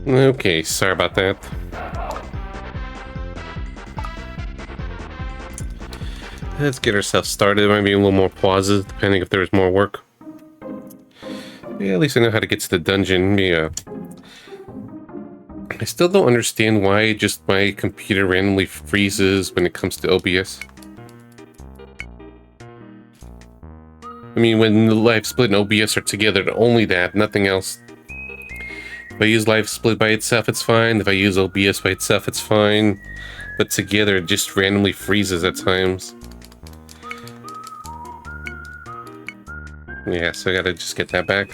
Okay, sorry about that. Let's get ourselves started. There might be a little more pauses, depending if there's more work. Yeah, at least I know how to get to the dungeon. Yeah. I still don't understand why just my computer randomly freezes when it comes to OBS. I mean, when the live split and OBS are together, only that, nothing else. If I use live split by itself, it's fine. If I use OBS by itself, it's fine. But together, it just randomly freezes at times. Yeah, so I gotta just get that back.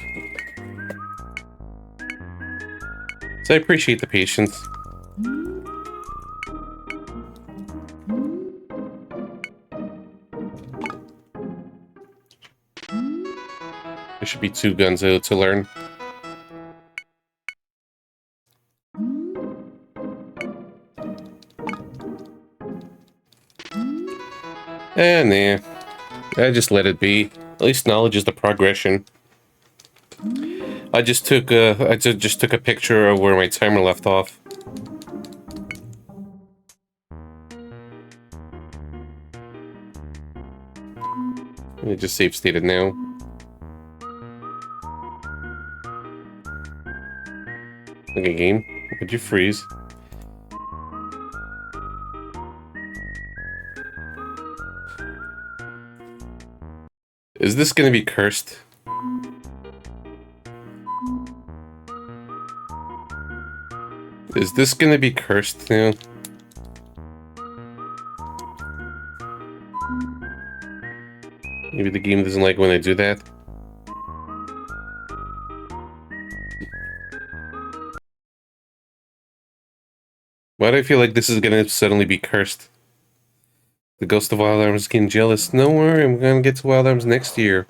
So I appreciate the patience. There should be 2 guns though to learn. Nah. I just let it be. At least knowledge is the progression. I just took a picture of where my timer left off. It just save stated now. Okay, game. Would you freeze? Is this gonna be cursed? Is this gonna be cursed now? Maybe the game doesn't like when I do that. Why do I feel like this is gonna suddenly be cursed? The Ghost of Wild Arms is getting jealous. Don't worry, I'm gonna get to Wild Arms next year.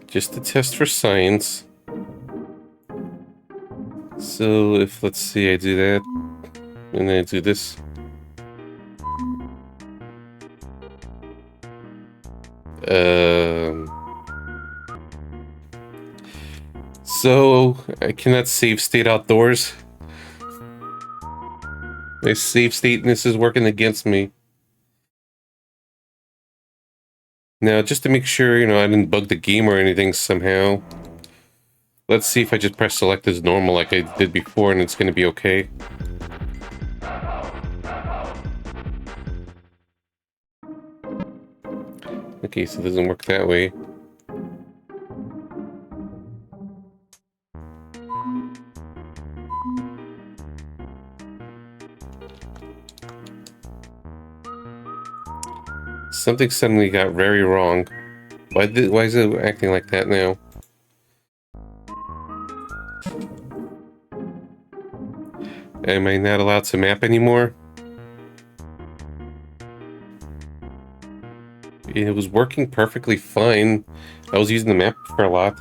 Just a test for science. So if, let's see, I do that, and then I do this. So I cannot save state outdoors. My save stateness is working against me. Now, just to make sure, you know, I didn't bug the game or anything somehow. Let's see if I just press select as normal like I did before and it's gonna be okay. Okay, so it doesn't work that way. Something suddenly got very wrong. Why is it acting like that now? Am I not allowed to map anymore? It was working perfectly fine. I was using the map for a lot.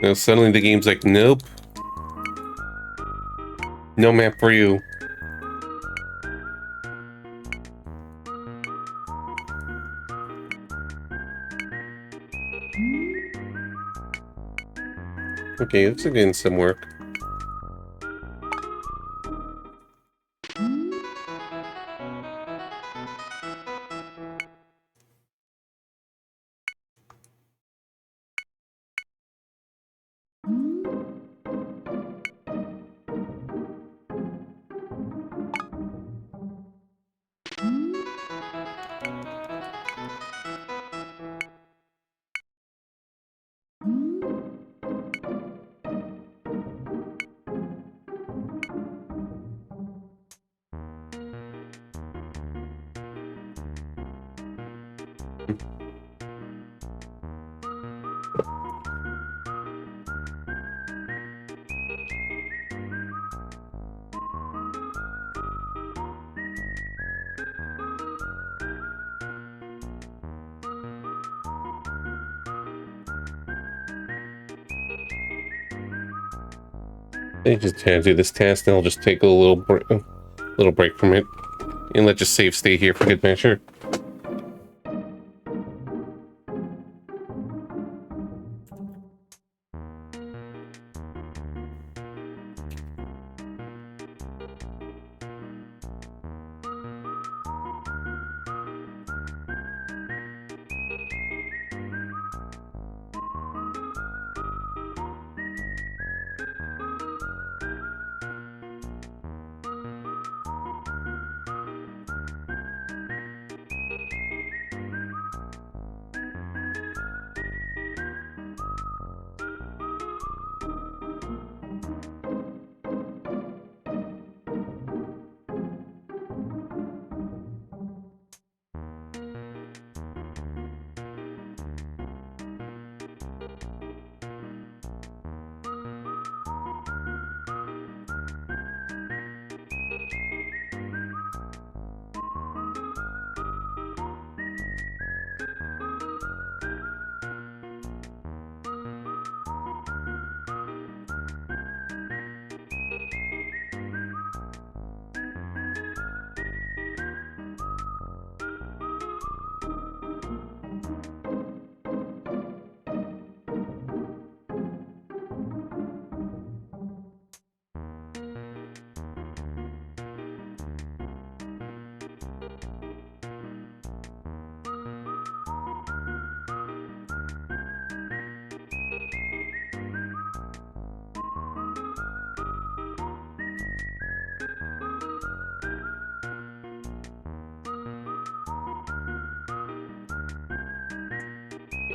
Now suddenly the game's like, nope. No map for you. Okay, looks like getting some work. I just had to do this task, and I'll just take a little break from it. And let's just save state here for good measure.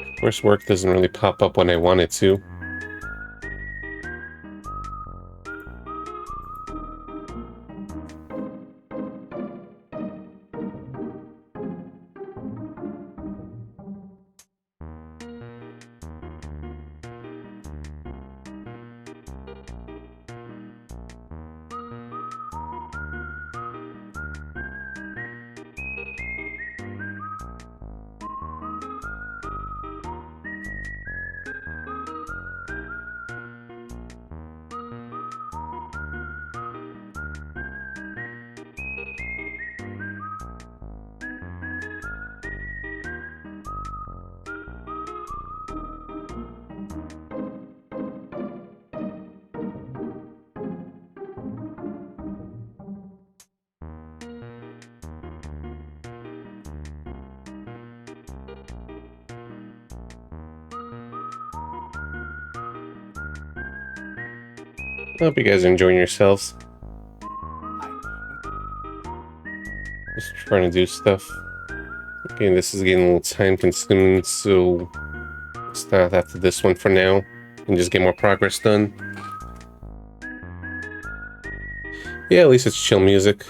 Of course, work doesn't really pop up when I want it to. I hope you guys are enjoying yourselves. Just trying to do stuff. Okay, this is getting a little time consuming, so let's start after this one for now and just get more progress done. Yeah, at least it's chill music.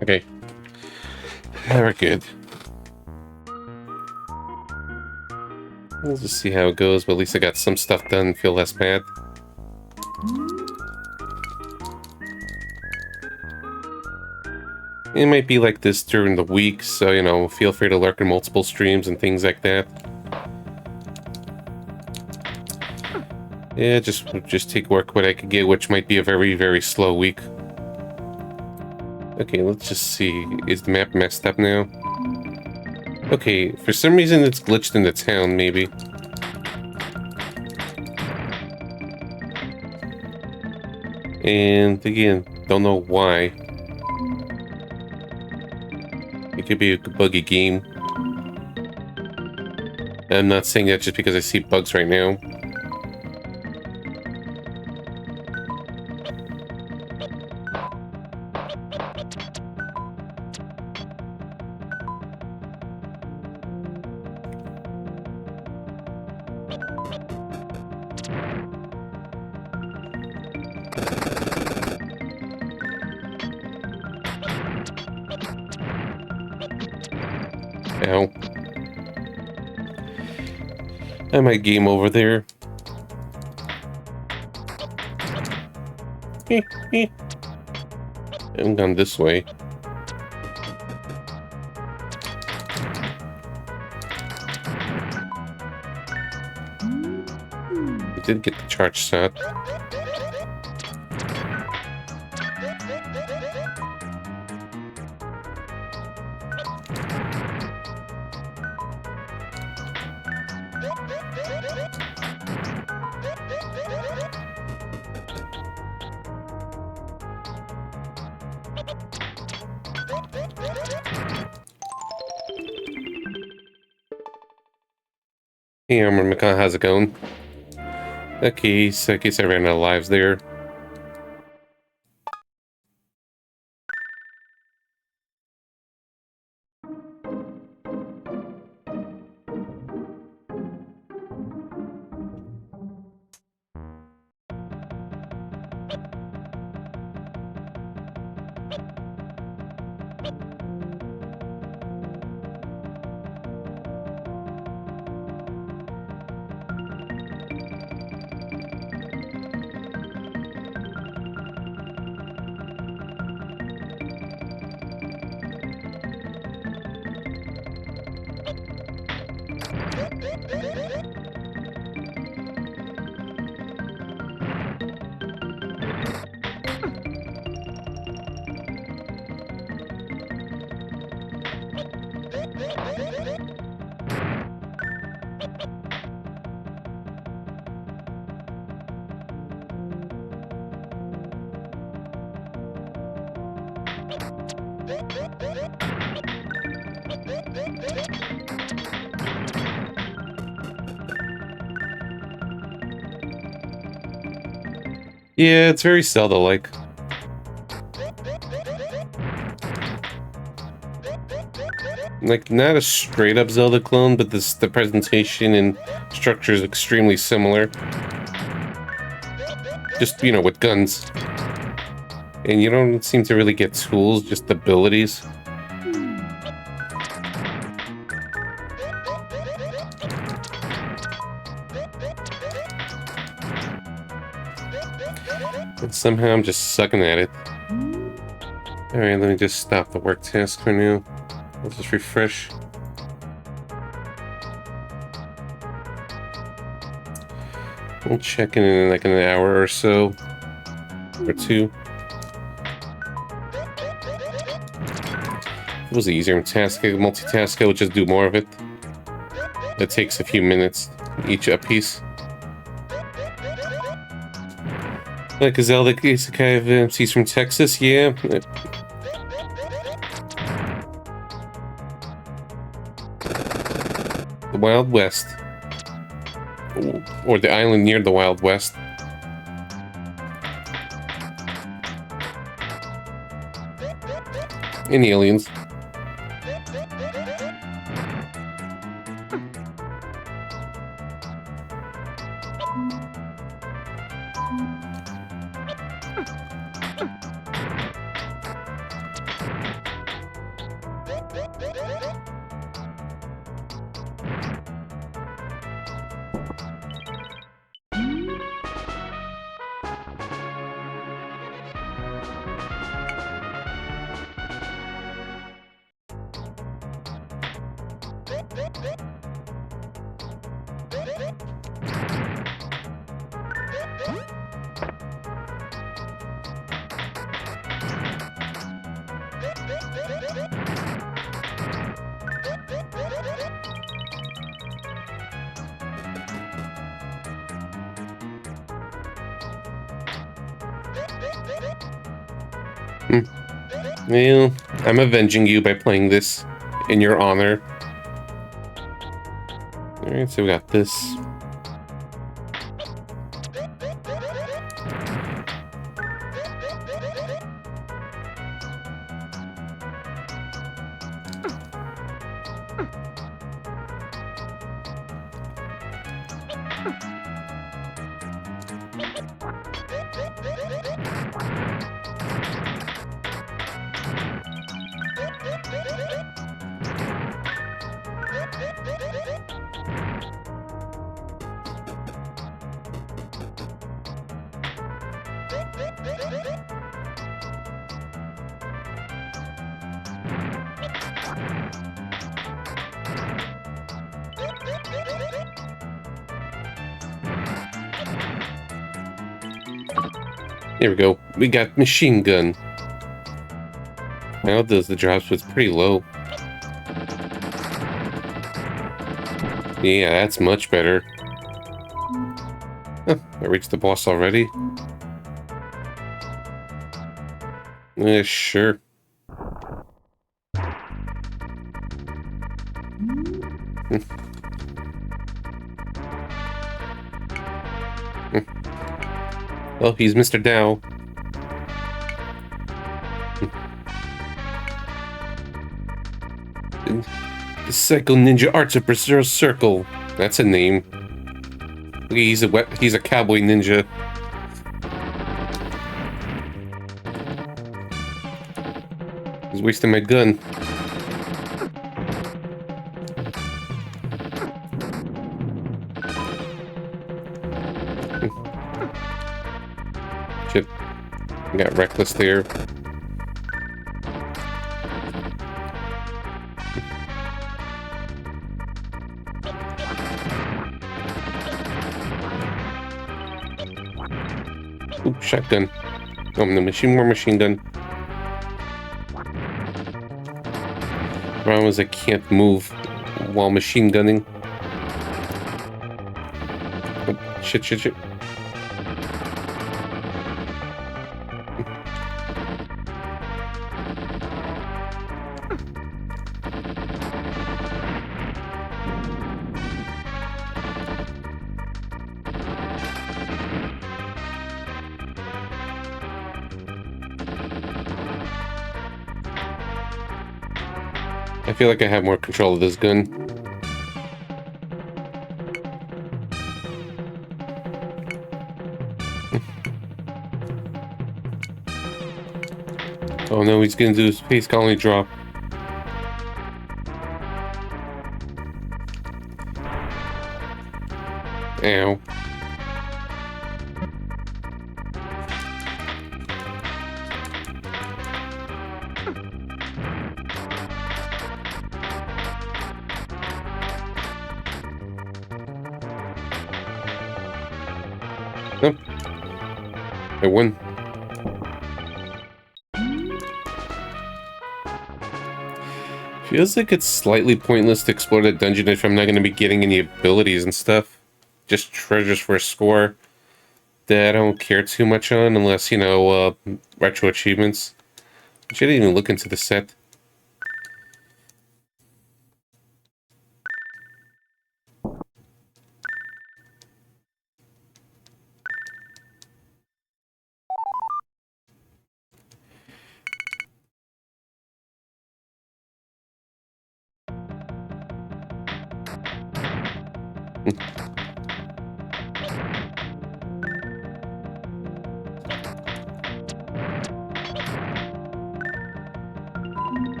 Okay. We're good. We'll just see how it goes, but at least I got some stuff done, feel less bad. It might be like this during the week, so, you know, feel free to lurk in multiple streams and things like that. Yeah, just take work what I could get, which might be a very, very slow week. Okay, let's just see. Is the map messed up now? Okay, for some reason it's glitched in the town, maybe. And again, don't know why. It could be a buggy game. I'm not saying that just because I see bugs right now. Ow. I might game over there. I'm gone this way. I did get the charge set. Hey, Armor McCall, how's it going? Okay, so I guess I ran out of lives there. Yeah, it's very Zelda-like. Like, not a straight-up Zelda clone, but the presentation and structure is extremely similar. Just, you know, with guns. And you don't seem to really get tools, just abilities. And somehow I'm just sucking at it. Alright, let me just stop the work task for now. Let's just refresh. We'll check in like an hour or so. Or two. It was an easier task. Multitask, I would just do more of it. It takes a few minutes each a piece. Like a Zelda Isekai of MCs from Texas, yeah. The Wild West. Or the island near the Wild West. And aliens. Well, I'm avenging you by playing this in your honor. Alright, so we got this. There we go. We got machine gun. Now does the drop speed's pretty low. Yeah, that's much better. Huh, I reached the boss already? Yeah, sure. Hmm. Well, he's Mr. Dow. The Psycho Ninja Arts of Berserk Circle. That's a name. He's a cowboy ninja. He's wasting my gun. Shit. I got reckless there. Ooh, shotgun. Oh, the more machine gun. Problem is I can't move while machine gunning. Oh, shit. I feel like I have more control of this gun. Oh no, he's gonna do his Space Colony drop. Ow. Nope. I win. Feels like it's slightly pointless to explore the dungeon if I'm not going to be getting any abilities and stuff. Just treasures for a score that I don't care too much on unless, you know, retro achievements. I should even look into the set.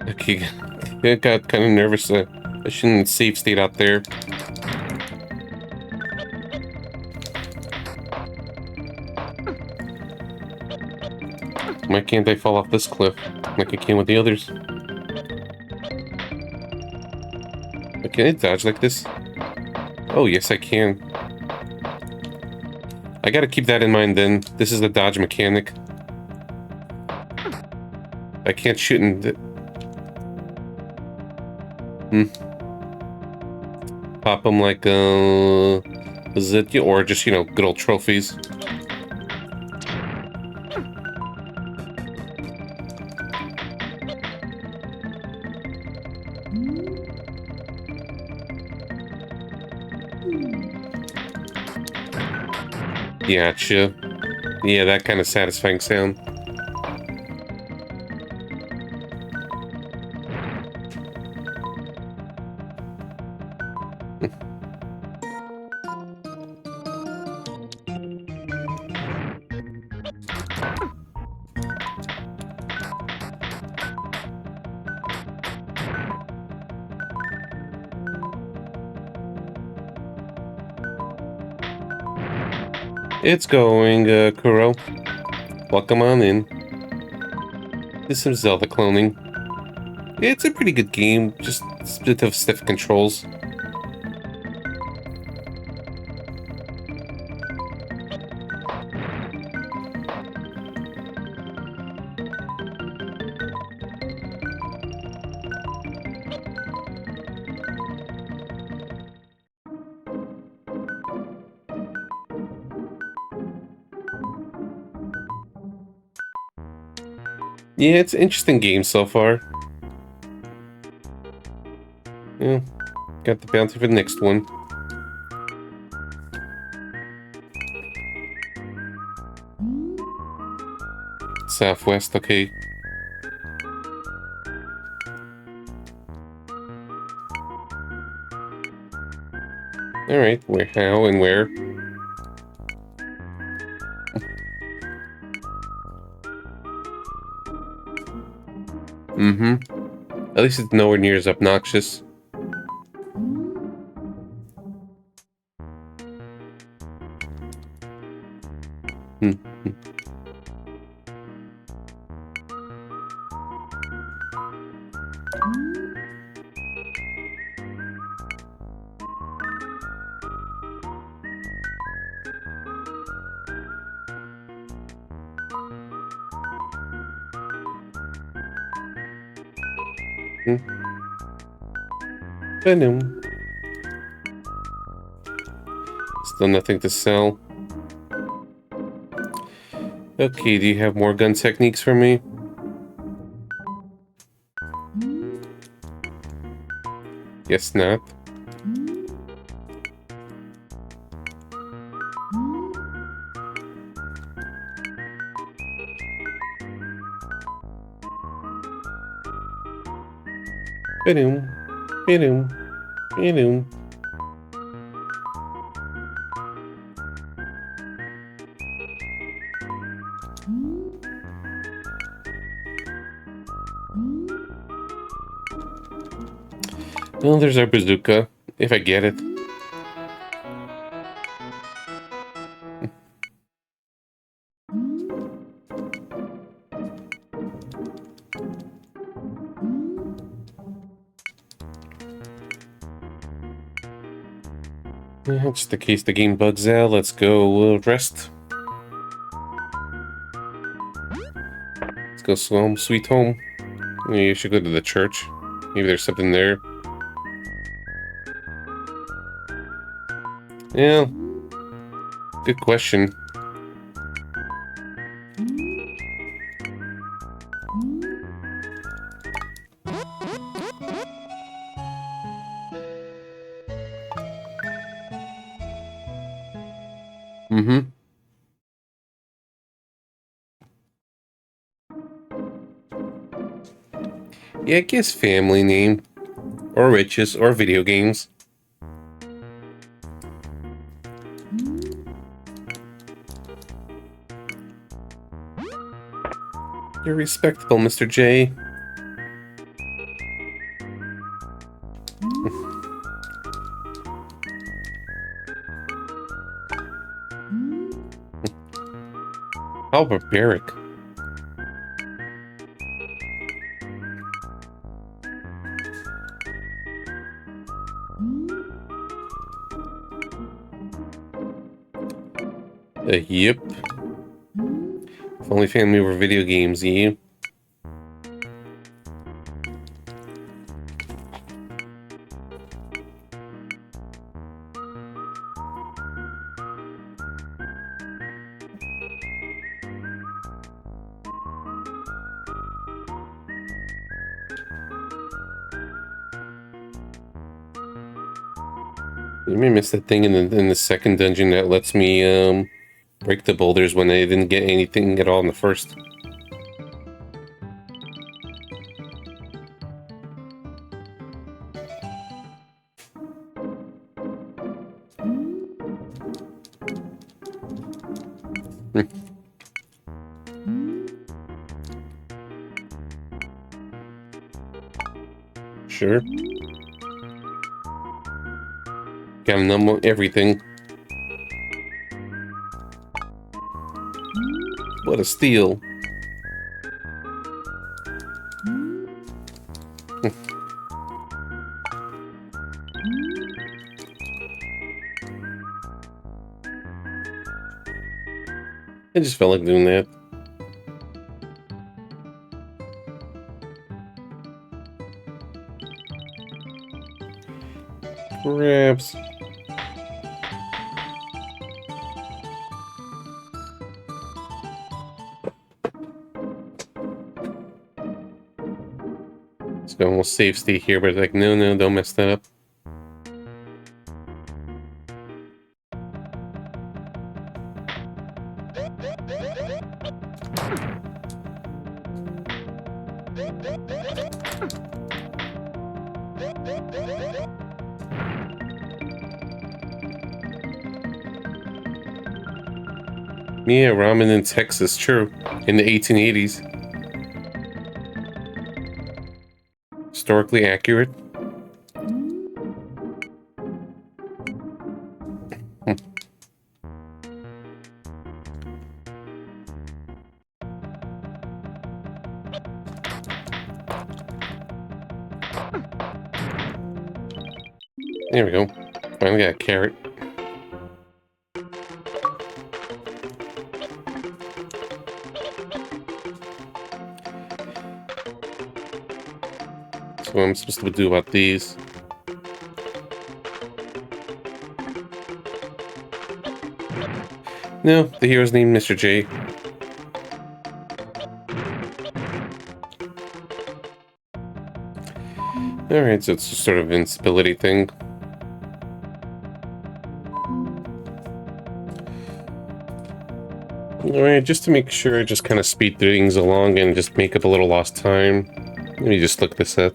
Okay, I got kind of nervous. I shouldn't save state out there. Why can't I fall off this cliff like I can with the others? Can I dodge like this? Oh, yes, I can. I gotta keep that in mind then. This is the dodge mechanic. I can't shoot in the... Pop them like, is it, or just, you know, good old trophies. Gotcha. Yeah, that kind of satisfying sound. It's going, Kuro. Welcome on in. This is Zelda cloning. It's a pretty good game, just a bit of stiff controls. Yeah, it's an interesting game so far. Yeah, got the bounty for the next one. Southwest, okay. Alright, where, how, and where? Mm-hmm. At least it's nowhere near as obnoxious. Hmm. Venom. Still nothing to sell. Okay, do you have more gun techniques for me? Guess not. Venom. Venom. Venom. Well, there's our bazooka, if I get it. Yeah, just in case the game bugs out, let's go rest. Let's go home, sweet home. Maybe you should go to the church. Maybe there's something there. Yeah, good question. Mm-hmm. Yeah, I guess family name. Or riches, or video games. You're respectable, Mr. J. How barbaric. Yep. If only family were video games, you. You may miss that thing in the second dungeon that lets me break the boulders when I didn't get anything at all in the first. Sure. Gotta numb everything. What a steal. I just felt like doing that. Perhaps. So almost save state here, but like, no, no, don't mess that up. Yeah, ramen in Texas, true. In the 1880s. Historically accurate. Hmm. There we go. Finally got a carrot. So what I'm supposed to do about these? No, the hero's named Mr. J. Alright, so it's just sort of an instability thing. Alright, just to make sure, just kind of speed things along and just make up a little lost time. Let me just look this up.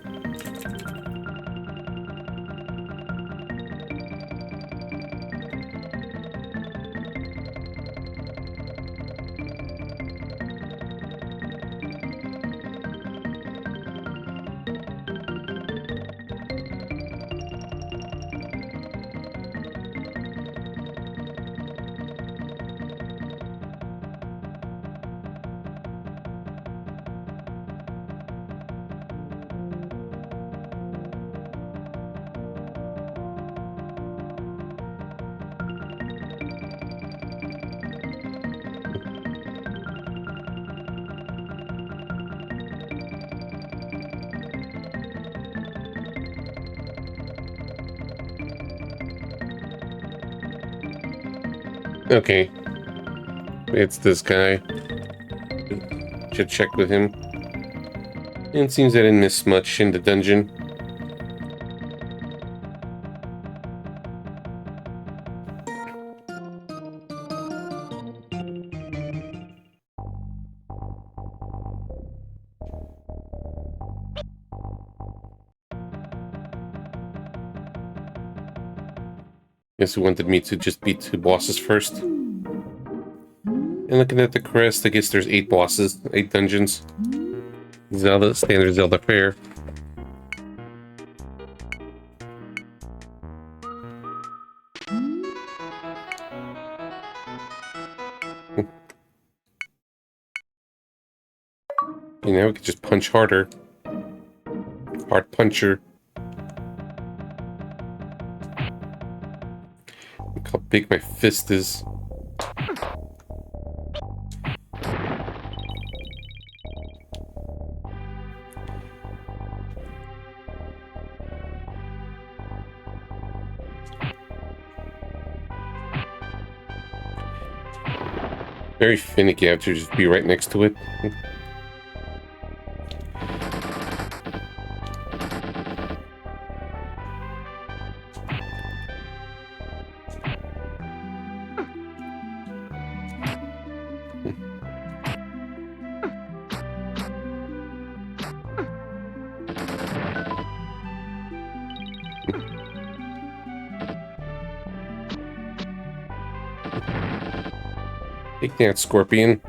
Okay. It's this guy. Should check with him. And it seems I didn't miss much in the dungeon. Guess who wanted me to just beat 2 bosses first? And looking at the crest, I guess there's 8 bosses, 8 dungeons. Zelda, standard Zelda fare. You know, we could just punch harder. Hard puncher. Look how big my fist is. Very finicky. I have to just be right next to it. Take that, Scorpion.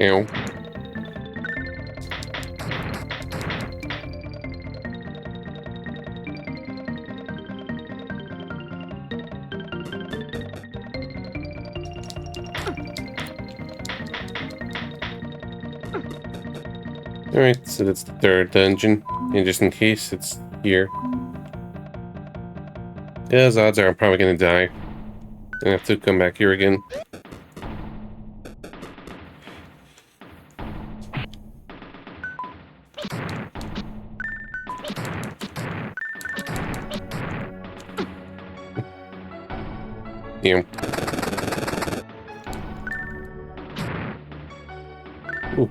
Ow. Alright, so that's the third dungeon. And just in case, it's here. Yeah, as odds are I'm probably gonna die. I have to come back here again. Yeah. Ooh.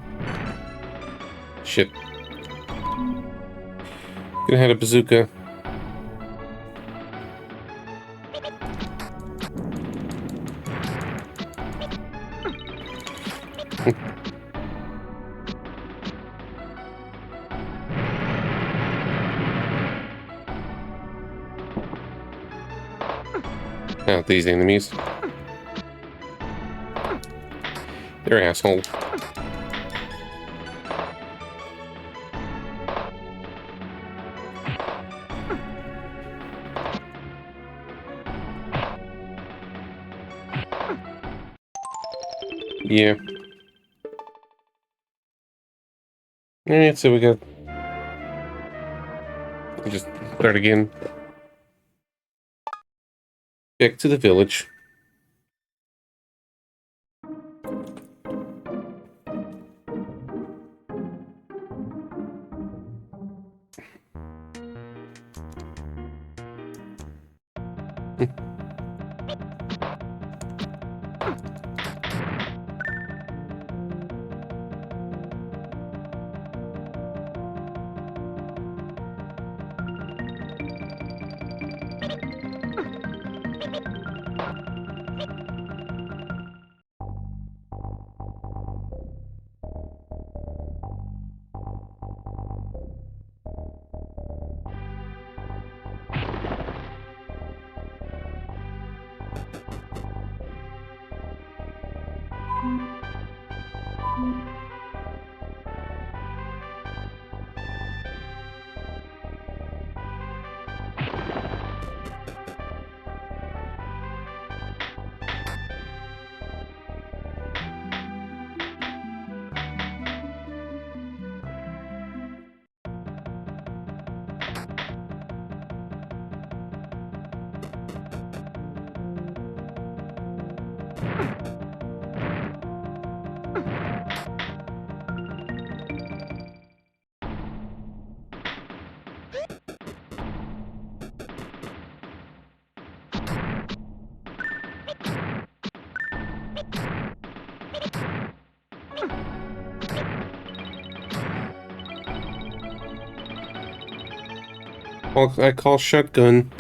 Shit. Could have had a bazooka. Not these enemies. They're assholes. Yeah. Alright, so we got... We'll just start again. Back to the village. I call shotgun.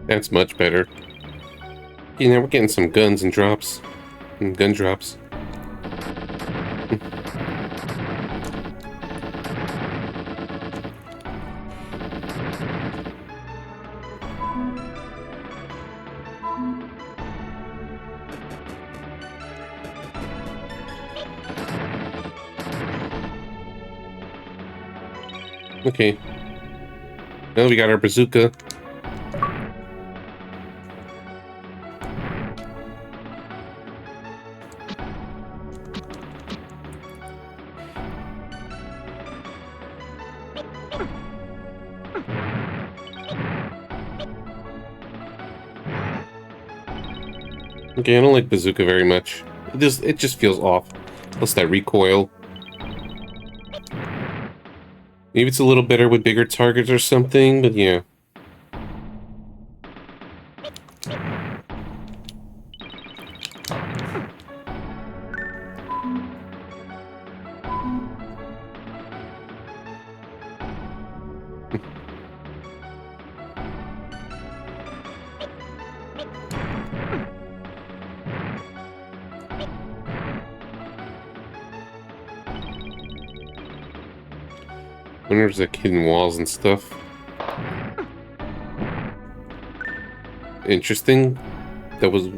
That's much better. You know, we're getting some guns and drops. And gun drops. Okay. Now we got our bazooka. Okay, I don't like bazooka very much. It just feels off. Plus that recoil. Maybe it's a little better with bigger targets or something, but yeah. wonder if there's like hidden walls and stuff. Interesting. That was...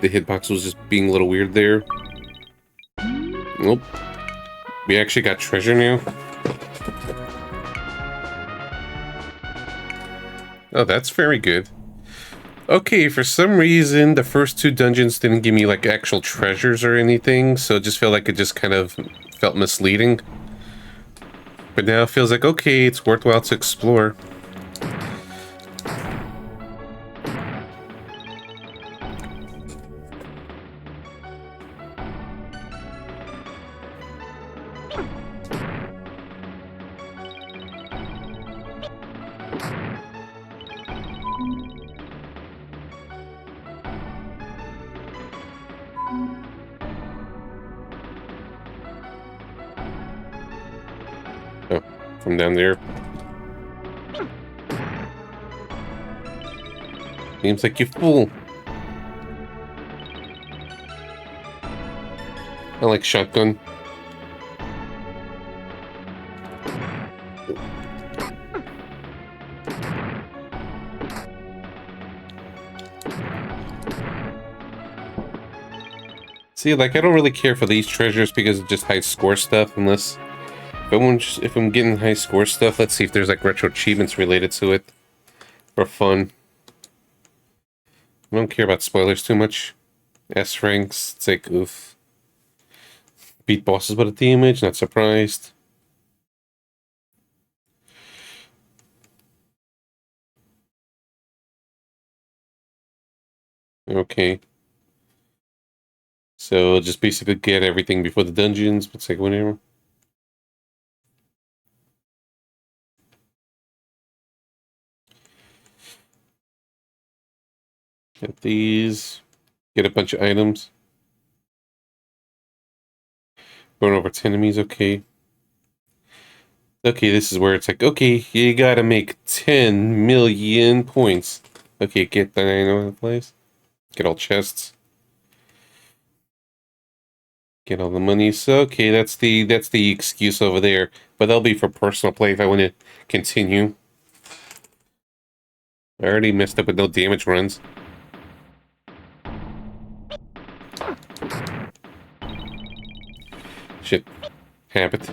The hitbox was just being a little weird there. Nope. We actually got treasure now. Oh, that's very good. Okay, for some reason, the first two dungeons didn't give me, like, actual treasures or anything, so it just felt like it just kind of felt misleading. But now it feels like, okay, it's worthwhile to explore. Oh, from down there. Seems like you fool. I like shotgun. See, like, I don't really care for these treasures because it's just high score stuff, unless... If I'm getting high score stuff, let's see if there's, like, retro achievements related to it. For fun. I don't care about spoilers too much. S ranks, it's like, oof. Beat bosses without damage, not surprised. Okay. So, just basically get everything before the dungeons, but it's like, whatever. Get these. Get a bunch of items. Burn over 10 enemies, okay. Okay, this is where it's like, okay, you gotta make 10 million points. Okay, get the nine over the place. Get all chests. Get all the money. So okay, that's the excuse over there. But that'll be for personal play if I want to continue. I already messed up with no damage runs. Shit. Habit.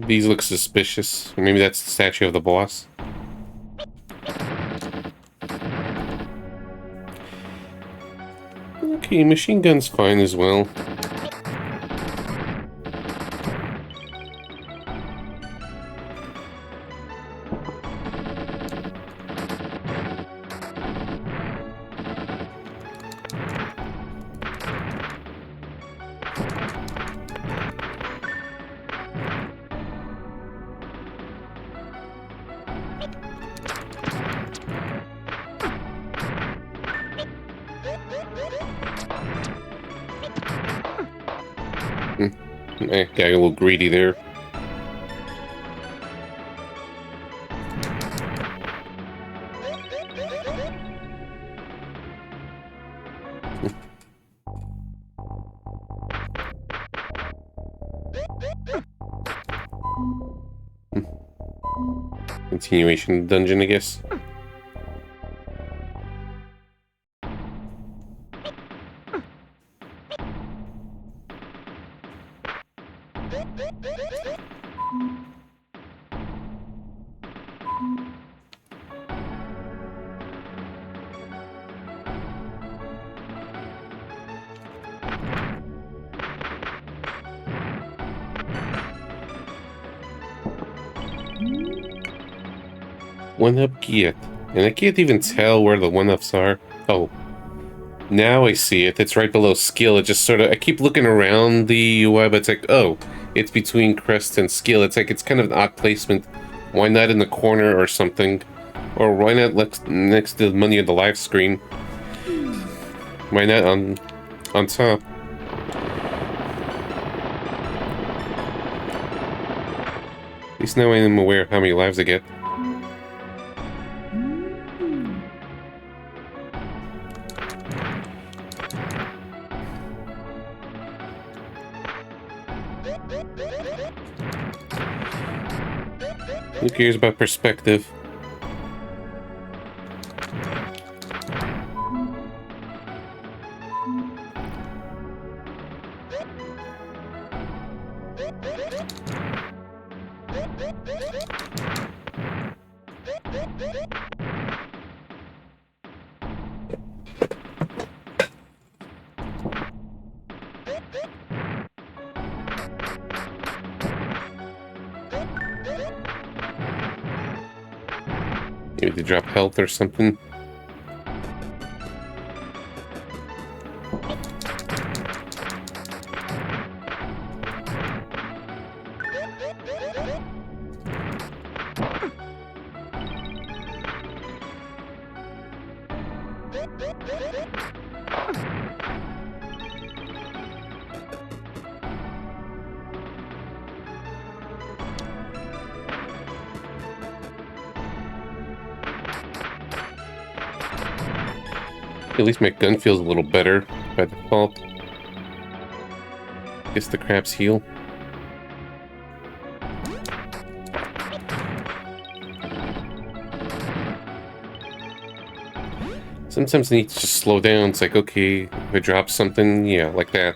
These look suspicious. Or maybe that's the statue of the boss. Okay, machine gun's fine as well. Got a little greedy there. Continuation dungeon, I guess. One-up get. And I can't even tell where the one-ups are. Oh. Now I see it. It's right below skill. It just sort of... I keep looking around the UI, but it's like, oh, it's between crest and skill. It's like, it's kind of an odd placement. Why not in the corner or something? Or why not next to the money on the live screen? Why not on top? At least now I am aware of how many lives I get. Who cares about perspective? Maybe to drop health or something. At least my gun feels a little better by default. Guess the crabs heal. Sometimes I need to just slow down. It's like, okay, if I drop something, yeah, like that.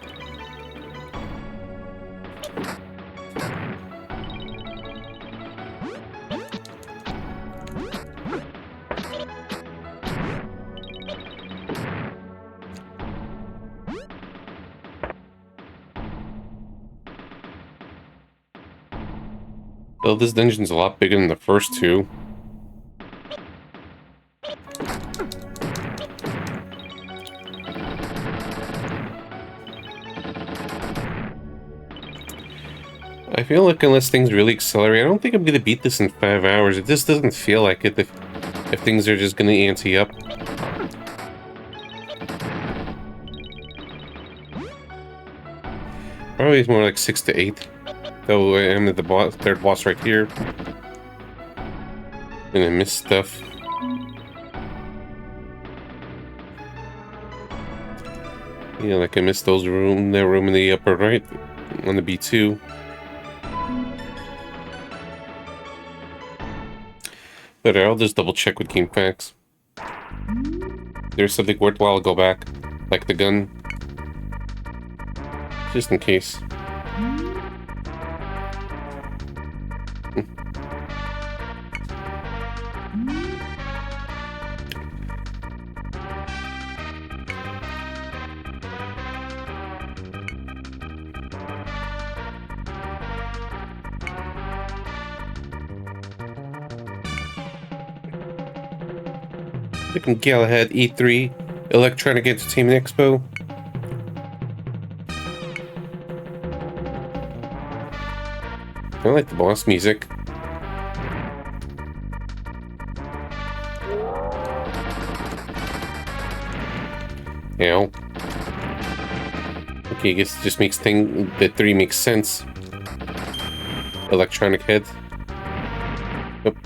Well, this dungeon's a lot bigger than the first two. I feel like unless things really accelerate, I don't think I'm gonna beat this in 5 hours. It just doesn't feel like it if things are just gonna ante up. Probably it's more like 6 to 8. Though I am at the third boss right here. And I missed stuff. Yeah, like I missed that room in the upper right on the B2. But I'll just double check with Game Facts. There's something worthwhile, I'll go back. Like the gun. Just in case. Freaking Galahad E3 Electronic Entertainment Expo. I like the boss music. Ow. Okay, I guess it just makes the 3 makes sense. Electronic head. Oop.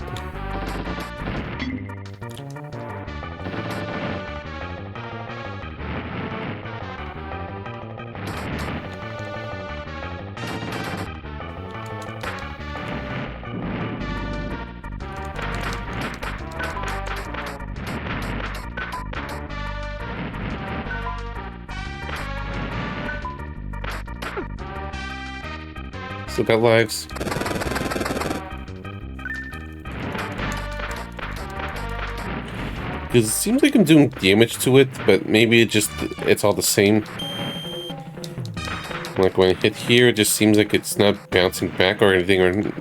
Still got lives. Because it seems like I'm doing damage to it, but maybe it's all the same. Like when I hit here, it just seems like it's not bouncing back or anything, or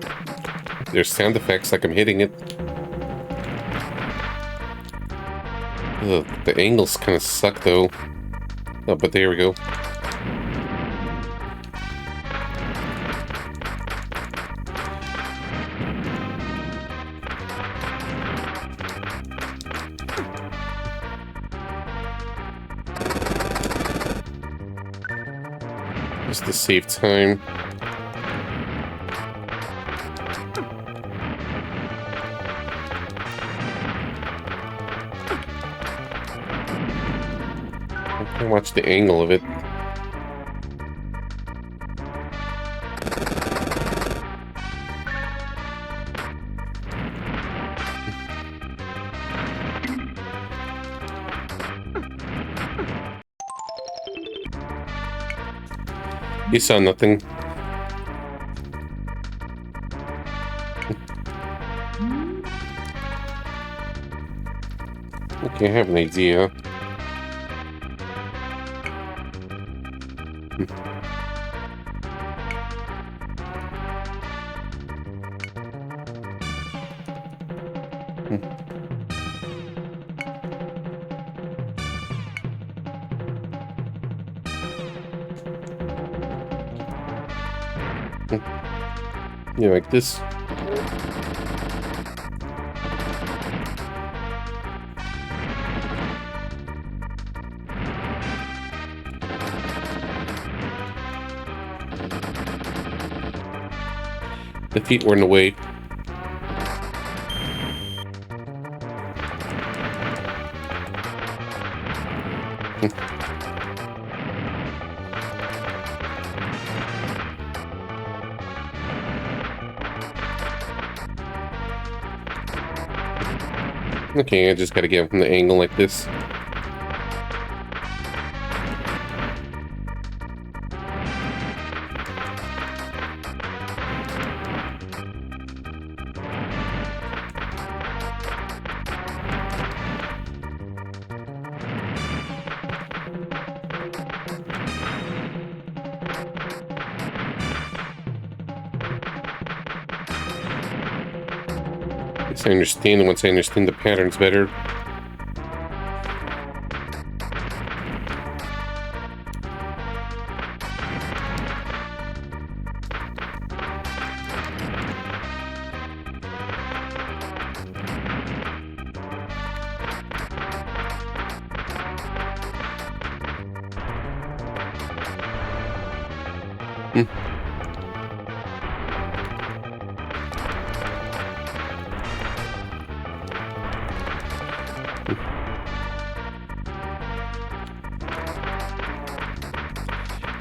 there's sound effects like I'm hitting it. Ugh, the angles kind of suck though. Oh, but there we go. Just to save time. I can watch the angle of it. You saw nothing. Okay, I have an idea. Yeah, like this. The feet were in the way. Okay, I just gotta get from the angle like this. I understand, and once I understand the patterns better.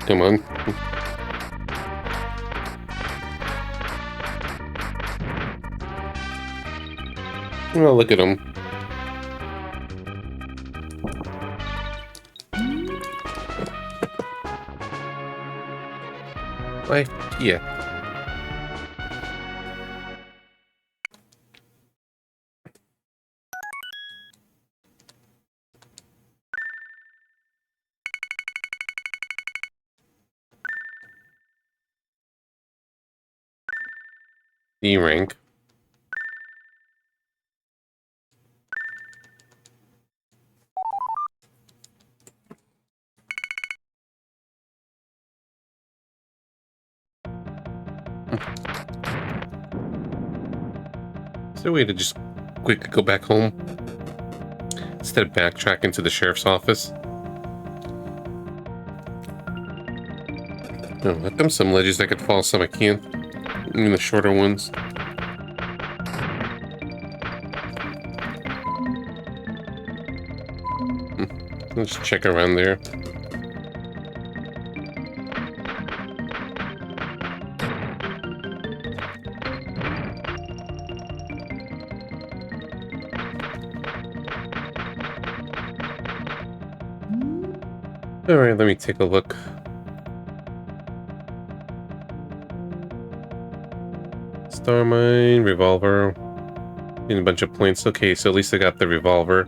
Come on. Well, look at him. Why? Yeah. D rank. Is there a way to just quickly go back home instead of backtracking to the sheriff's office? Oh, I've done some ledges I could fall, some I can't. Even the shorter ones. Let's check around there. Alright, let me take a look. Star Mine, Revolver. And a bunch of points. Okay, so at least I got the Revolver.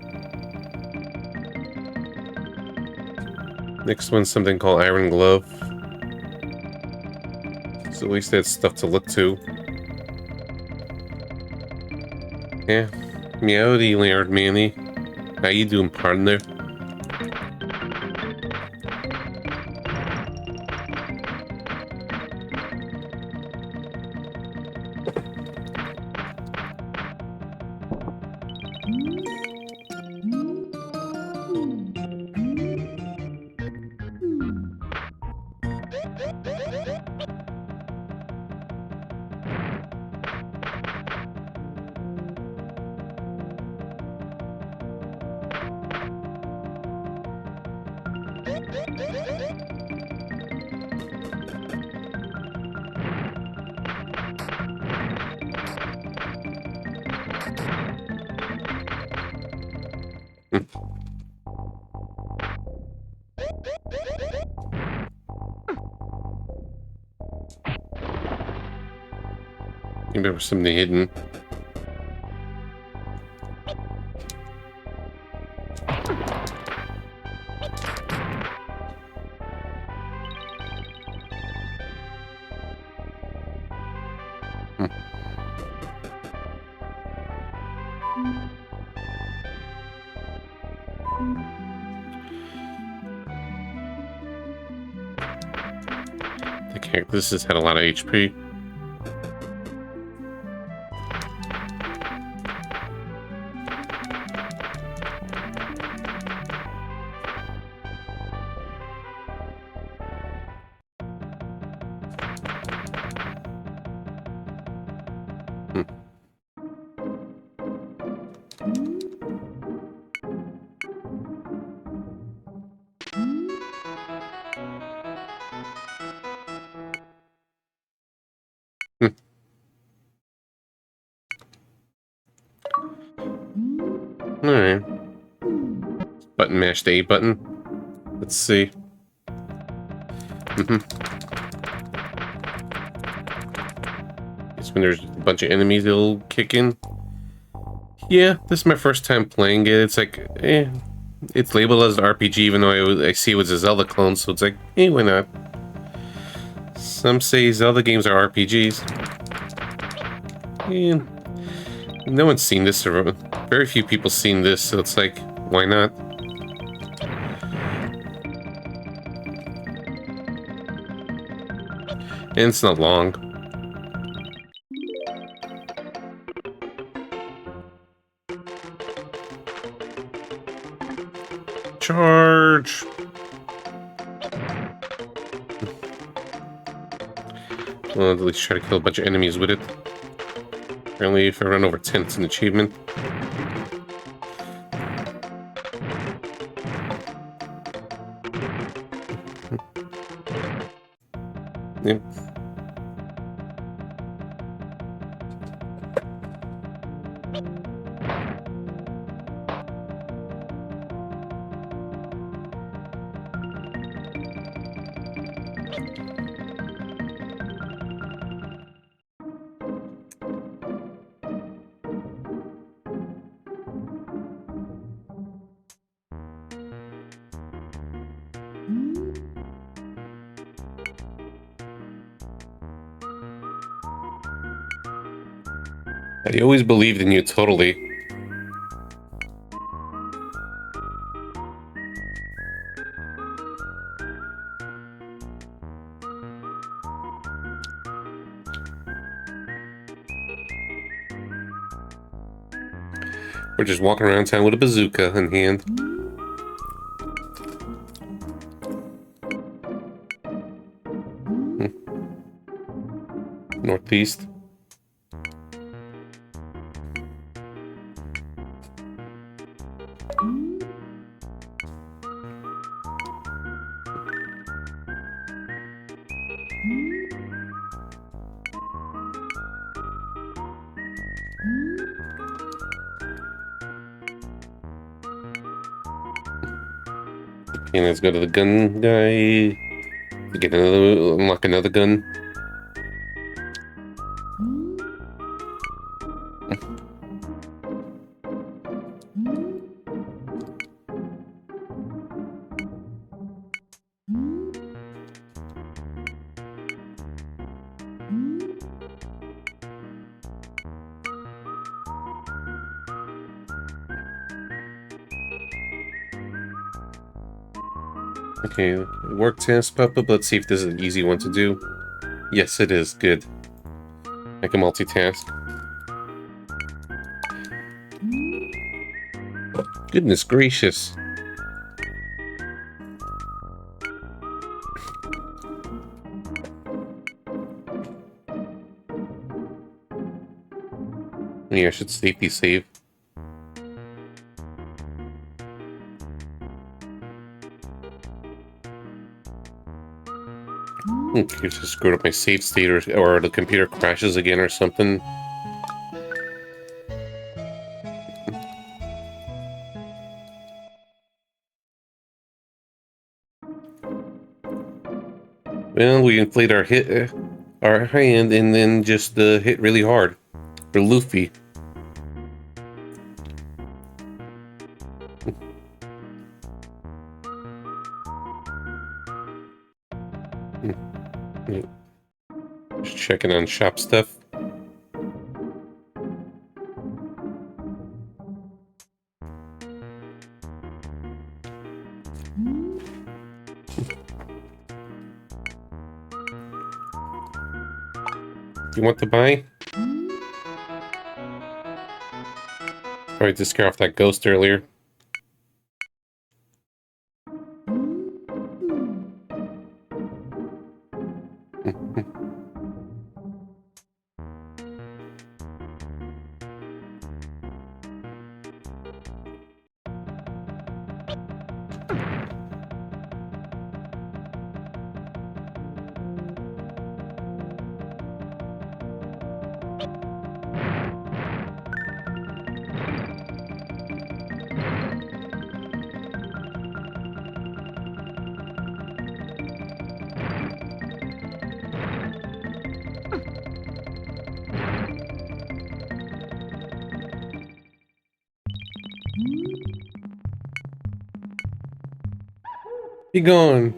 Next one's something called Iron Glove. So at least that's stuff to look to. Yeah. Meowdy, Laird Manny. How you doing, partner? Maybe there was something hidden. The character, this has had a lot of HP. Alright. Button mash the A button. Let's see. Guess when there's a bunch of enemies, it'll kick in. Yeah, this is my first time playing it. It's like, it's labeled as an RPG, even though I see it was a Zelda clone, so it's like, why not? Some say Zelda games are RPGs. And no one's seen this, or very few people seen this, so it's like, why not? And it's not long. Charge! Well, at least try to kill a bunch of enemies with it. Apparently, if I run over 10, it's an achievement. Yep. I always believed in you, totally. We're just walking around town with a bazooka in hand. Northeast. And let's go to the gun guy. Get another, unlock another gun. Okay, work test pop-up. Let's see if this is an easy one to do. Yes, it is. Good. I can multitask. Goodness gracious. Yeah, I should safety save. Okay, just screwed up my save state, or the computer crashes again or something. Well, we inflate our hand, and then just hit really hard. For Luffy. Just checking on shop stuff. You want to buy? Probably to scare off that ghost earlier. Be gone.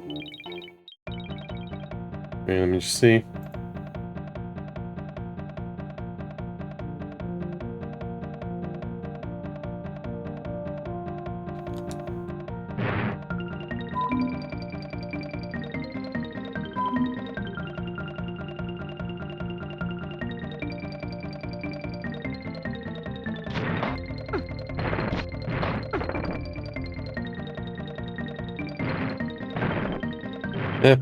Okay, let me just see.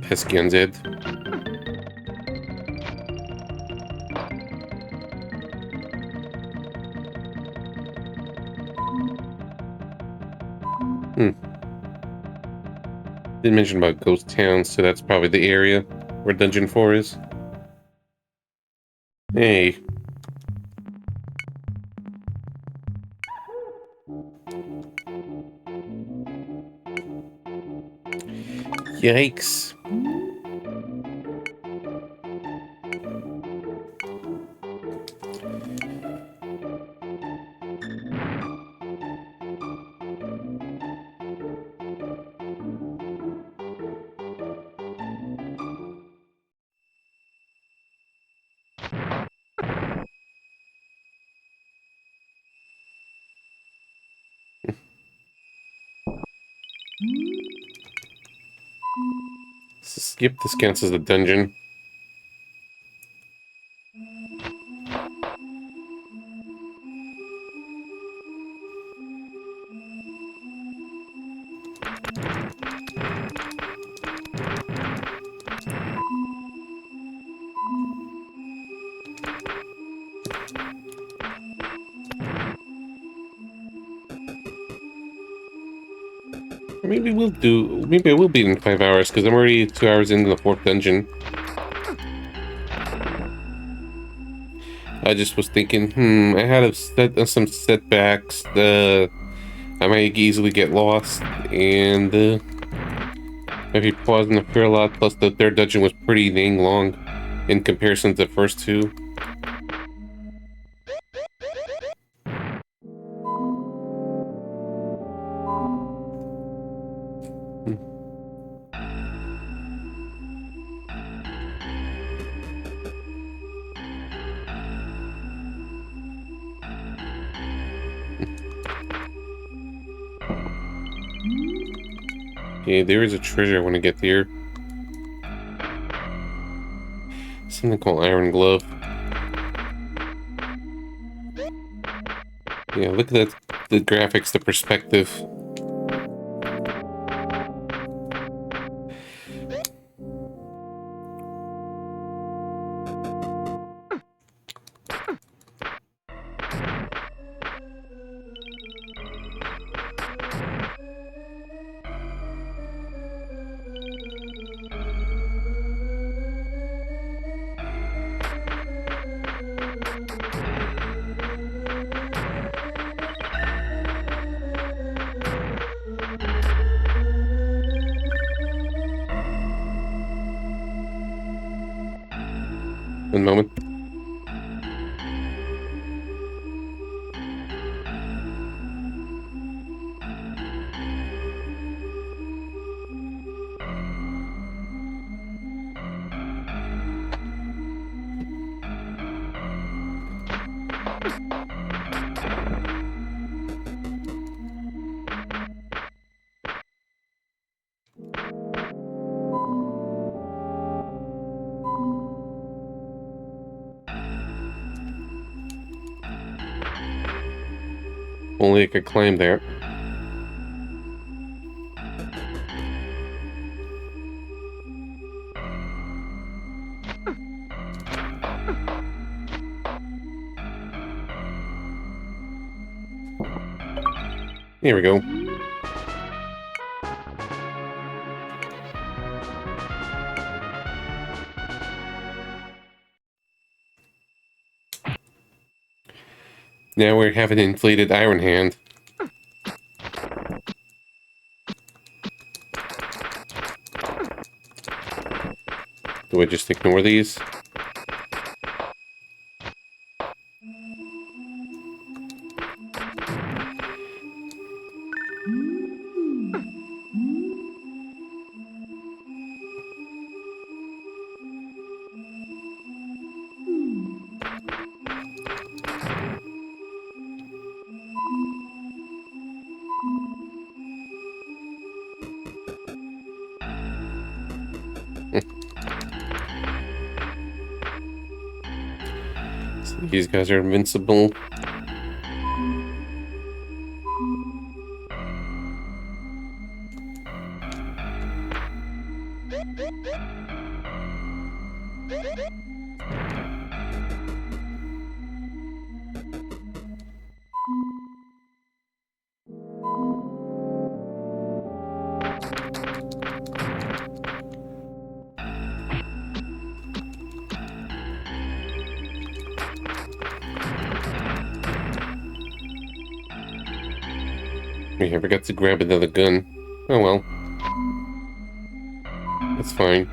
Pesky undead. Didn't mention about Ghost Town, so that's probably the area where Dungeon 4 is. Hey. Yikes. Skip, this counts as a dungeon. Maybe I will beat in 5 hours, because I'm already 2 hours into the 4th dungeon. I just was thinking, I had some setbacks. I might easily get lost, and maybe pausing the fear a lot. Plus, the 3rd dungeon was pretty dang long in comparison to the first 2. Okay, there is a treasure I want to get there. Something called Iron Glove. Yeah, look at that. The graphics, the perspective. One moment. Only I could climb there. Here we go. Now we have an inflated iron hand. Do I just ignore these? So these guys are invincible. I forgot to grab another gun. Oh well. That's fine.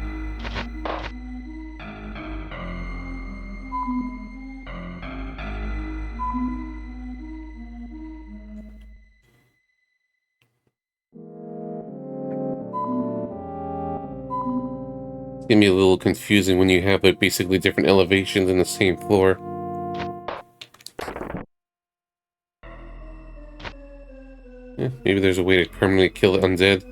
It's gonna be a little confusing when you have like basically different elevations in the same floor. Yeah, maybe there's a way to permanently kill the undead.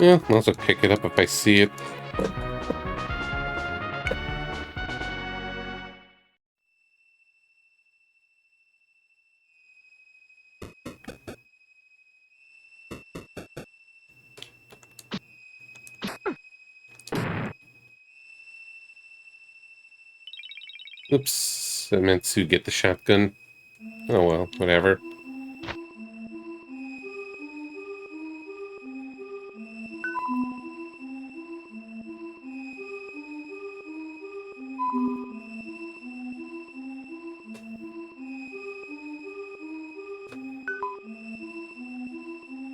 Yeah, I'll also pick it up if I see it. Oops, I meant to get the shotgun. Oh well, whatever.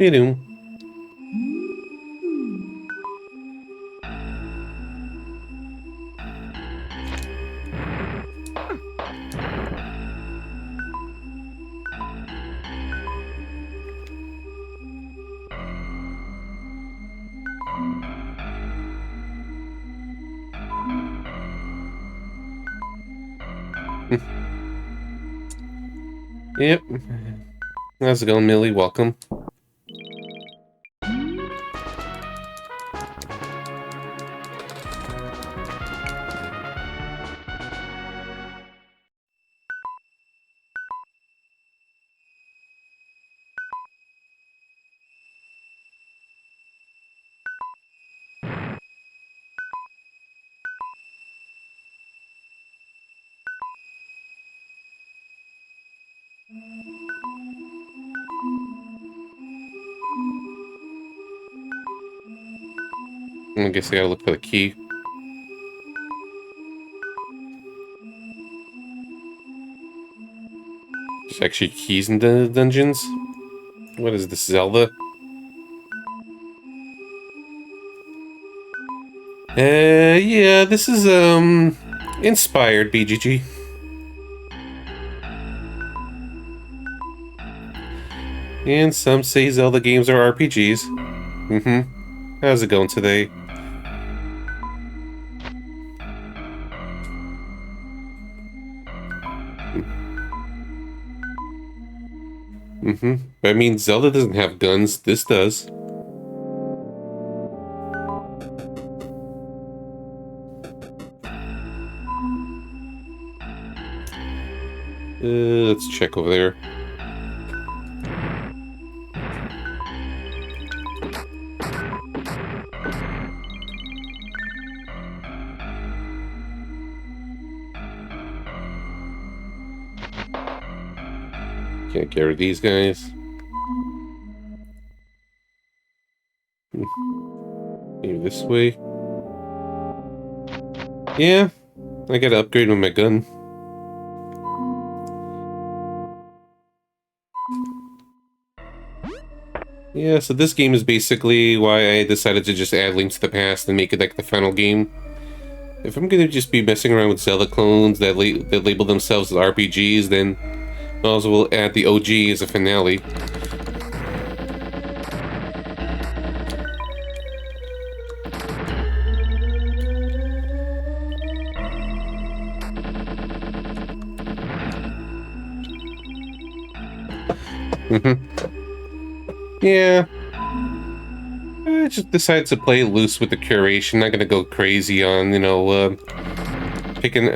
You do. Yep. How's it going, Millie? Welcome. I guess I gotta look for the key. There's actually keys in the dungeons. What is this, Zelda? Yeah, this is, inspired BGG. And some say Zelda games are RPGs. Mm-hmm. How's it going today? Mm-hmm. I mean, Zelda doesn't have guns. This does. Let's check over there. Can't get rid of these guys. Maybe this way. Yeah, I gotta upgrade with my gun. Yeah, so this game is basically why I decided to just add Link to the Past and make it like the final game. If I'm gonna just be messing around with Zelda clones that label themselves as RPGs, then I also will add the OG as a finale. Yeah, I just decided to play loose with the curation. Not gonna go crazy on, picking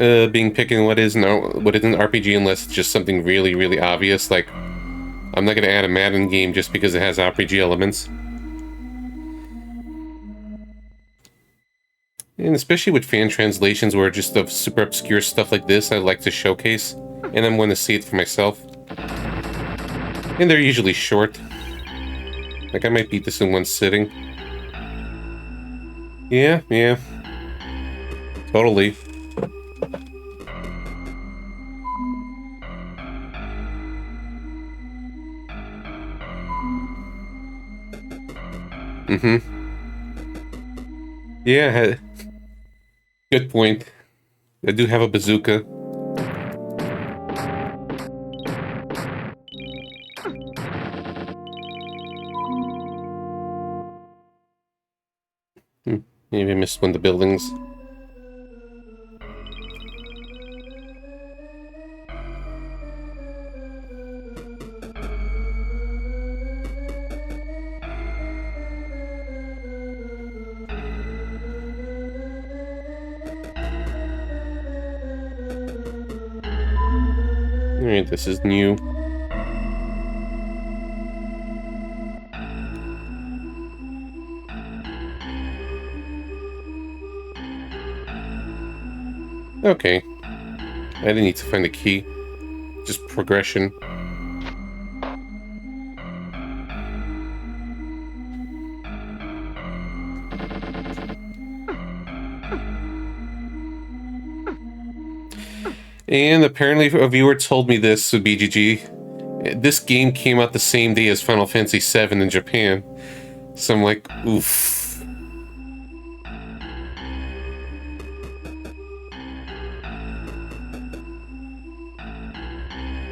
what isn't RPG unless it's just something really, really obvious. Like, I'm not gonna add a Madden game just because it has RPG elements. And especially with fan translations where just of super obscure stuff like this, I like to showcase, and I'm going to see it for myself. And they're usually short. Like, I might beat this in one sitting. Yeah, totally. Mm-hmm. Yeah, good point. I do have a bazooka. Maybe I missed one of the buildings. Alright, this is new. Okay. I didn't need to find a key. Just progression. And apparently a viewer told me this with BGG. This game came out the same day as Final Fantasy VII in Japan. So I'm like, oof.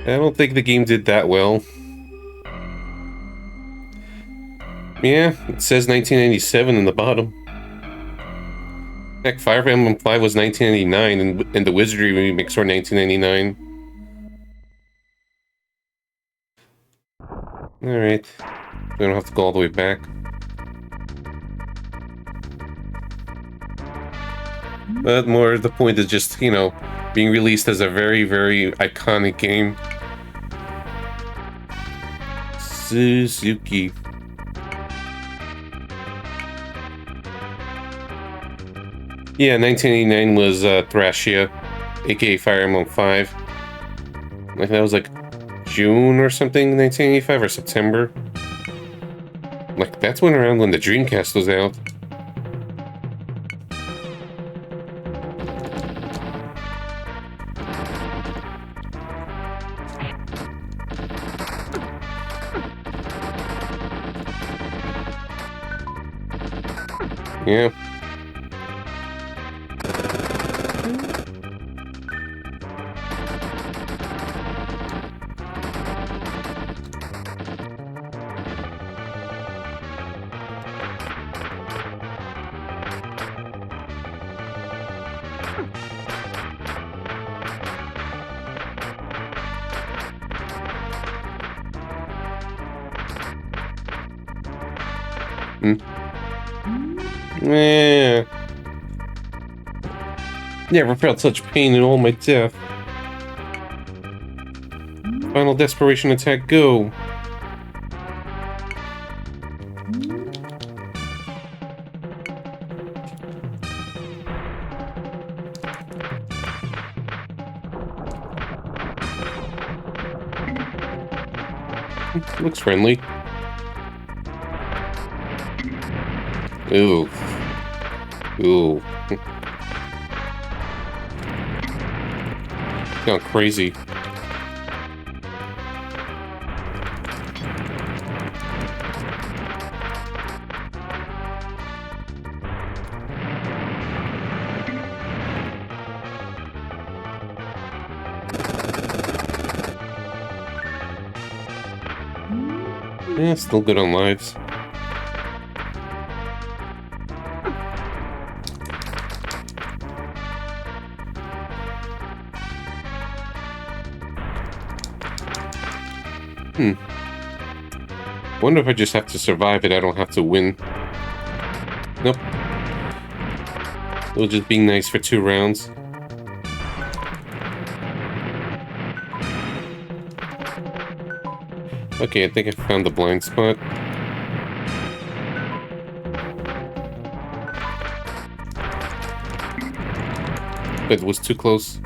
I don't think the game did that well. Yeah, it says 1997 in the bottom. Heck, Fire Emblem 5 was 1999, and the Wizardry remakes were 1999. Alright. We don't have to go all the way back. But more the point is just, you know, being released as a very, very iconic game. Suzuki. Yeah, 1989 was Thrashia, aka Fire Emblem 5. Like that was like June or something, 1985 or September. Like that's around when the Dreamcast was out. Yeah. Hmm. Yeah. Never felt such pain in all my death. Final desperation attack, go. Looks friendly. Ooh. Ooh. Gone crazy. Yeah, still good on lives. Wonder if I just have to survive it, I don't have to win. Nope. It'll just be nice for 2 rounds. Okay, I think I found the blind spot. But it was too close.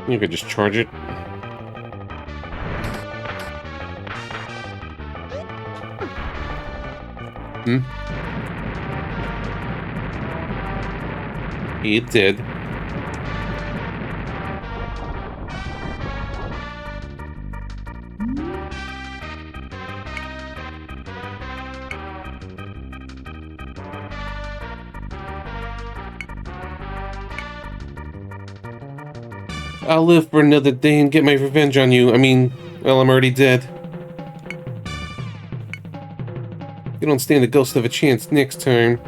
You could just charge it. It did. I'll live for another day and get my revenge on you. I mean, well, I'm already dead. You don't stand a ghost of a chance next time.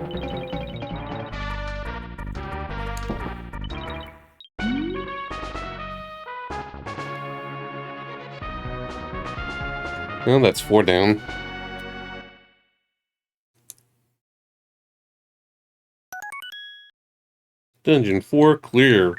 Well, that's 4 down. Dungeon 4 clear.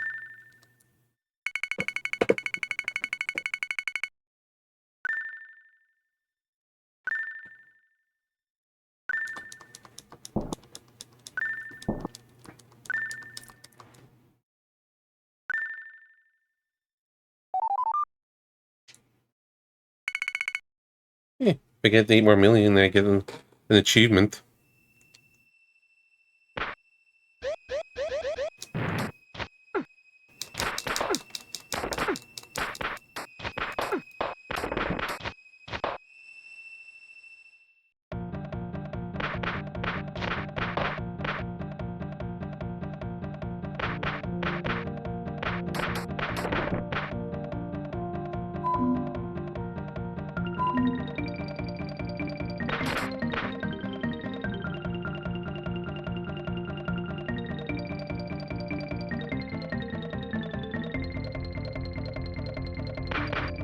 If I get 8 more million, then I get an achievement.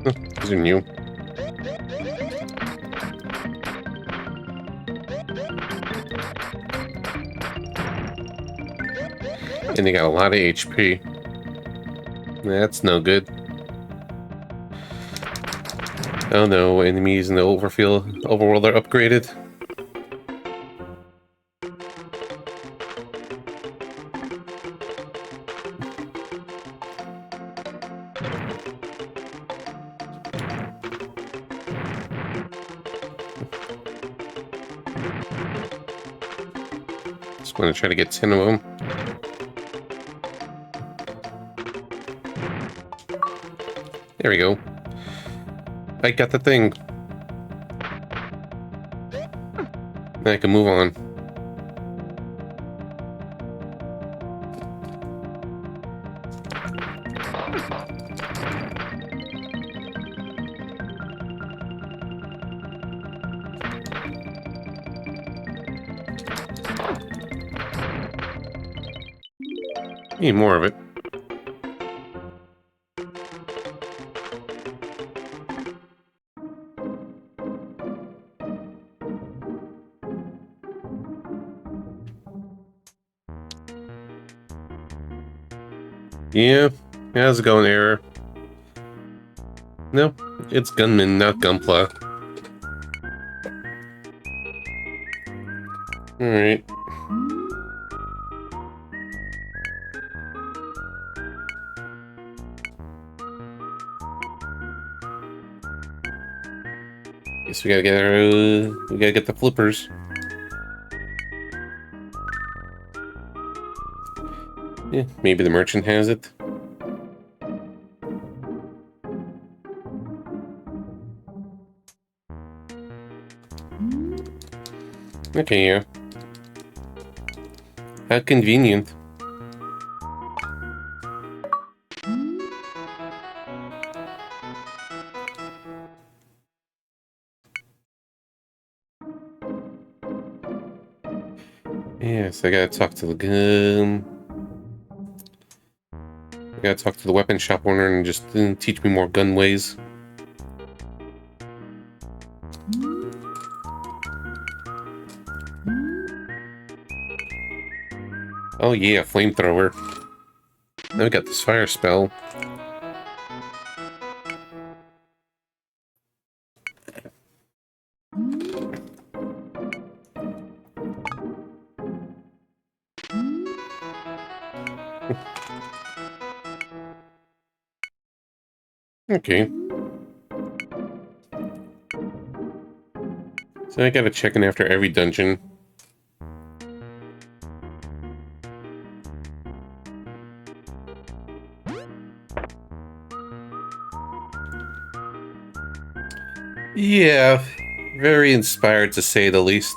These are new. And they got a lot of HP. That's no good. Oh no, enemies in the overworld are upgraded. Just want to try to get 10 of them. There we go. I got the thing. Now I can move on. Need more of it. Yeah, how's it going, Error? No, it's Gunman, not Gunpla. Alright. Guess we gotta get the flippers. Yeah, maybe the merchant has it. Okay, yeah. How convenient. Yes, I gotta talk to the gun. I gotta talk to the weapon shop owner and just teach me more gun ways. Oh yeah, flamethrower. Now we got this fire spell. Okay. So I gotta check in after every dungeon. Yeah, very inspired to say the least.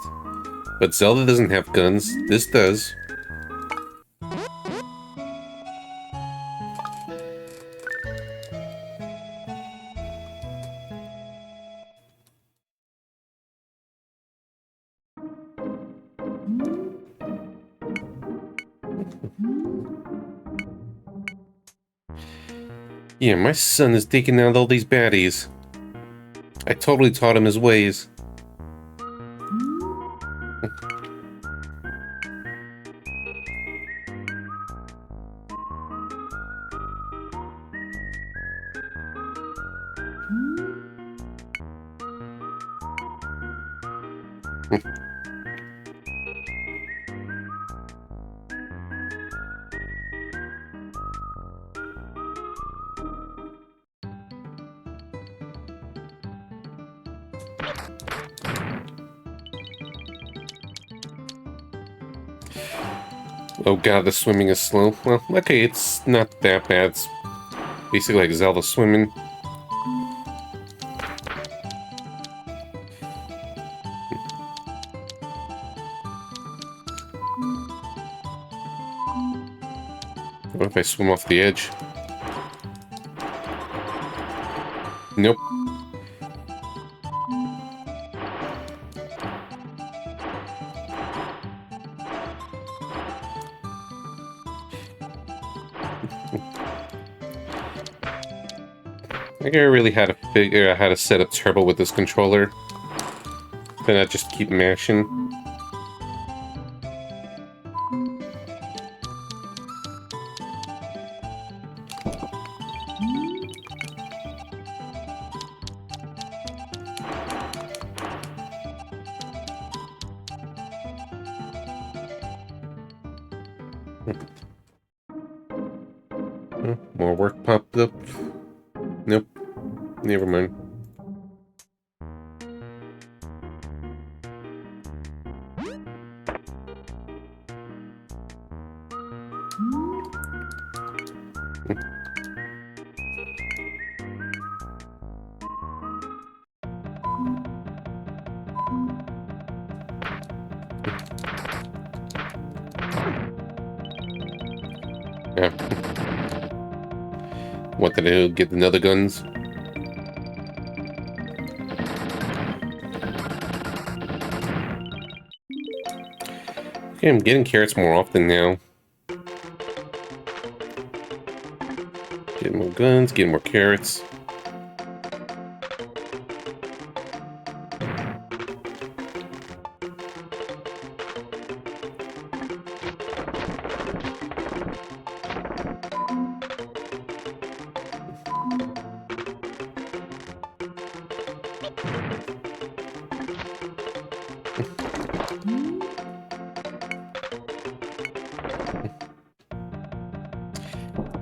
But Zelda doesn't have guns. This does. Yeah, my son is taking out all these baddies. I totally taught him his ways. Oh god, the swimming is slow. Well, okay, it's not that bad. It's basically like Zelda swimming. What if I swim off the edge? Nope. I gotta really how to figure out how to set up turbo with this controller. But not just keep mashing. More work popped up. Nope. Never mind. Yeah. What did I do? Get another guns? Okay, I'm getting carrots more often now. Getting more guns, getting more carrots.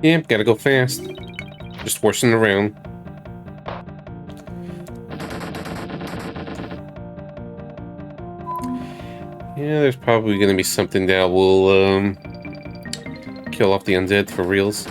Yeah, gotta go fast. Just horsing around. Yeah, there's probably gonna be something that will, kill off the undead for reals.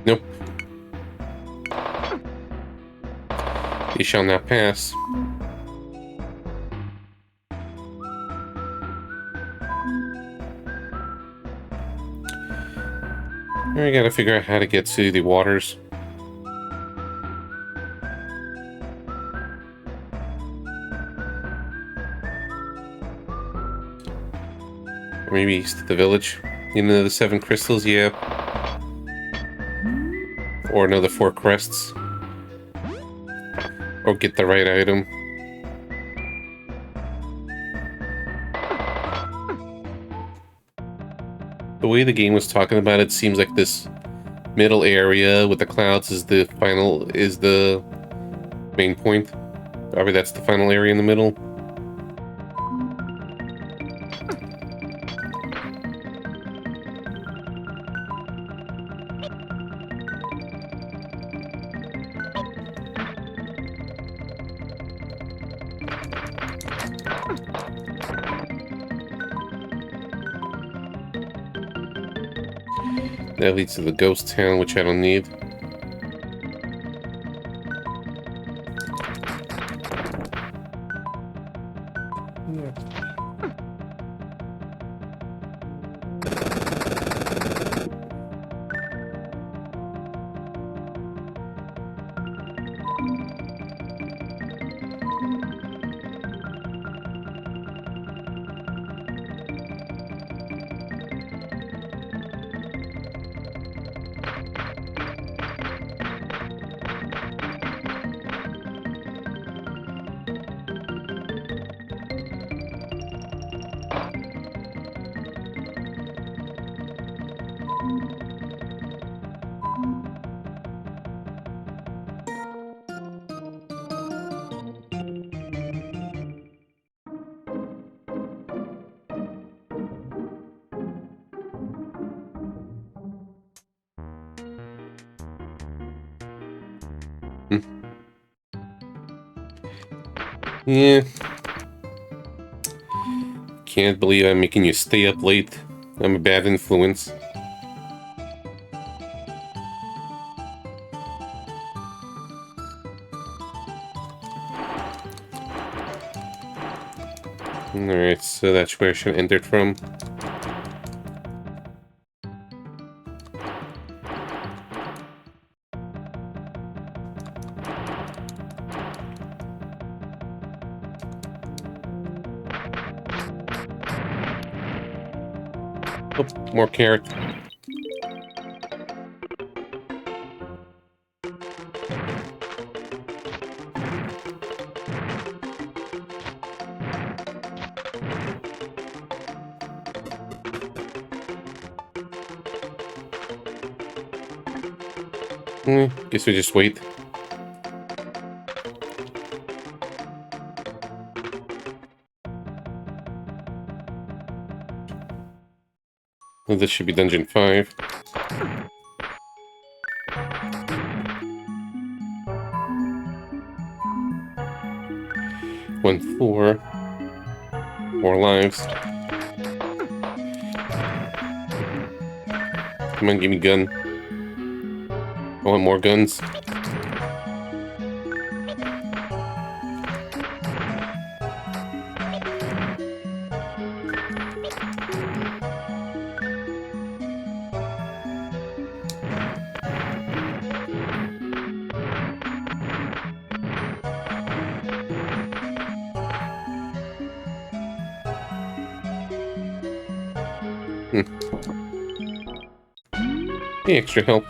Nope. He shall not pass. I gotta figure out how to get to the waters. Or maybe east of the village. You know the 7 crystals? Yeah. Or another 4 crests. Or get the right item. The way the game was talking about it seems like this middle area with the clouds is the main point. Probably that's the final area in the middle. That leads to the ghost town, which I don't need. Yeah. Can't believe I'm making you stay up late. I'm a bad influence. Alright, so that's where I should have entered from. Oh, more carrot. Guess we just wait. Well, this should be dungeon 5. One, 4. 4 lives. Come on, give me gun. I want more guns. Hey, extra health.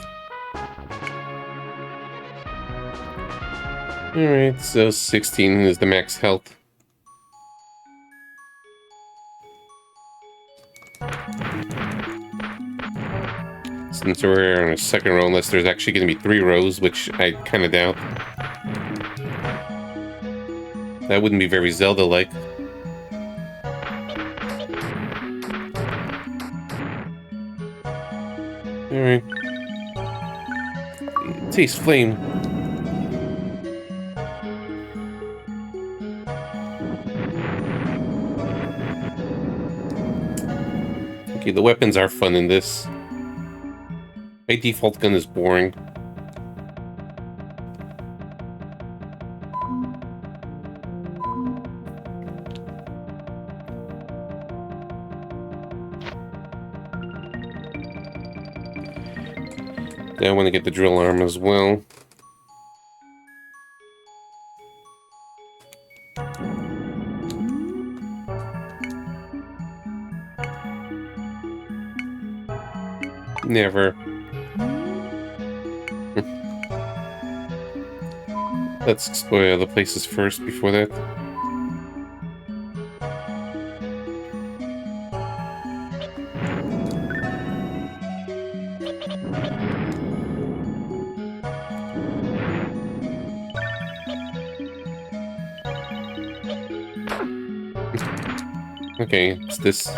Alright, so 16 is the max health. Since we're on a second row, unless there's actually going to be 3 rows, which I kind of doubt. That wouldn't be very Zelda-like. Alright. Taste flame. Okay, the weapons are fun in this. My default gun is boring. I want to get the drill arm as well. Never. Let's explore other places first before that. Okay, it's this.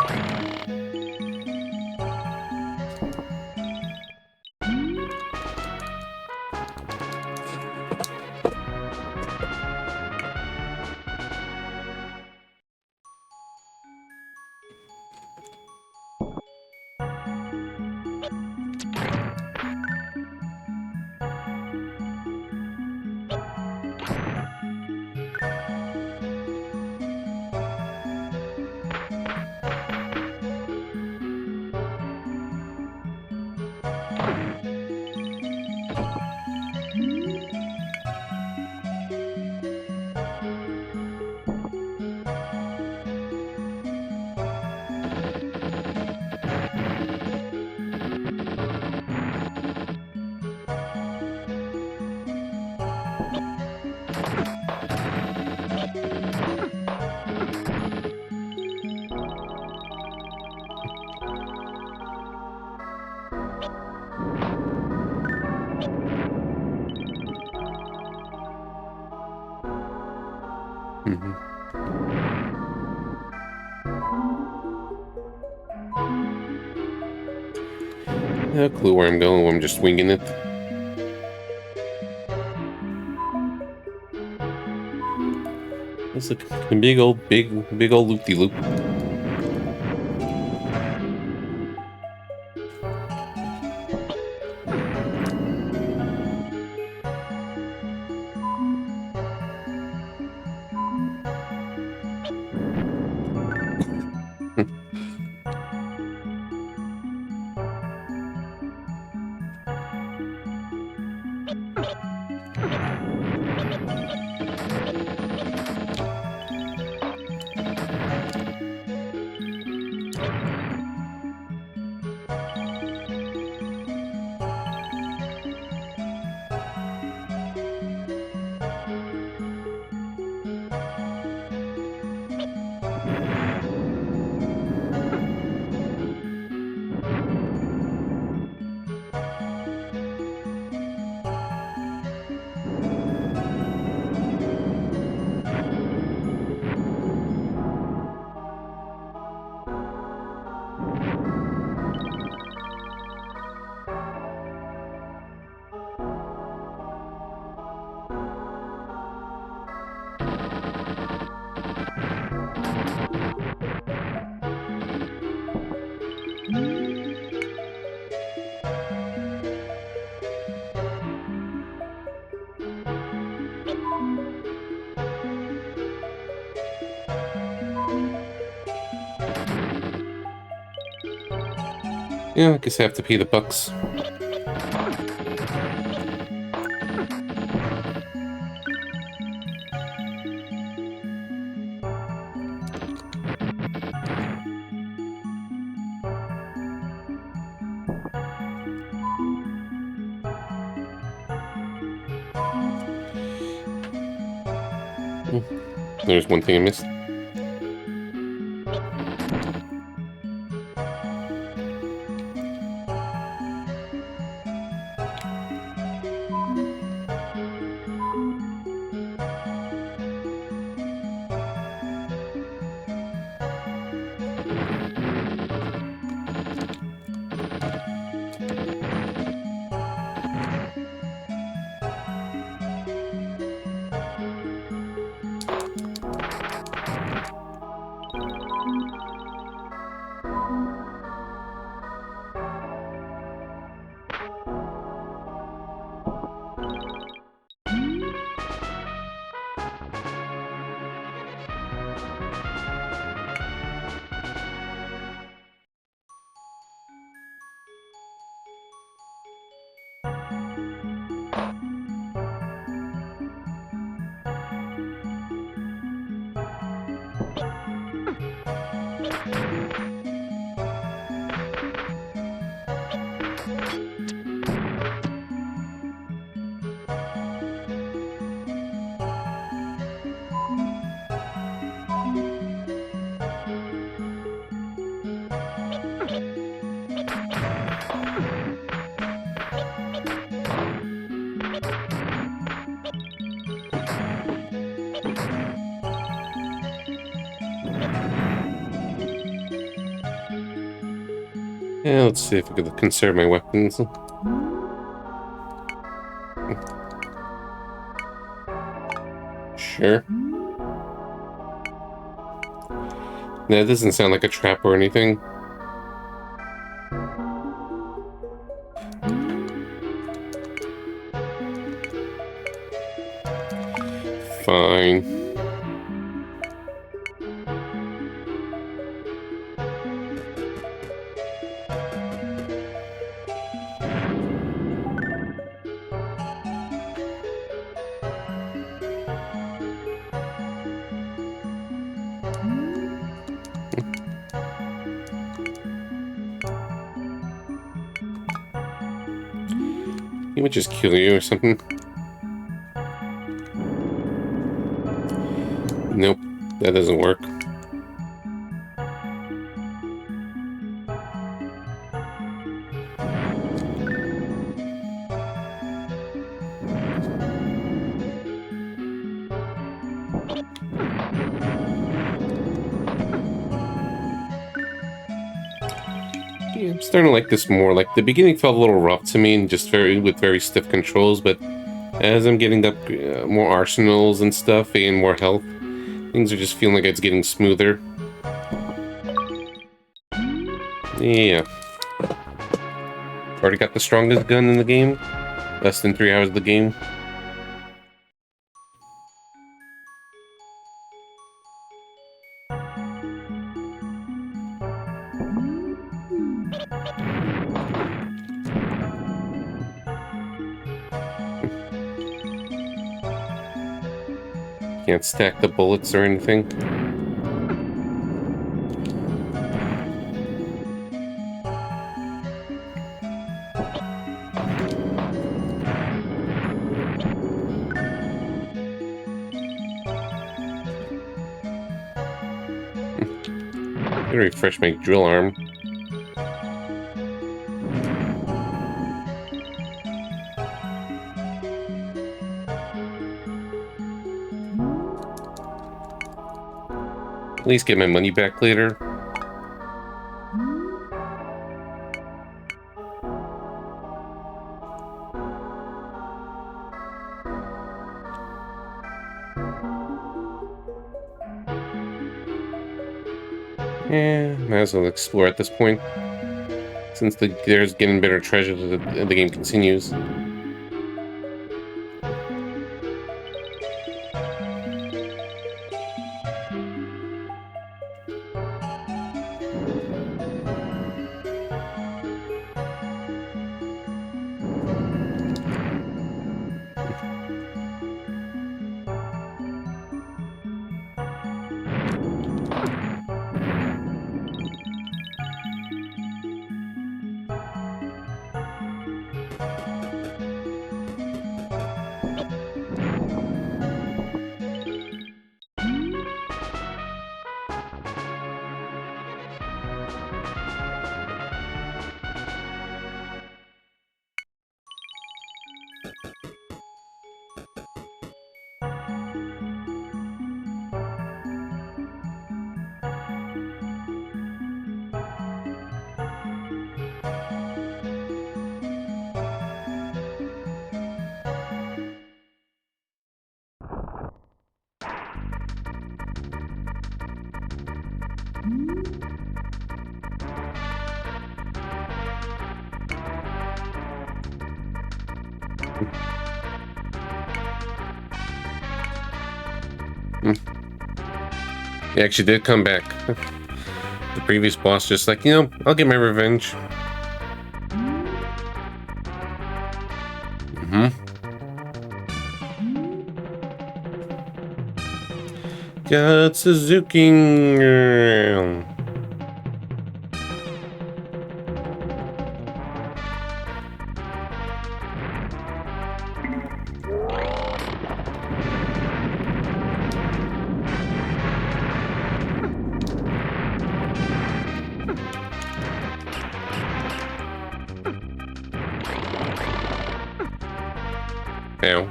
Mm-hmm. No clue where I'm going. I'm just winging it. It's like a big old loop-de-loop. Yeah, I guess I have to pay the bucks. There's one thing I missed. Yeah, let's see if I could conserve my weapons. Sure. That doesn't sound like a trap or anything. Fine. He would just kill you or something. Nope, that doesn't work. Yeah, I'm starting to like this more. Like, the beginning felt a little rough to me and just with very stiff controls, but as I'm getting up more arsenals and stuff and more health, Things are just feeling like it's getting smoother. Yeah. Already got the strongest gun in the game. Less than 3 hours of the game. Can't stack the bullets or anything. Gotta refresh my drill arm. At least get my money back later. Yeah, might as well explore at this point. Since there's getting better treasures as the game continues. He actually did come back. The previous boss just like, I'll get my revenge. Got Suzuki. Ow.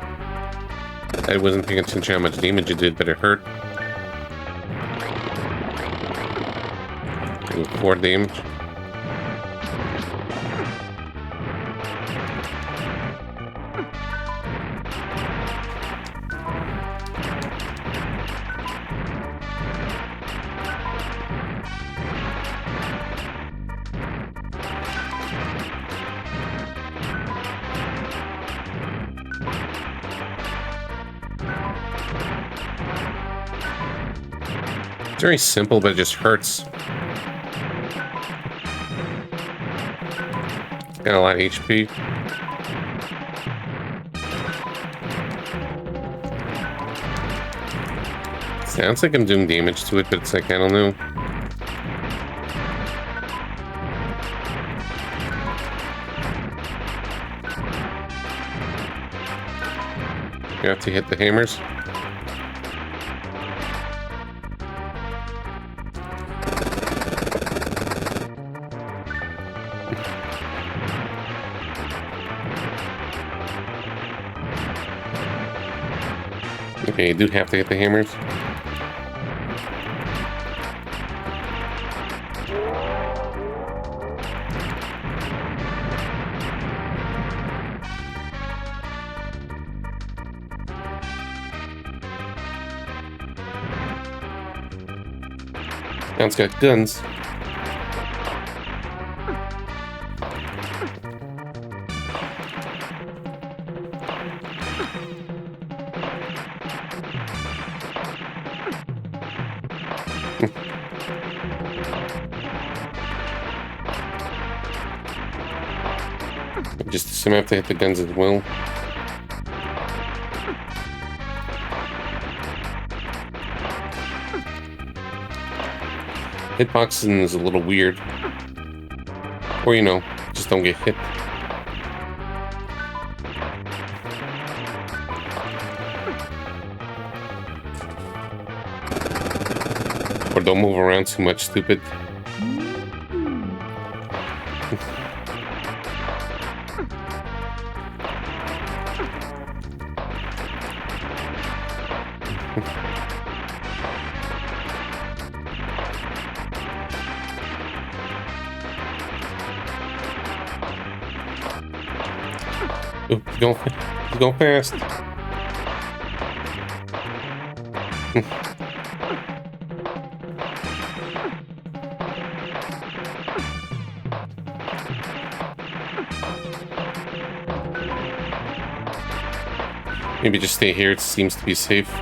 I wasn't paying attention to how much damage it did, but it hurt. 4 damage. It's very simple, but it just hurts. Got a lot of HP. Sounds like I'm doing damage to it, but it's like, I don't know. You have to hit the hammers. Okay, you do have to hit the hammers. Now it's got guns. Just assume I have to hit the guns as well. Hitboxing is a little weird. Or, you know, just don't get hit. Or don't move around too much, stupid. Oh, he's going fast. Maybe just stay here, it seems to be safe.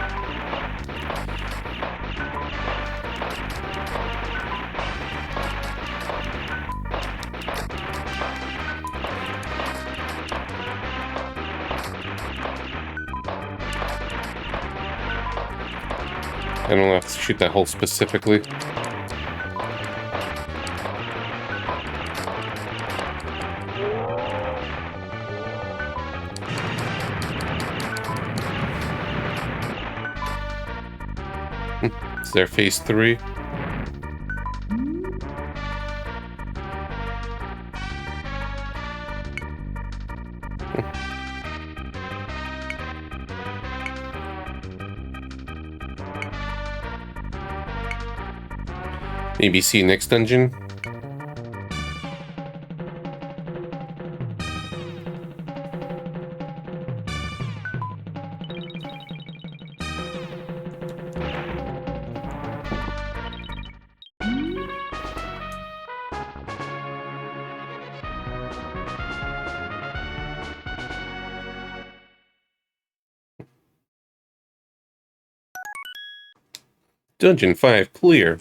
I don't have to shoot that hole specifically. Is there phase 3? Maybe see next dungeon. Dungeon 5 clear.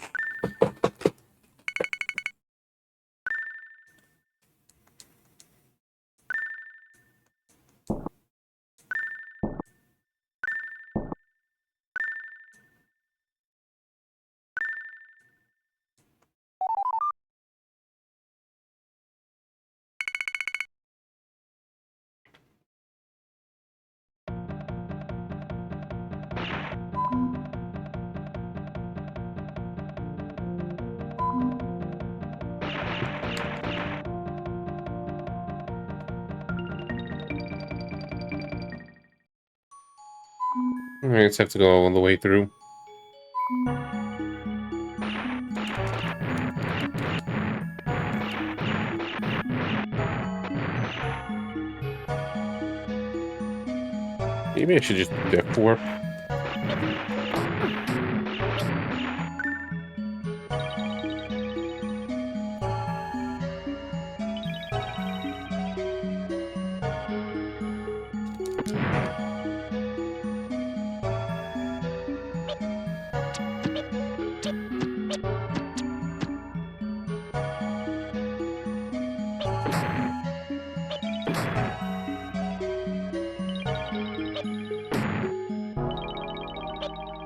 Alright, let's have to go all the way through. Maybe I should just death warp.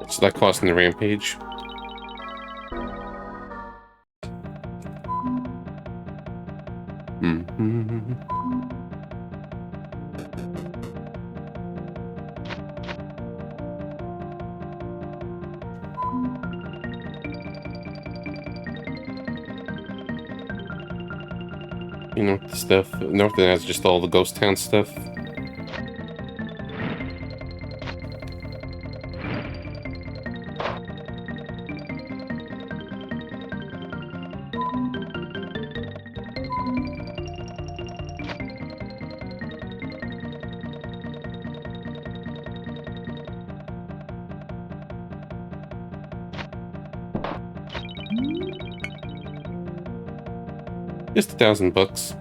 It's like costing the rampage. You know, the stuff. North has just all the ghost town stuff. Just $1,000.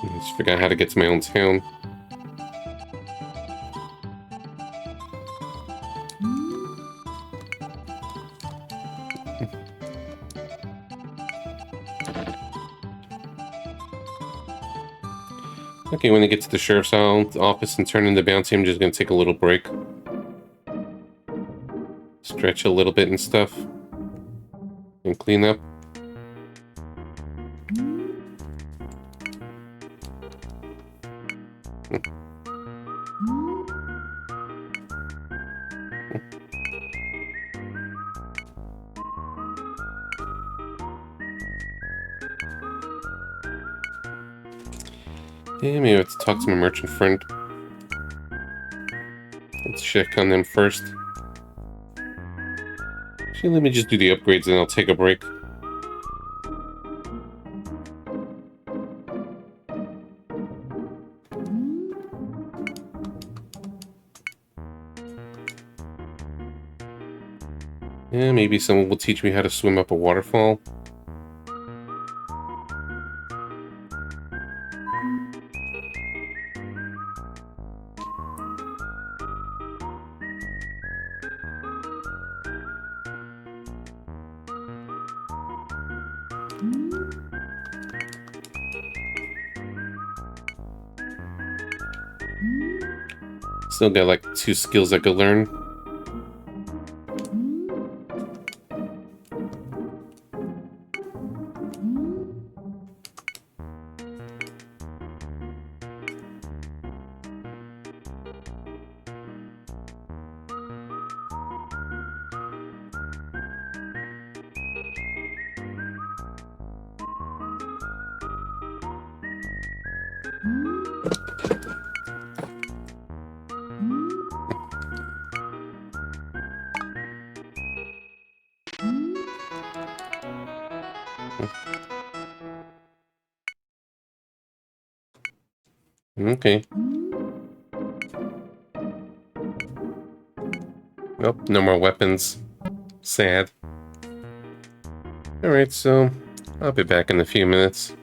I just forgot how to get to my own town. Okay, when I get to the sheriff's office and turn into Bounty, I'm just gonna take a little break. Stretch a little bit and stuff. And clean up. Yeah, maybe I have to talk to my merchant friend. Let's check on them first. Actually, let me just do the upgrades and I'll take a break. Yeah, maybe someone will teach me how to swim up a waterfall. Still got like 2 skills I could learn. Okay. Nope, no more weapons. Sad. Alright, so I'll be back in a few minutes.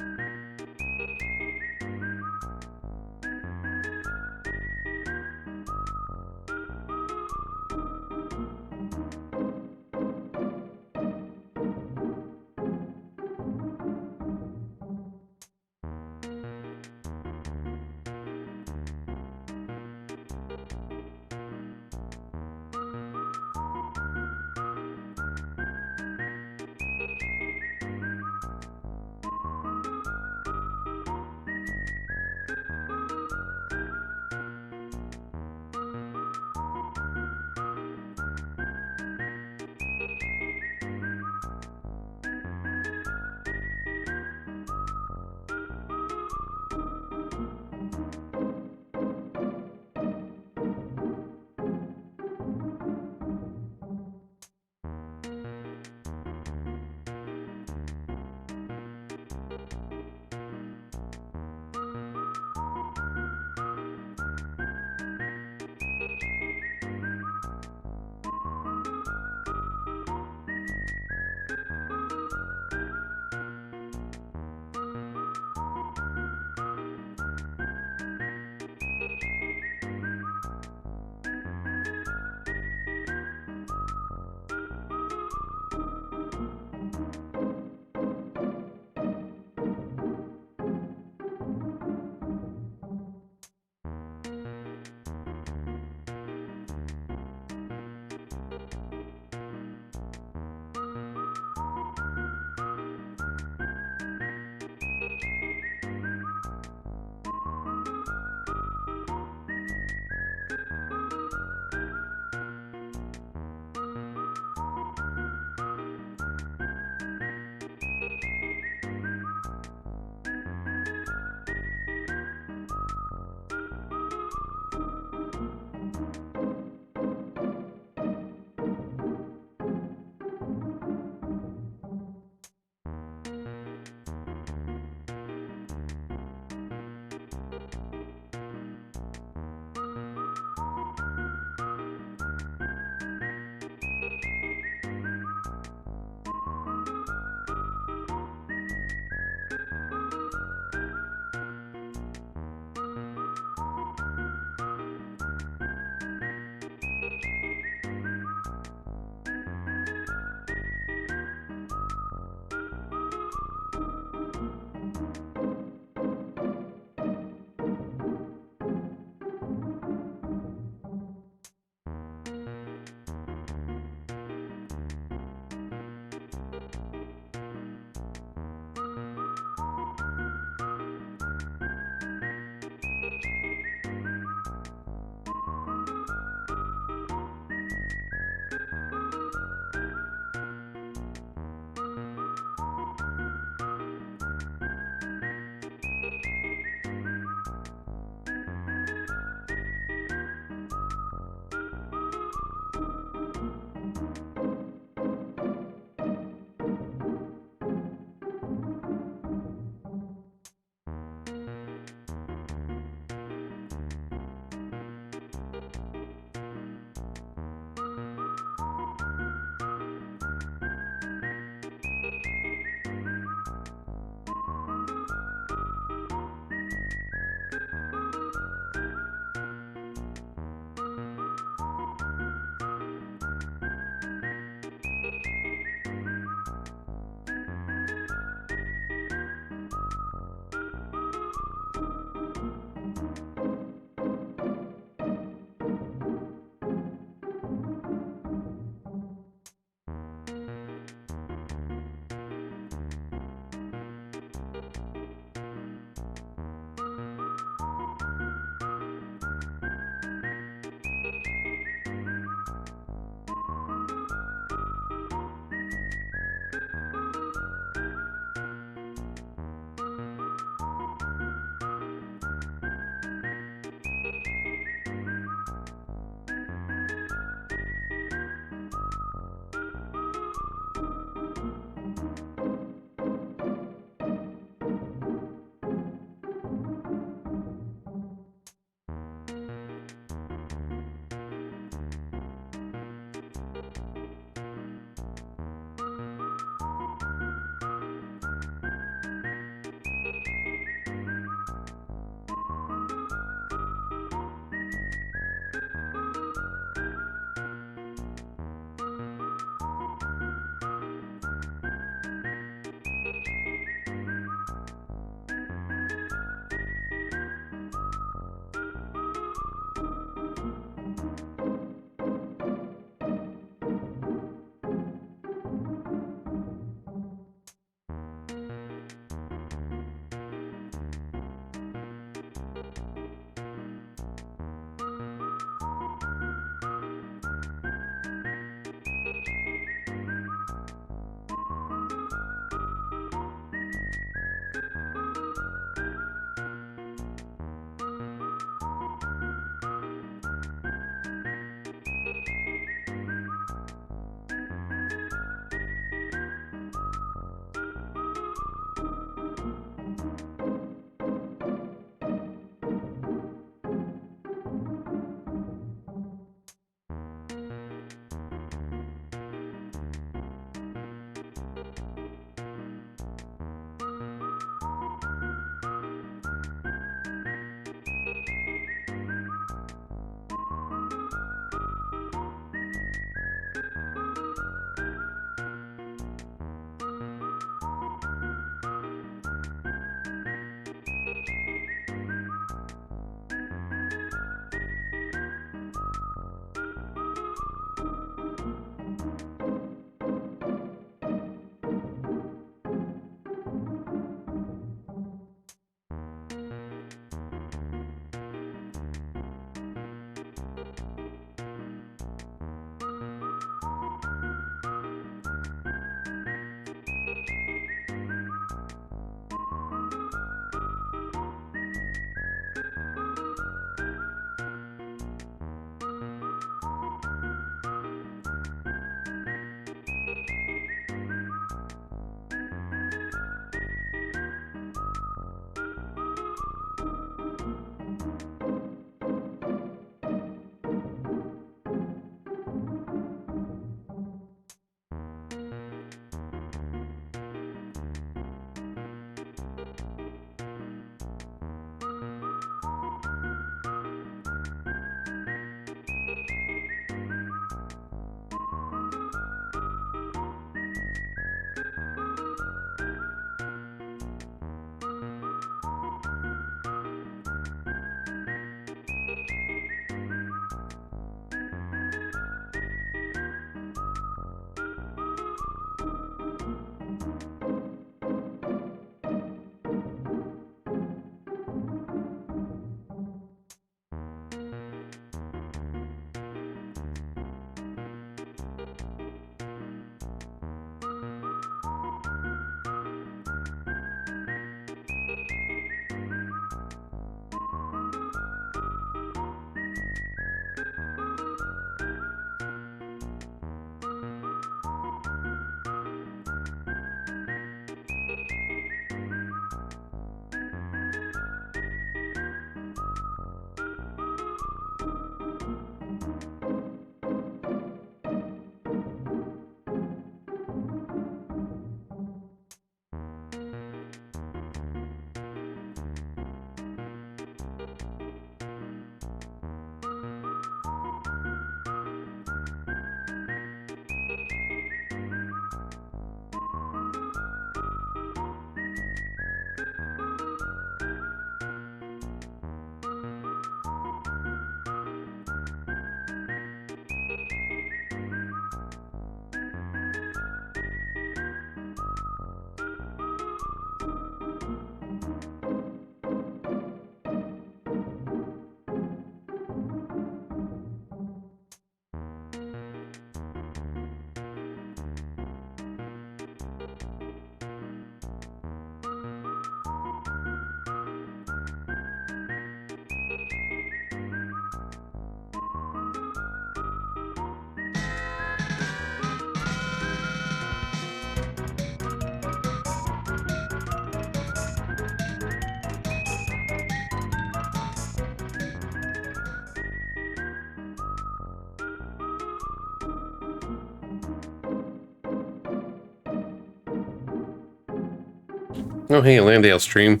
Oh, hey, Landale stream.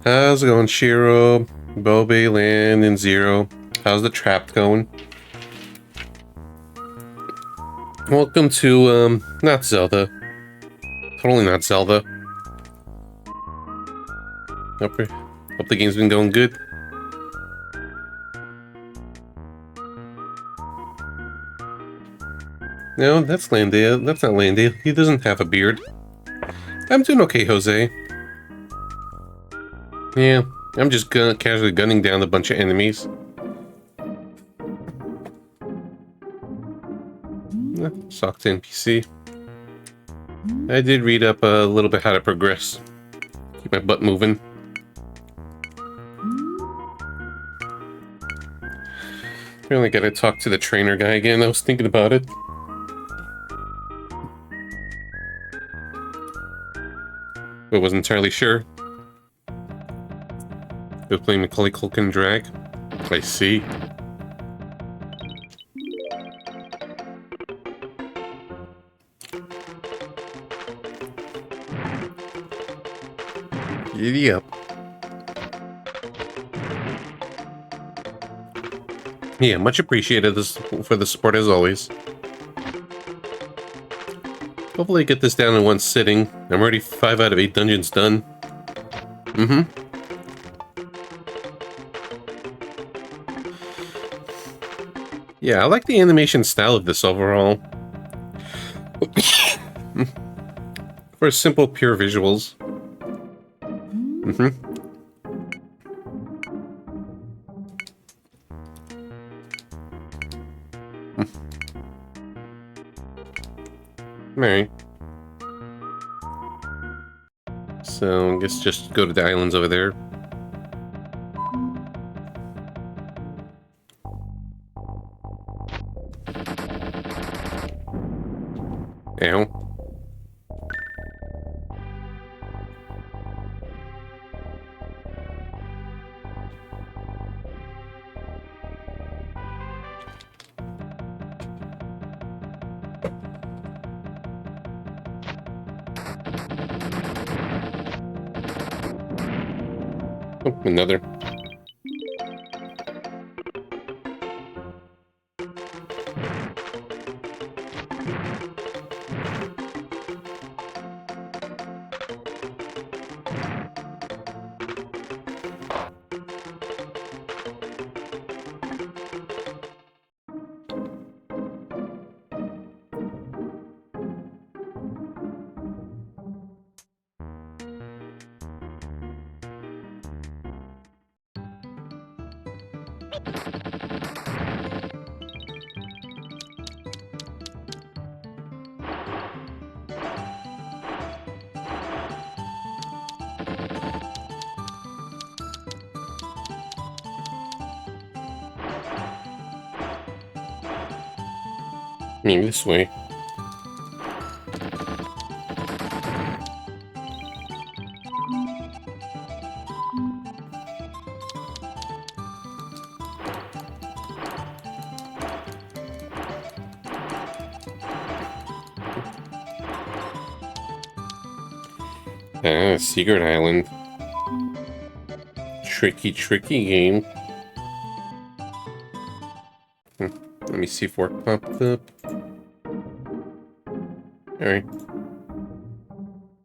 How's it going, Shiro? Bobe, Land, and Zero. How's the trap going? Welcome to, not Zelda. Totally not Zelda. Hope the game's been going good. No, that's Landale. That's not Landale. He doesn't have a beard. I'm doing okay, Jose. Yeah, I'm just casually gunning down a bunch of enemies. Sock to NPC. I did read up a little bit how to progress. Keep my butt moving. Really gotta talk to the trainer guy again. I was thinking about it. I wasn't entirely sure. I was playing Macaulay Culkin drag. I see. Giddy up. Yeah, much appreciated for the support as always. Hopefully I get this down in one sitting. I'm already 5 out of 8 dungeons done. Yeah, I like the animation style of this overall. For simple, pure visuals. Alright. So, I guess just go to the islands over there. Ow. Oh, another. Maybe this way. Secret Island. Tricky game. Let me see if work popped up. Alright.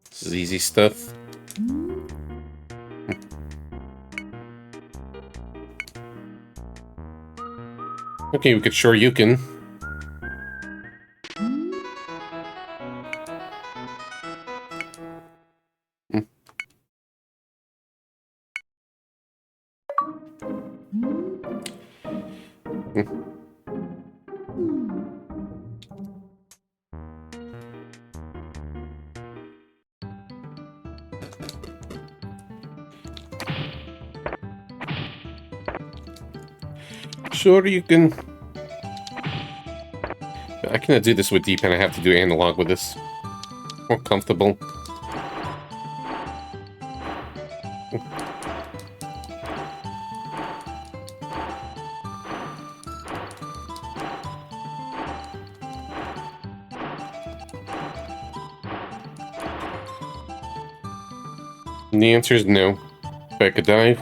This is easy stuff. Okay, we could sure you can. Sure you can. I cannot do this with D-pad. I have to do analog with this. More comfortable. The answer is no. If I could dive.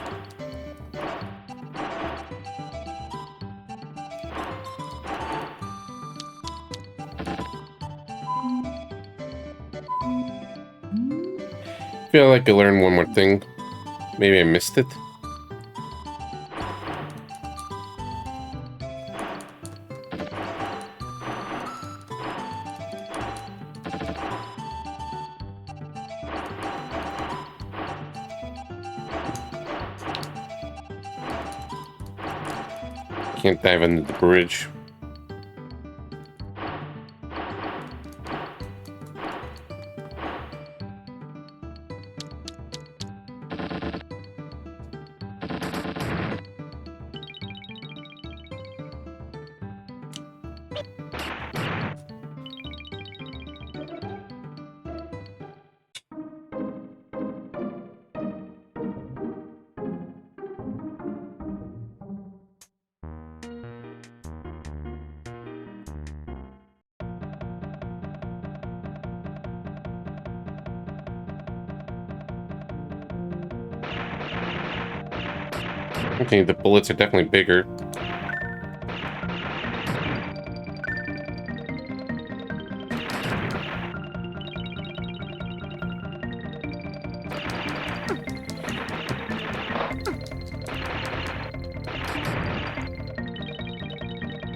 I feel like I learned one more thing. Maybe I missed it. Can't dive under the bridge. Okay, the bullets are definitely bigger.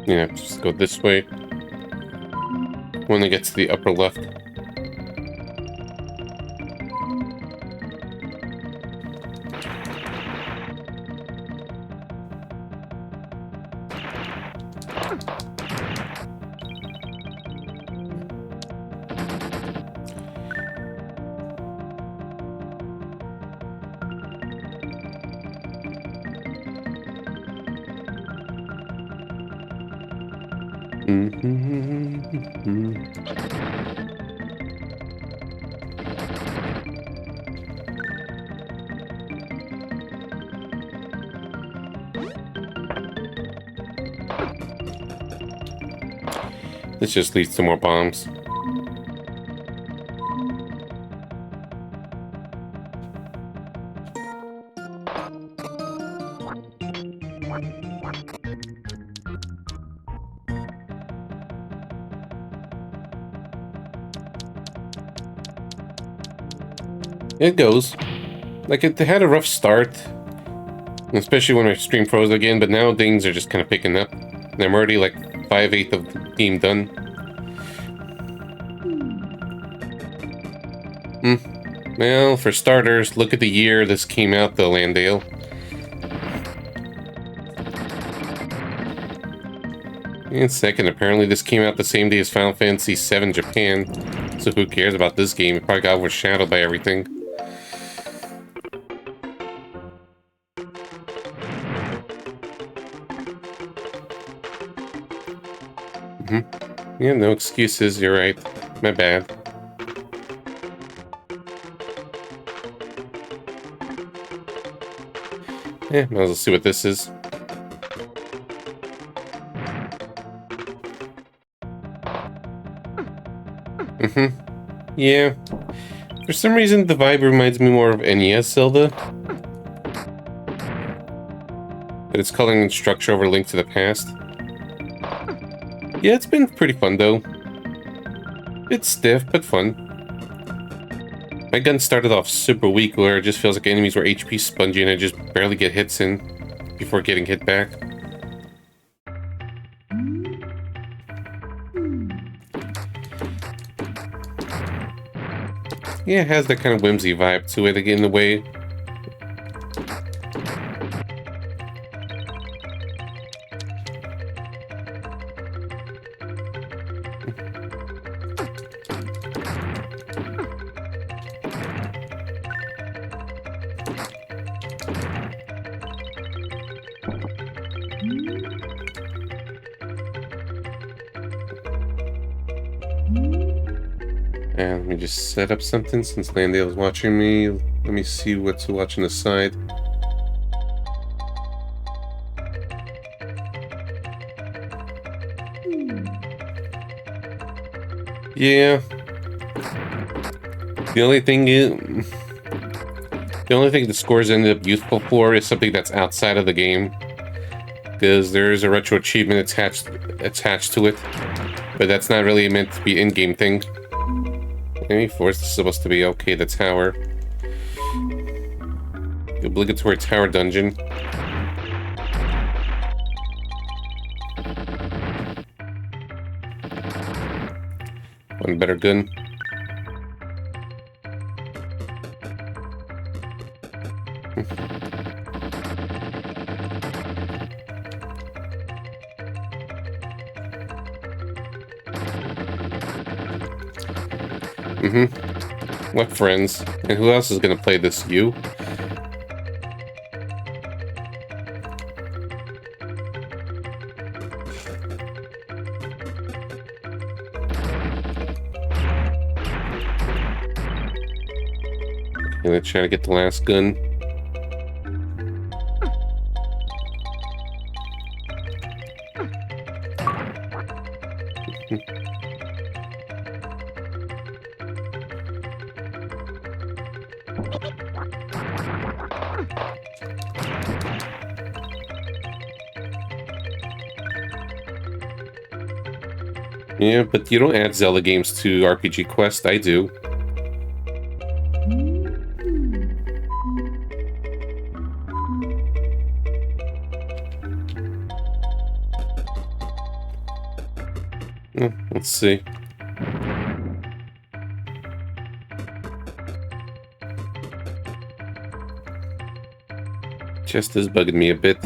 Yeah, just go this way. When it gets to the upper left. This just leads to more bombs. It goes. Like, it had a rough start, especially when my stream froze again, but now things are just kind of picking up. And I'm already like 5/8 of the game done. Well, for starters, look at the year this came out, though, Landale. And second, apparently this came out the same day as Final Fantasy VII Japan, so who cares about this game? It probably got overshadowed by everything. Yeah, no excuses, you're right. My bad. Yeah, might as well see what this is. Yeah. For some reason, the vibe reminds me more of NES Zelda. But its coloring and structure over Link to the Past. Yeah, it's been pretty fun, though. It's stiff, but fun. My gun started off super weak, where it just feels like enemies were HP spongy and I just barely get hits in before getting hit back. Yeah, it has that kind of whimsy vibe to it, in a way. And let me just set up something since Landale's watching me. Let me see what to watch on the side. Yeah. The only thing is, The only thing the scores ended up useful for is something that's outside of the game. Because there is a retro achievement attached to it. But that's not really meant to be an in-game thing. Maybe force is supposed to be okay, the tower. The obligatory tower dungeon. One better gun. What friends? And who else is gonna play this? You? Gonna try to get the last gun. Yeah, but you don't add Zelda games to RPG Quest. I do. Let's see. Chest is bugging me a bit.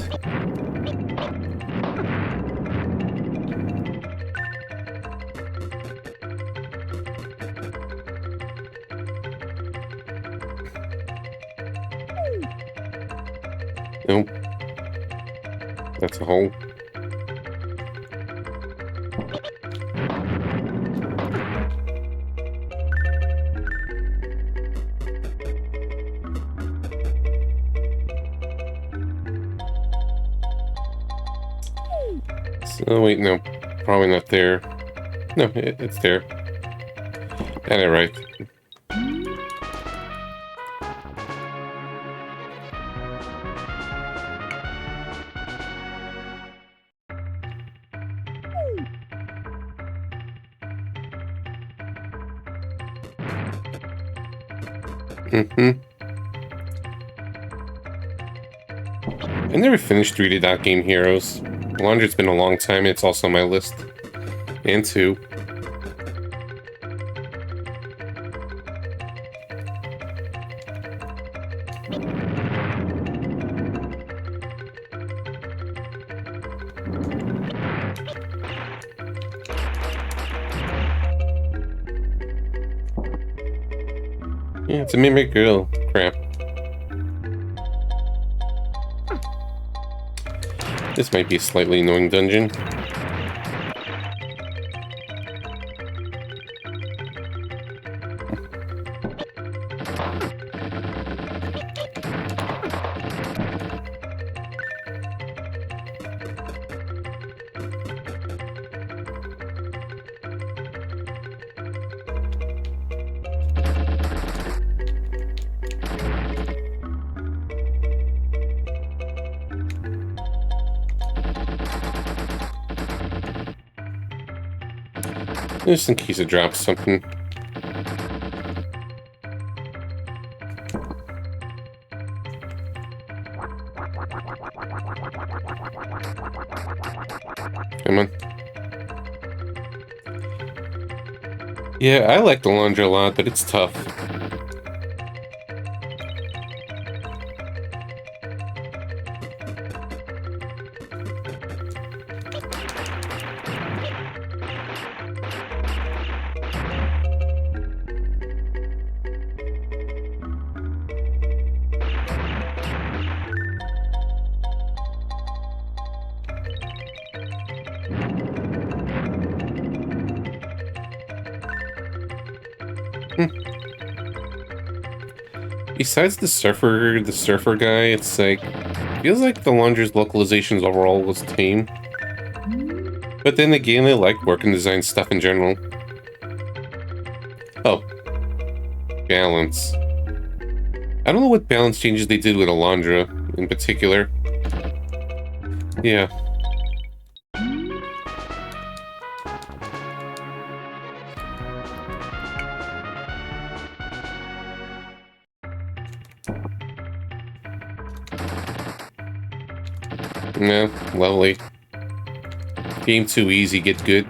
Nope. That's a hole. Oh, wait, no. Probably not there. No, it's there. Got it right. I never finished 3D Dot Game Heroes. Laundry's been a long time, it's also on my list. And 2. Yeah, it's a mimic girl. Crap. This might be a slightly annoying dungeon. Just in case it drops something. Come on. Yeah, I like the laundry a lot, but it's tough. Besides the surfer guy, it's like, feels like the laundry's localizations overall was tame. But then again, I like working design stuff in general. Oh. Balance. I don't know what balance changes they did with Alondra in particular. Yeah. Yeah, lovely. Game too easy, get good.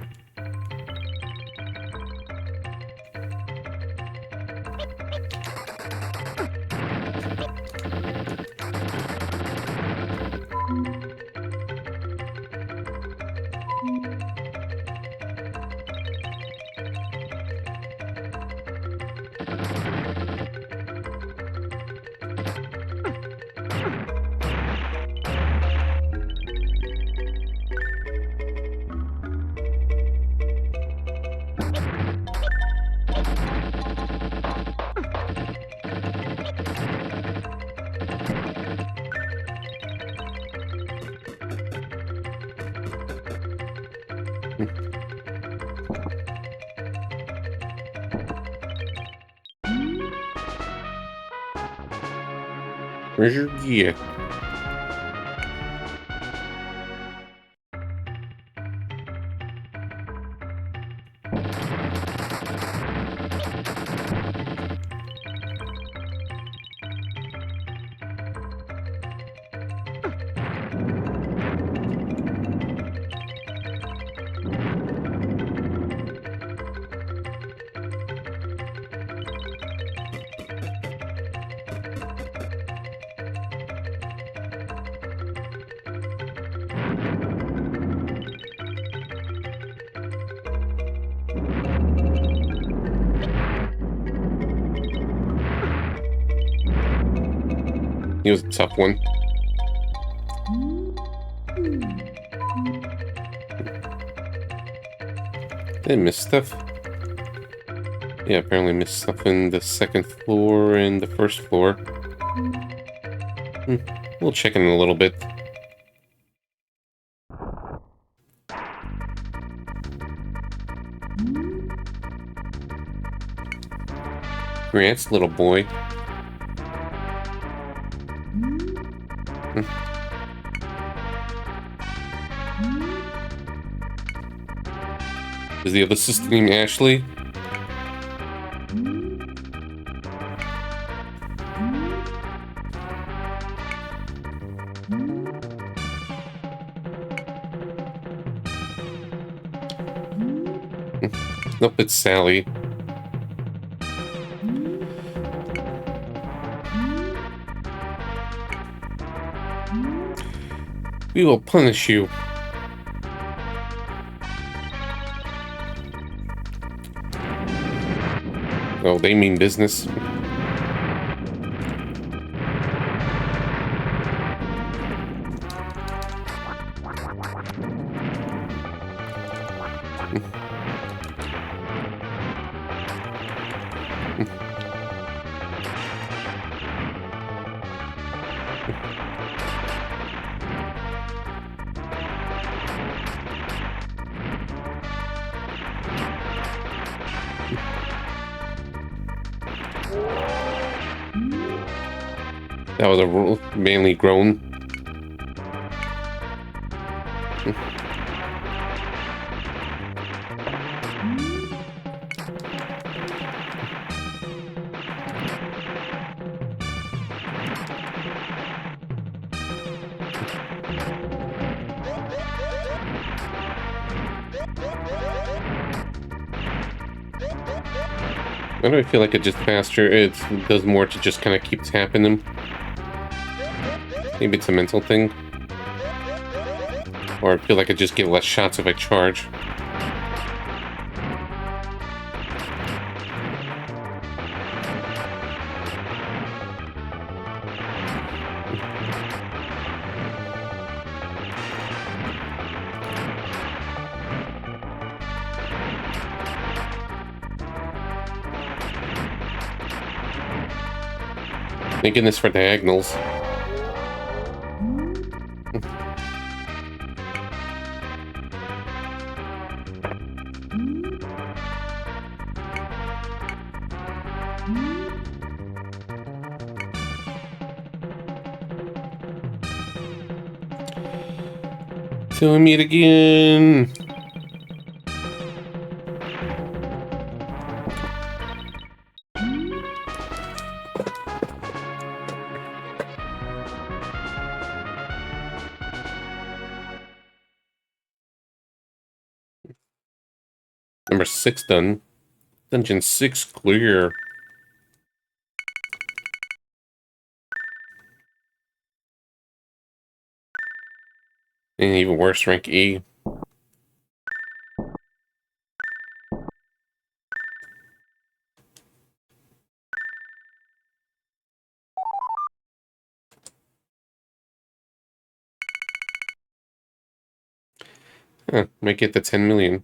Where's your gear? He was a tough one. Did I miss stuff? Yeah, apparently missed stuff in the second floor and the first floor. We'll check in a little bit. Congrats, little boy. Is the other sister named Ashley? Nope, it's Sally. We will punish you. Oh, they mean business. That was a manly groan. Why do I feel like it just faster? It does more to just kind of keep tapping them. Maybe it's a mental thing. Or I feel like I just get less shots if I charge. Making this for diagonals. Till we meet again. Number 6 done. Dungeon 6 clear. And even worse, rank E. Huh, might get the 10 million.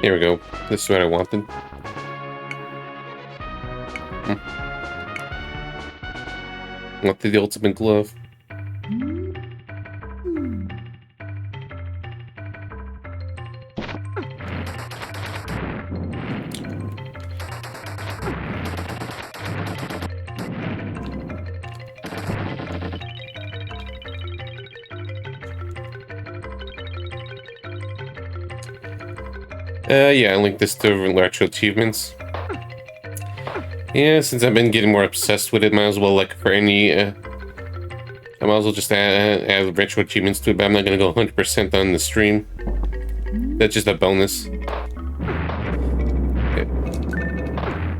Here we go. This is what I wanted. Wanted the ultimate glove. Yeah, I linked this to retro achievements. Yeah, since I've been getting more obsessed with it, might as well, like, for any, I might as well just add retro achievements to it, but I'm not gonna go 100% on the stream. That's just a bonus.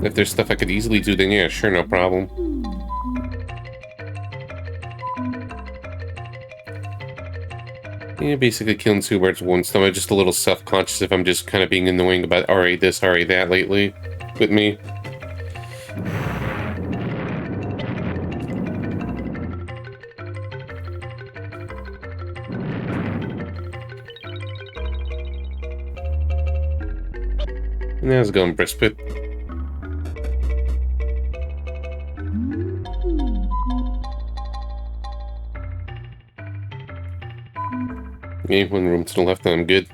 If there's stuff I could easily do, then yeah, sure, no problem. Yeah, basically killing two birds with one stone. I'm just a little self-conscious if I'm just kind of being annoying about already this, already that lately with me. And how's it going, Brisbane? Yeah, one room to the left, and I'm good.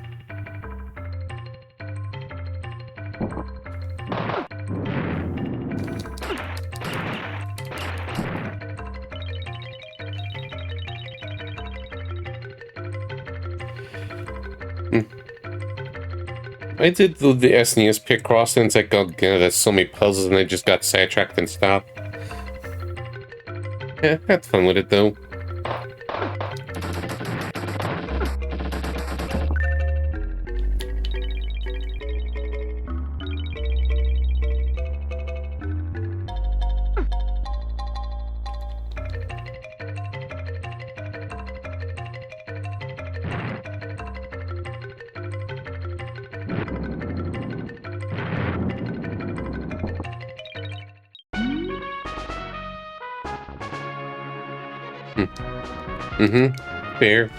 I did the SNES pit cross, and it's like, oh, God, that's so many puzzles, and I just got sidetracked and stopped. Yeah, had fun with it, though. Mm-hmm. Fair.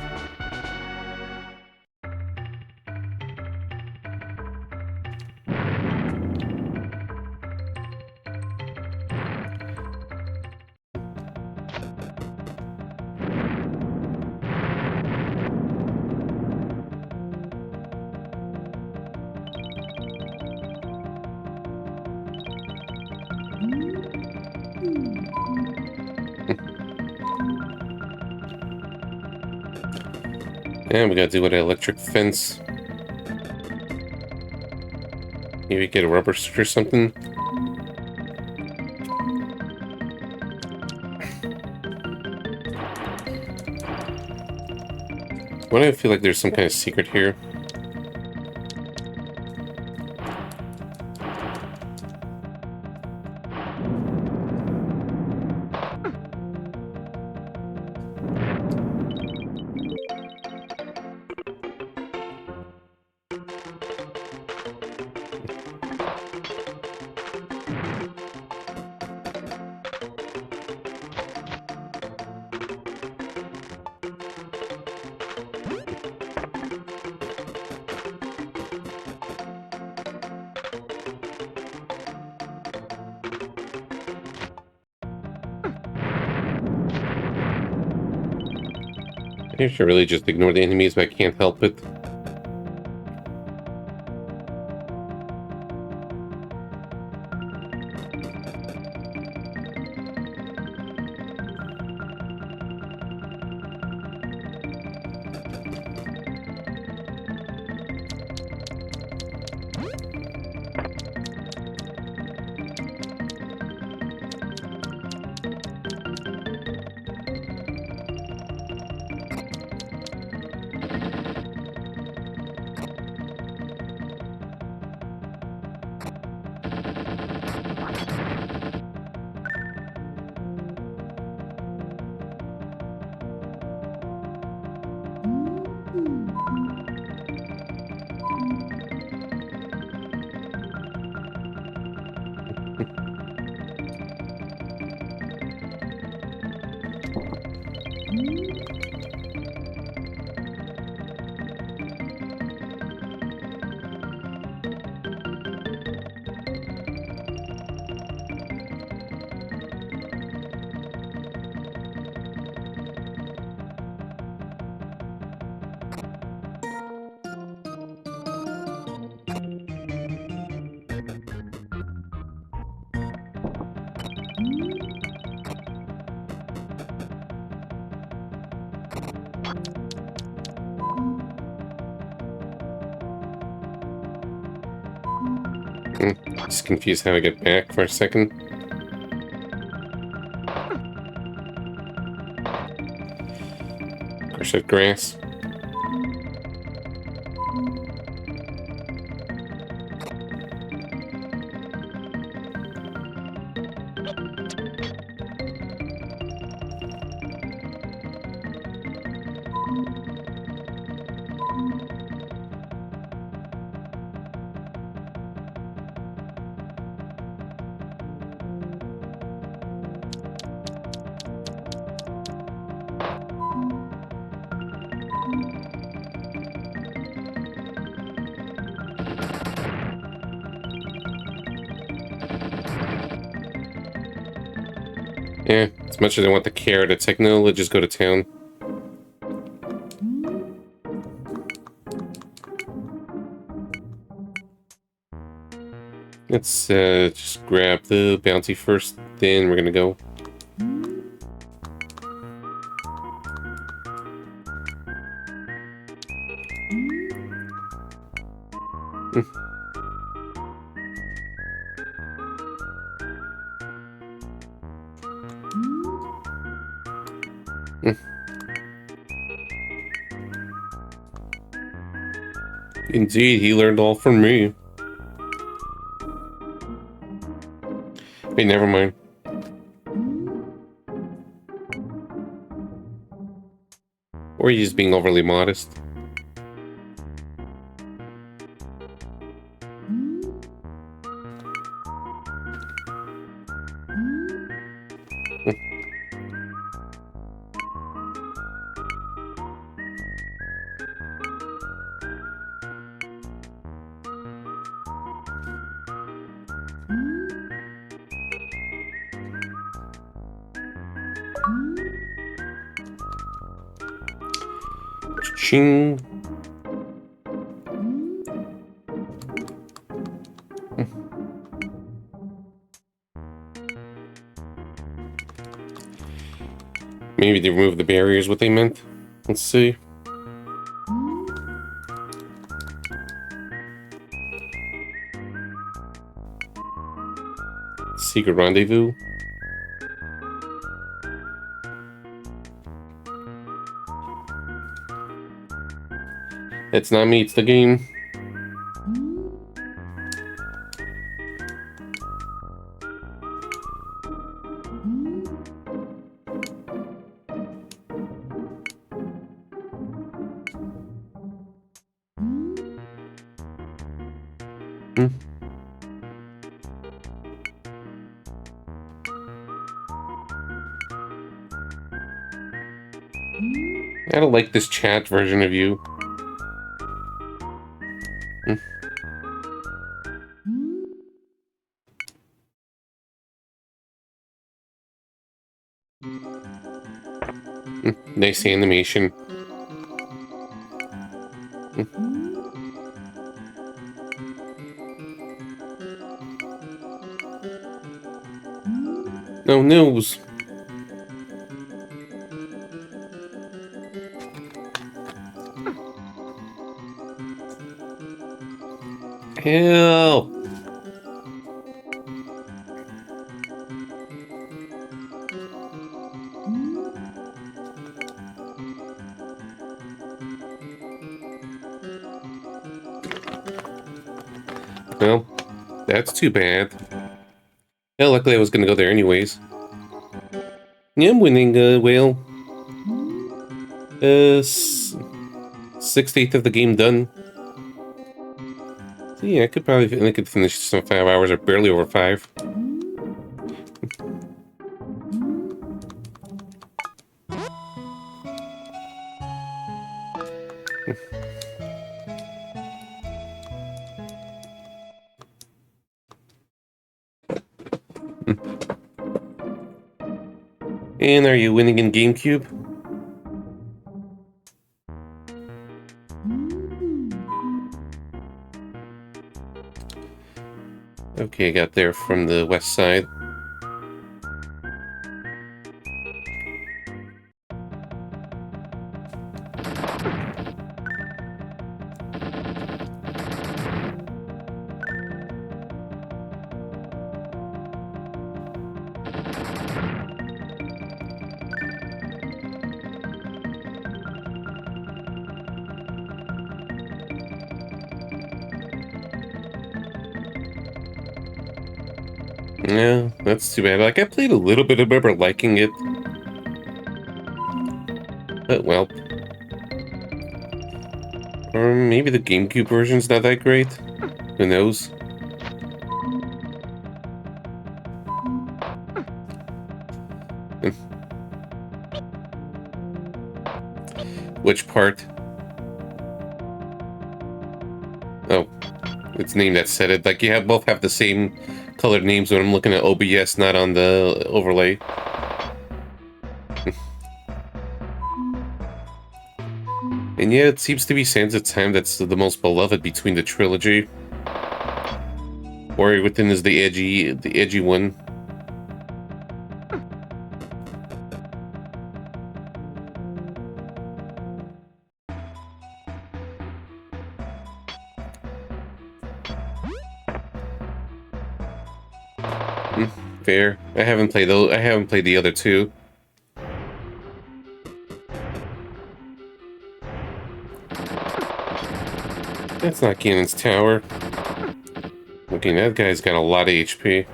And we gotta do with an electric fence. Maybe get a rubber suit or something. Why do I feel like there's some kind of secret here? I should really just ignore the enemies, but I can't help it. Just confused how I get back for a second. Crush that grass. Yeah, as much as I want the carrot, it's like, no, let's just go to town. Let's just grab the bounty first, then we're gonna go. Indeed, he learned all from me. Hey, never mind. Or he's just being overly modest. Ching. Maybe they removed the barriers, what they meant. Let's see. Secret rendezvous. It's not me, it's the game. Hmm. I don't like this chat version of you. Hmm. Nice animation. No nose. Help! Well, that's too bad. Yeah, luckily I was gonna go there anyways. Yeah, I'm winning, Whale. 6/8 of the game done. So yeah, I could finish some 5 hours or barely over 5. And are you winning in GameCube? Okay, I got there from the west side. Yeah, that's too bad. Like, I played a little bit, I remember liking it. But, well. Or maybe the GameCube version's not that great. Who knows? Which part? Oh, it's name that said it. Like, both have the same colored names when I'm looking at OBS, not on the overlay. And yeah, it seems to be Sands of Time that's the most beloved between the trilogy. Warrior Within is the edgy one. Fair. I haven't played those. I haven't played the other two. That's not Ganon's tower. Okay, that guy's got a lot of HP.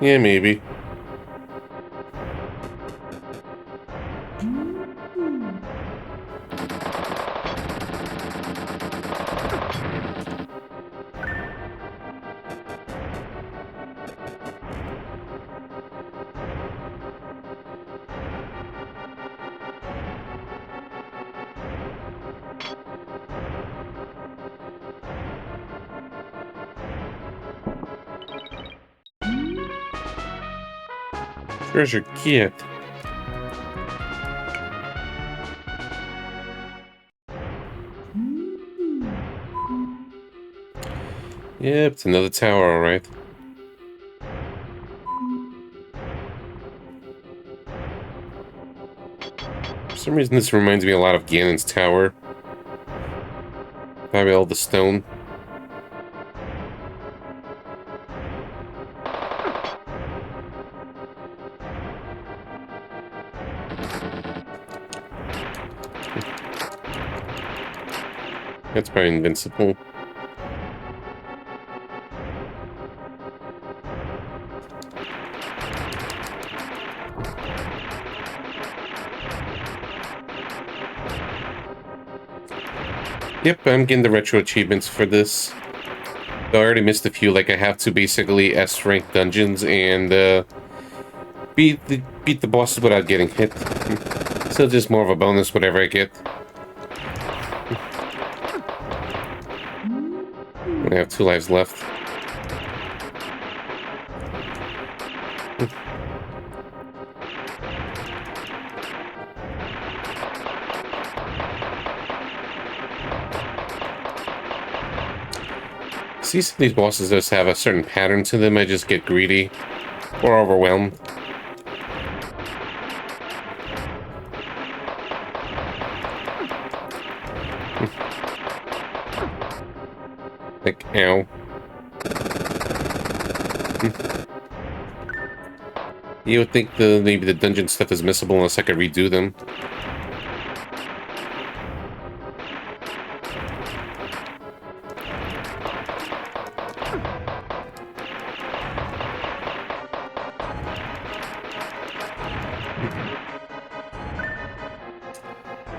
Yeah, maybe. Treasure kit. Yep, it's another tower, alright. For some reason, this reminds me a lot of Ganon's tower. Probably all the stone. That's probably invincible. Yep, I'm getting the retro achievements for this. I already missed a few, like I have to basically S-rank dungeons and beat the bosses without getting hit. So just more of a bonus whatever I get. I have 2 lives left. See, some of these bosses just have a certain pattern to them. I just get greedy or overwhelmed. Like, ow. You would think maybe the dungeon stuff is missable unless I could redo them.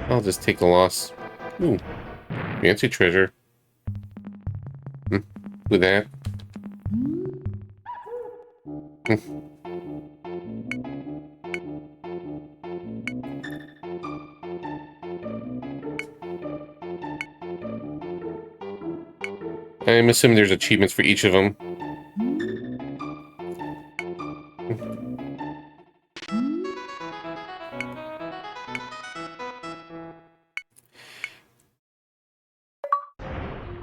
I'll just take a loss. Ooh, fancy treasure. With that. I'm assuming there's achievements for each of them.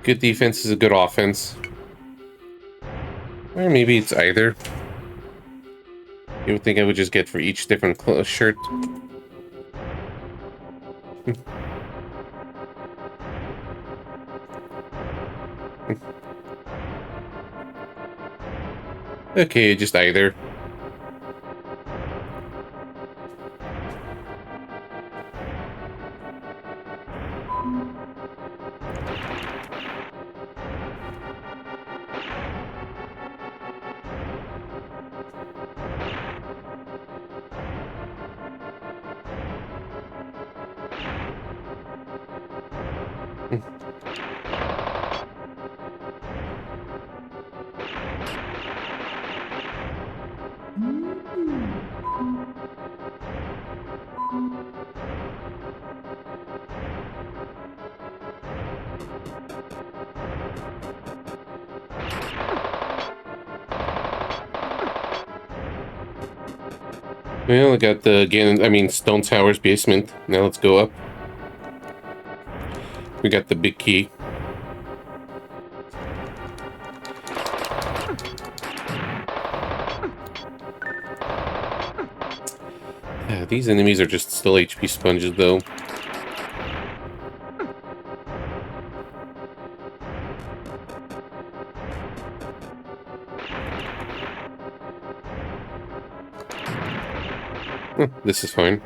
Good defense is a good offense. Or maybe it's either. You would think I would just get for each different shirt. Okay, just either. Well, I got Stone Tower's basement. Now let's go up. We got the big key. Yeah, these enemies are just still HP sponges, though. This is fine.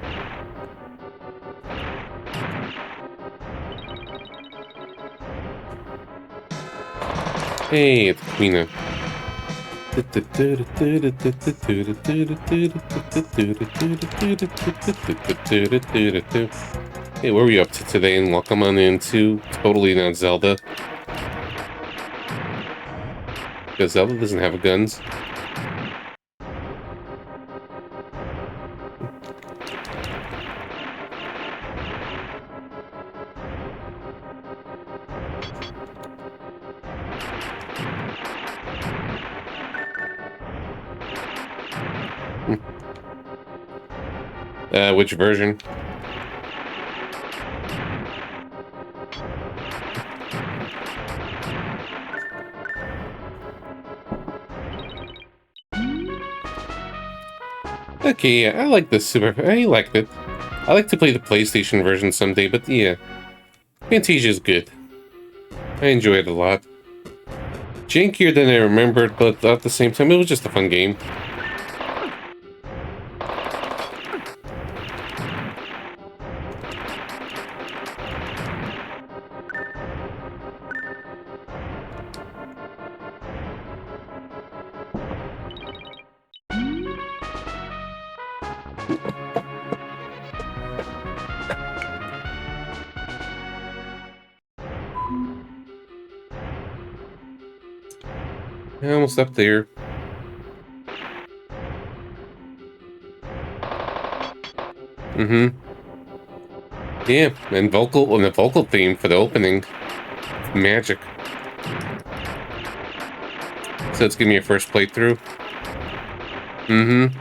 Hey, it's Quina. Hey, what were you up to today? And welcome on into Totally Not Zelda. Because Zelda doesn't have guns. Which version? Okay, yeah, I like the I liked it. I like to play the PlayStation version someday, but yeah. Fantasia's good. I enjoy it a lot. Jankier than I remembered, but at the same time, it was just a fun game. Almost up there. Mm-hmm. Yeah, and the vocal theme for the opening. Magic. So it's giving me a first playthrough. Mm-hmm.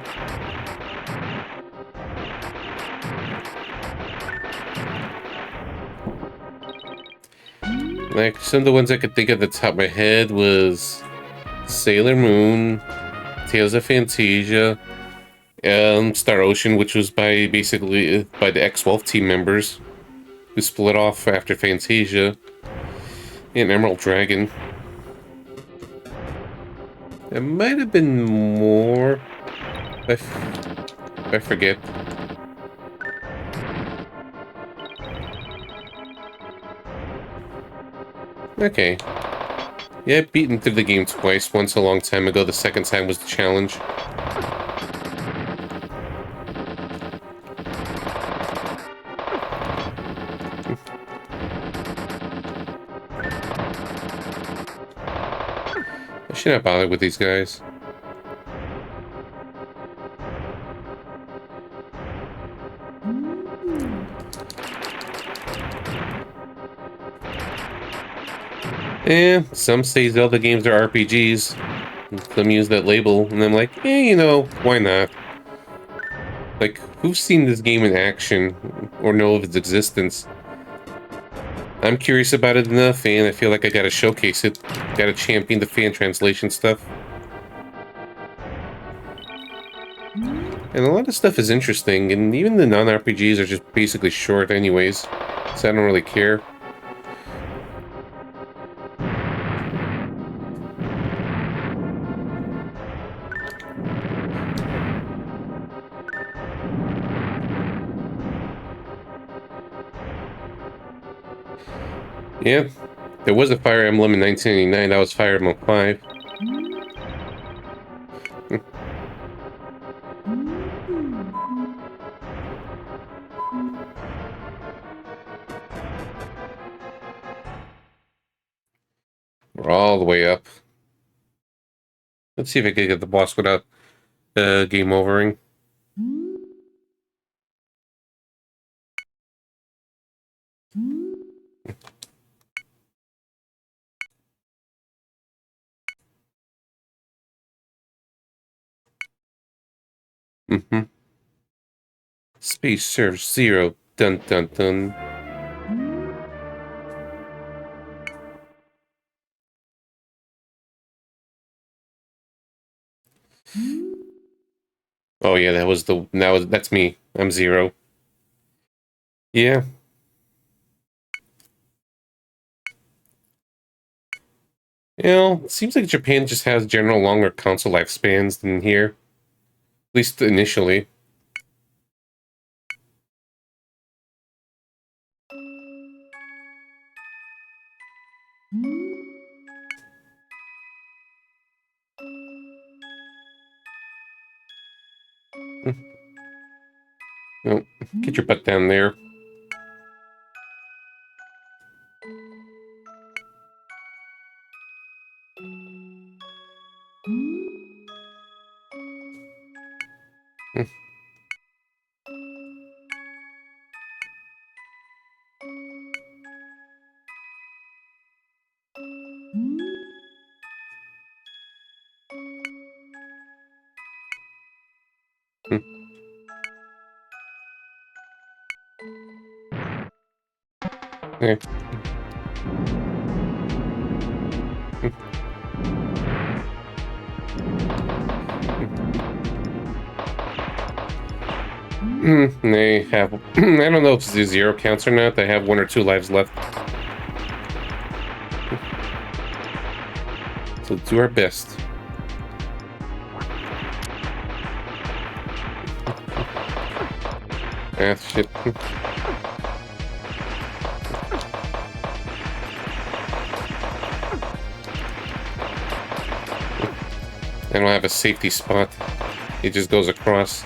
Like, some of the ones I could think of at the top of my head was Sailor Moon, Tales of Fantasia, Star Ocean, which was basically by the X-12 team members who split off after Fantasia, and Emerald Dragon. It might have been more. I forget. Okay. Yeah, I've beaten through the game twice. Once a long time ago. The second time was the challenge. I should not bother with these guys. Some say Zelda games are RPGs. Some use that label, and I'm like, you know, why not? Like, who's seen this game in action or know of its existence? I'm curious about it enough, and I feel like I gotta showcase it. Gotta champion the fan translation stuff. And a lot of stuff is interesting, and even the non-RPGs are just basically short anyways, so I don't really care. Yeah, there was a Fire Emblem in 1989, that was Fire Emblem 5. We're all the way up. Let's see if I can get the boss without game overing. Mm-hmm. Space Surge Zero. Dun dun dun. Oh yeah, that's me. I'm Zero. Yeah. You know, it seems like Japan just has general longer console lifespans than here. At least initially. Oh, get your butt down there. Yeah. They have... I don't know if the zero counts or not. They have 1 or 2 lives left. So do our best. Ah, shit. I don't have a safety spot. It just goes across.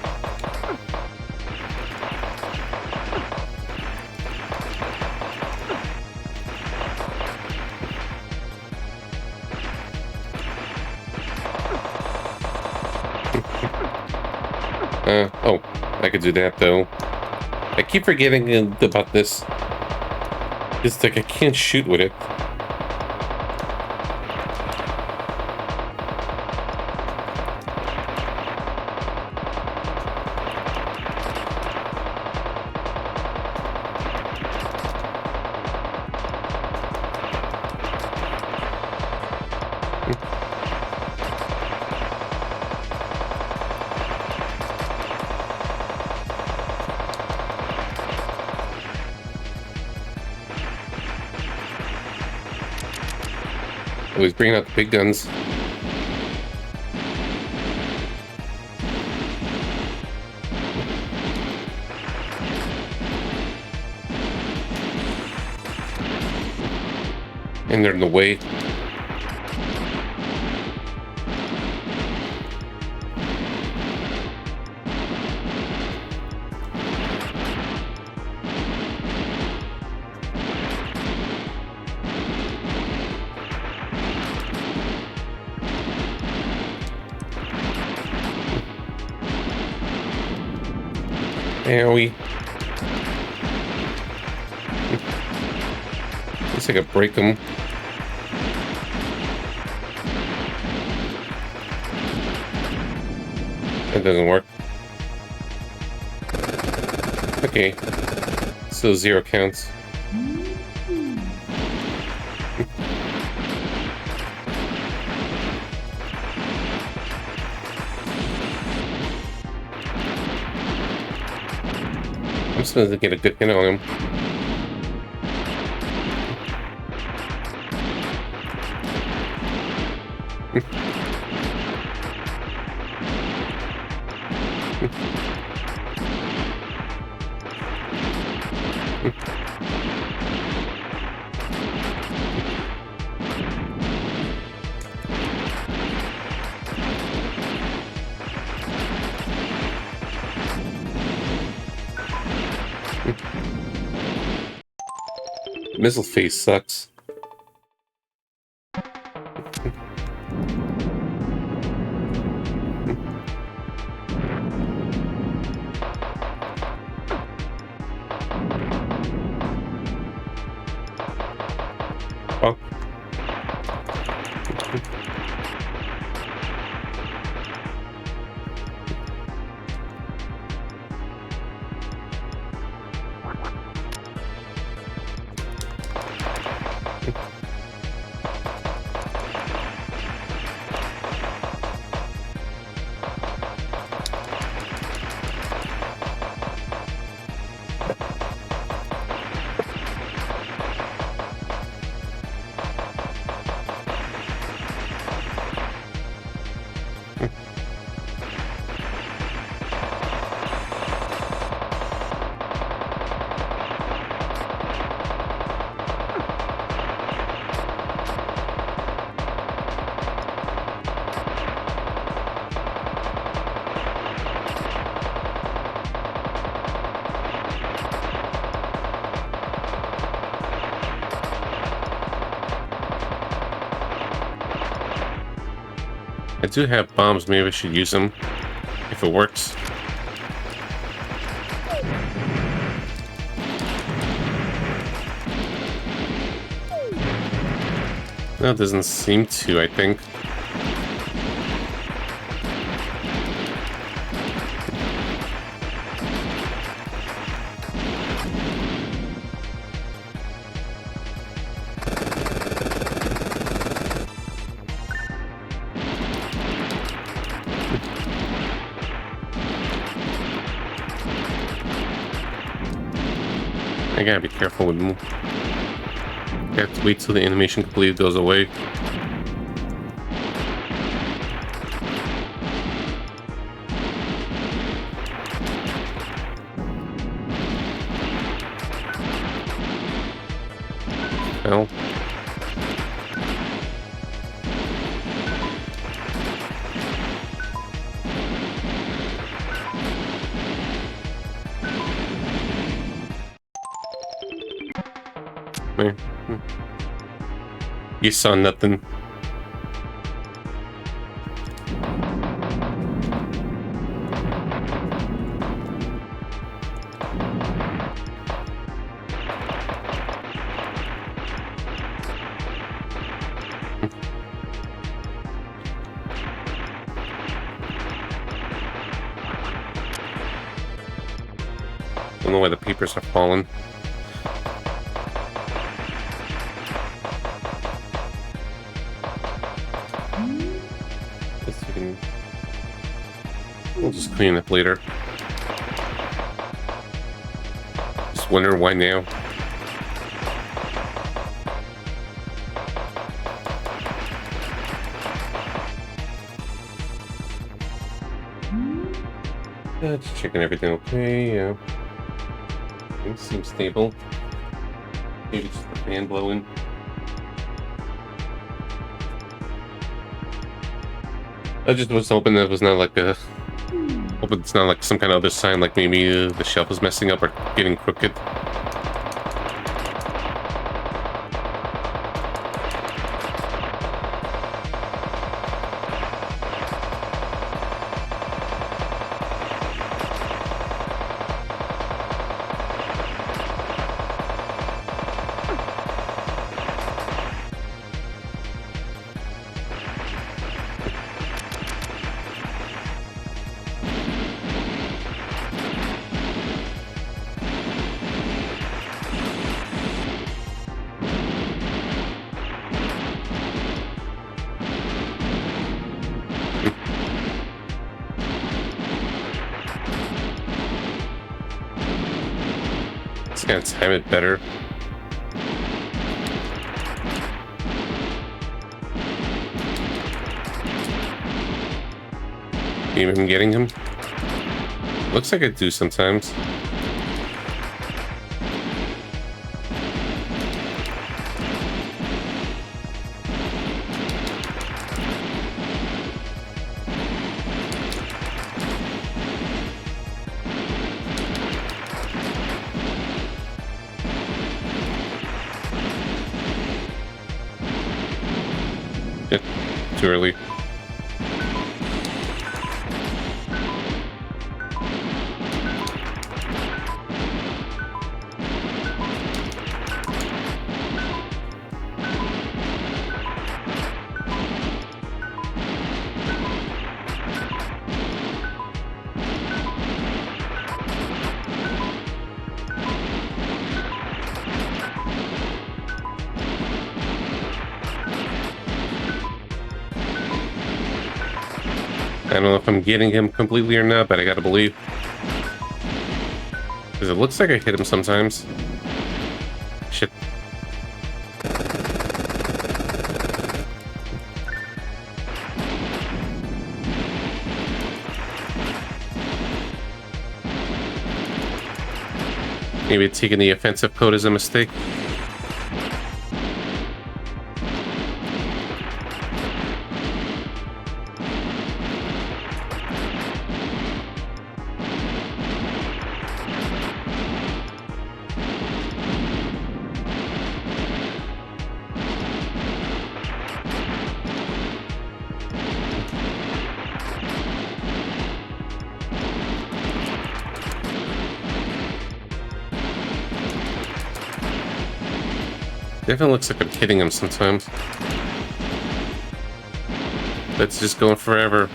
Oh, I could do that though. I keep forgetting about this. It's like I can't shoot with it. Always bringing out the big guns. And they're in the way. Owie. At least I could break them. That doesn't work. Okay. So 0 counts. I'm supposed to get a good hit on him. Missile face sucks. Oh. I do have bombs, maybe I should use them if it works. No, it doesn't seem to, I think. I gotta be careful with them. I have to wait till the animation completely goes away. Well. You saw nothing. Don't know why the papers are falling. Guess you can... We'll just clean it up later. Just wonder why now. Just checking everything okay, yeah. Things seem stable. Maybe just the fan blowing. I just was hoping that it was not like a... Hoping it's not like some kind of other sign, like maybe the shelf is messing up or getting crooked. Just gotta time it better. Even getting him? Looks like I do sometimes. Too early. I don't know if I'm getting him completely or not, but I gotta believe. Because it looks like I hit him sometimes. Shit. Maybe taking the offensive code is a mistake. Definitely looks like I'm hitting him sometimes. That's just going forever.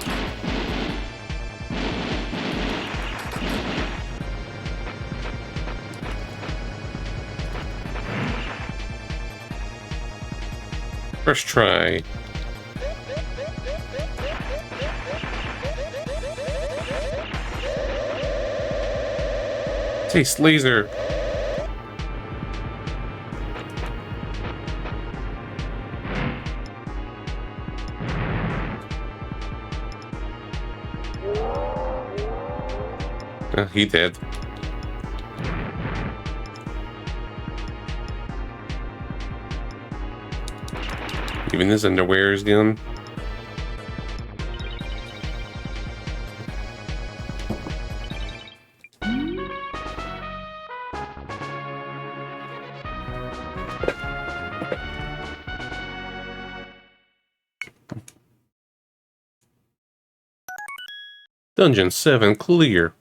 First try. Taste laser. He did. Even his underwear is done. Dungeon 7 clear.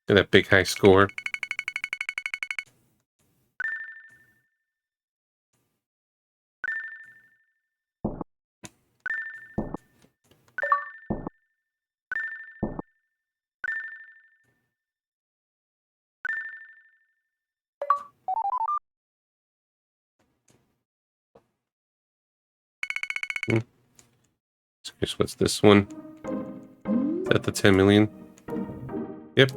Got that big high score. Here's what's this one? Is that the 10 million? Yep.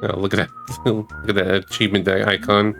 Oh, look at that. Look at that achievement icon.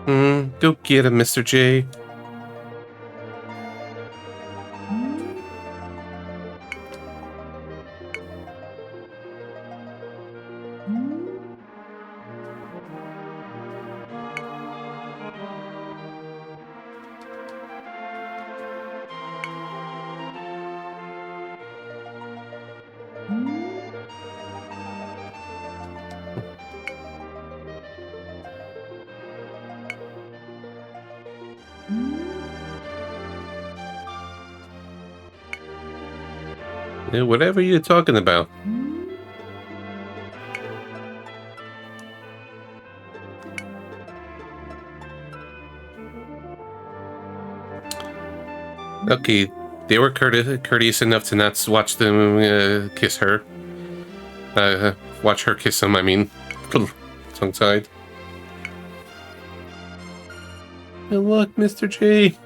Hmm. Go get him, Mr. J. Yeah, whatever you're talking about. Okay, they were courteous enough to not watch them kiss her. Watch her kiss him, I mean. Tongue-tied. Hey, look, Mr. J.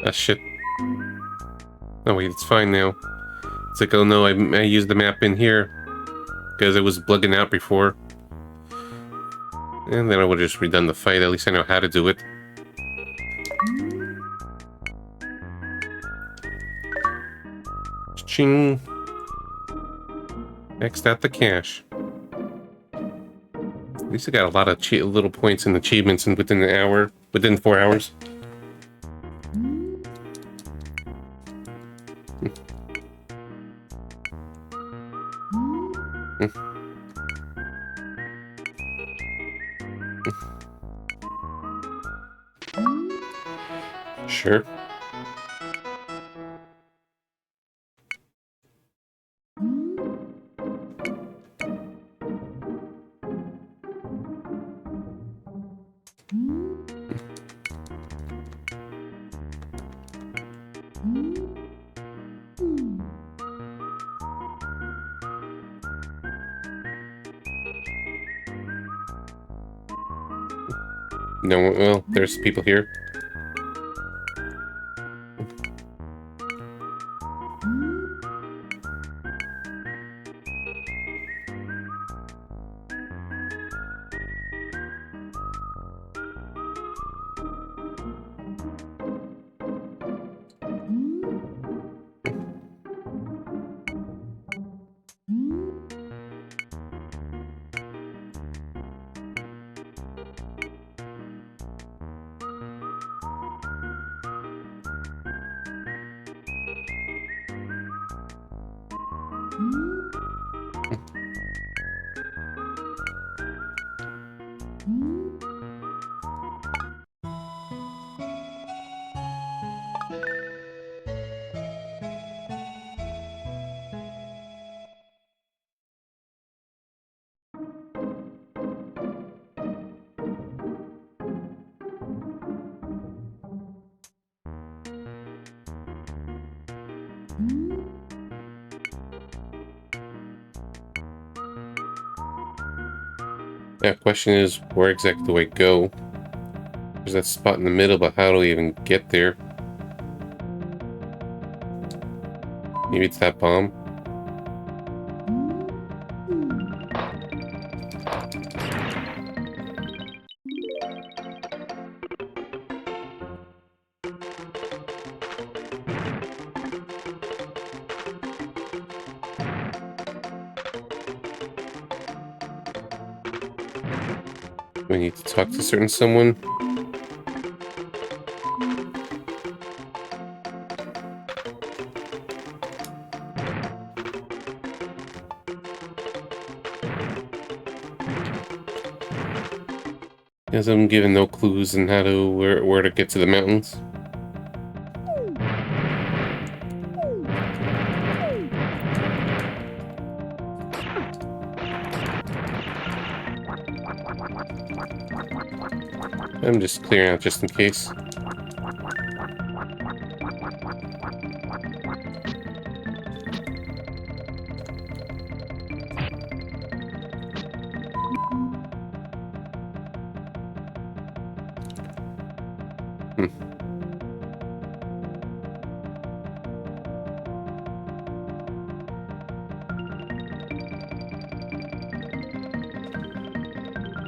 Ah, shit. Oh, wait, it's fine now. It's like, oh no, I used the map in here. Because it was bugging out before. And then I would have just redone the fight. At least I know how to do it. Ching. Maxed out the cash. At least I got a lot of little points and achievements within an hour. Within 4 hours. Sure. No, well, there's people here. Yeah, question is, where exactly do I go? There's that spot in the middle, but how do we even get there? Maybe it's that bomb. We need to talk to certain someone. As I'm given no clues on how to where to get to the mountains. I'm just clearing out just in case.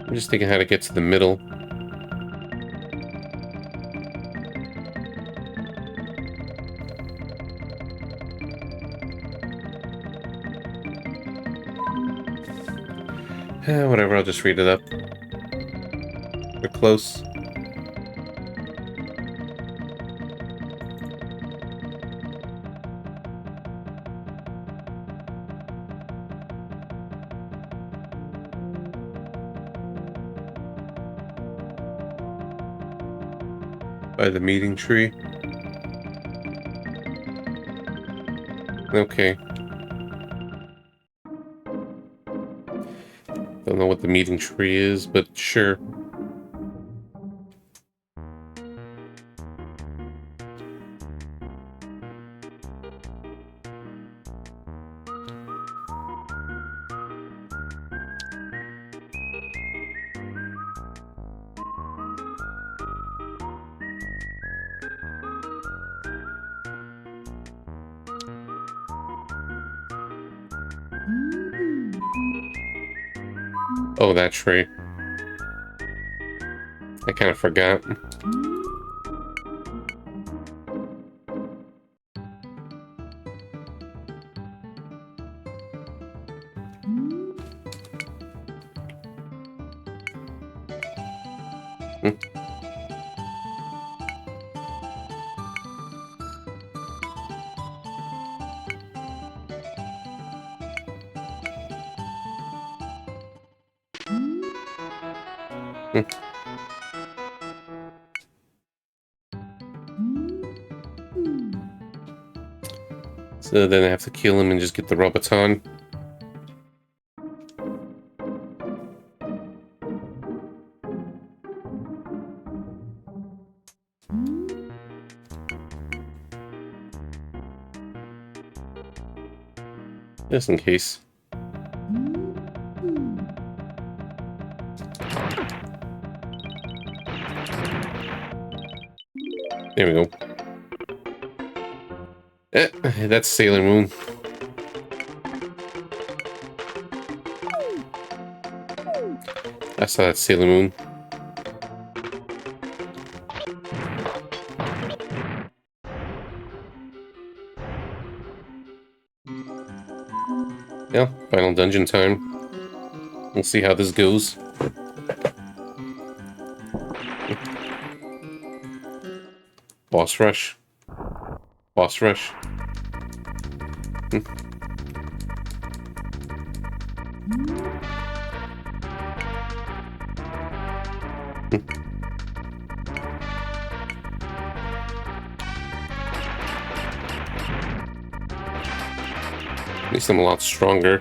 I'm just thinking how to get to the middle. Whatever, I'll just read it up. We're close. By the meeting tree. Okay. Don't know what the meeting tree is, but sure. Oh, that tree. I kind of forgot. So then I have to kill him and just get the Roboton. Just in case. There we go. That's Sailor Moon. I saw that Sailor Moon. Yeah, final dungeon time. We'll see how this goes. Boss rush. Boss rush. At least I'm a lot stronger.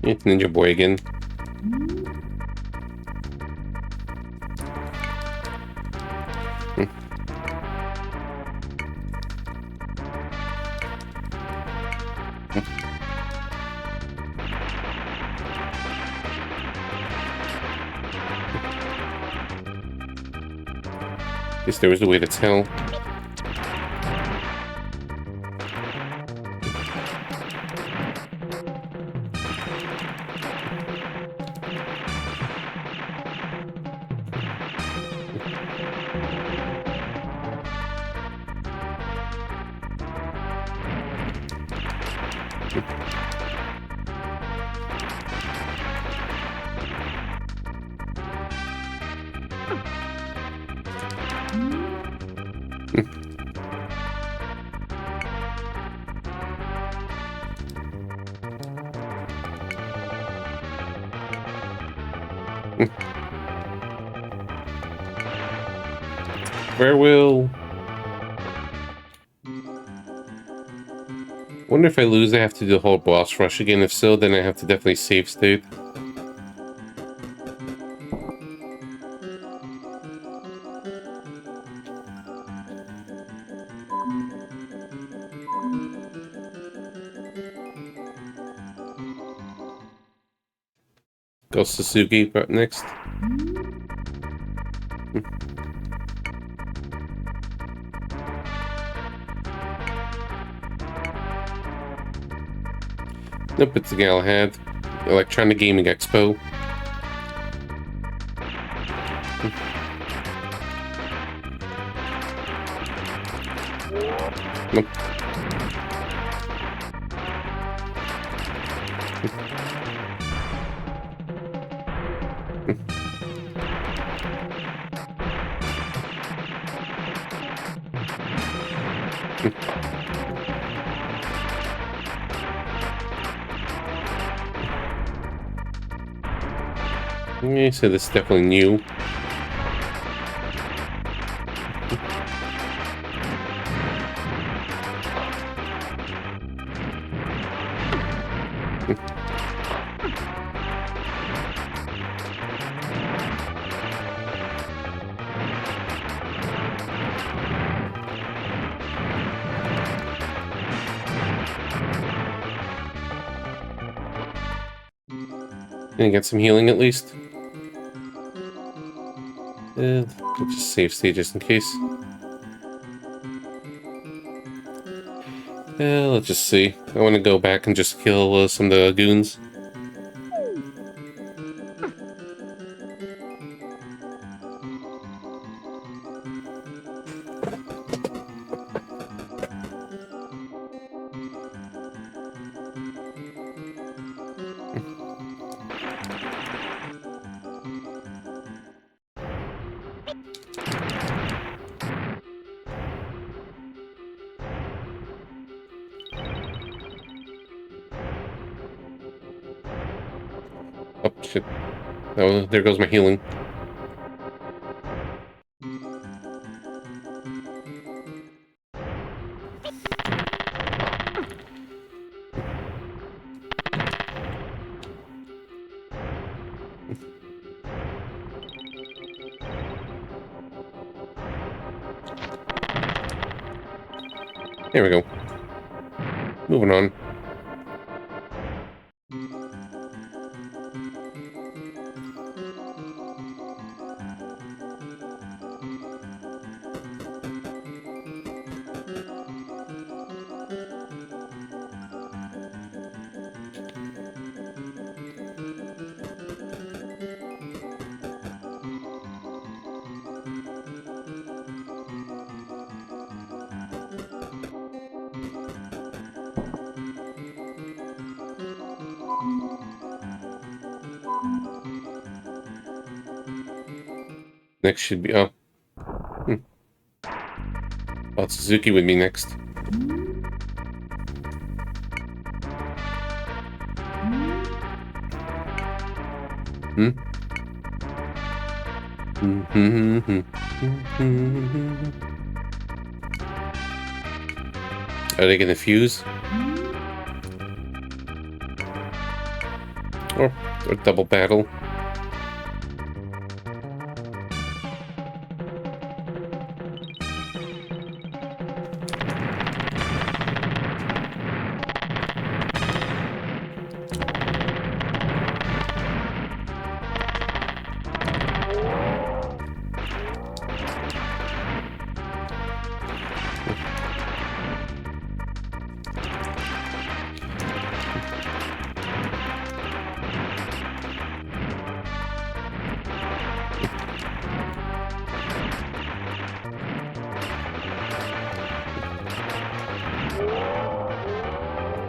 It's Ninja Boy again. Guess there was a way to tell. Farewell. Wonder if I lose, I have to do the whole boss rush again. If so, then I have to definitely save state. Go Suzuki, but next. Nope, it's the Galahad. Electronic Gaming Expo. Nope. Yeah, so this is definitely new. Gonna get some healing at least. We'll just save state just in case. Let's just see. I want to go back and just kill some of the goons. Oh, shit. Oh, there goes my healing. There we go. Moving on. Next should be... Oh. Thought Suzuki would be next. Are they gonna fuse? Or double battle.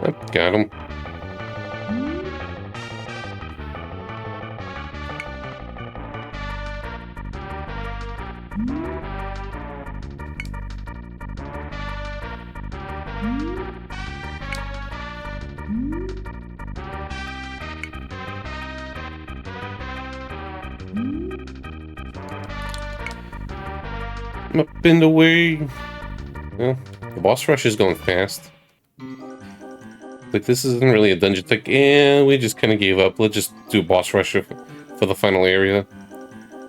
Oh, got him. I'm up in the way. Well, the boss rush is going fast. Like, this isn't really a dungeon tech. Yeah, we just kind of gave up. Let's just do a boss rush for the final area.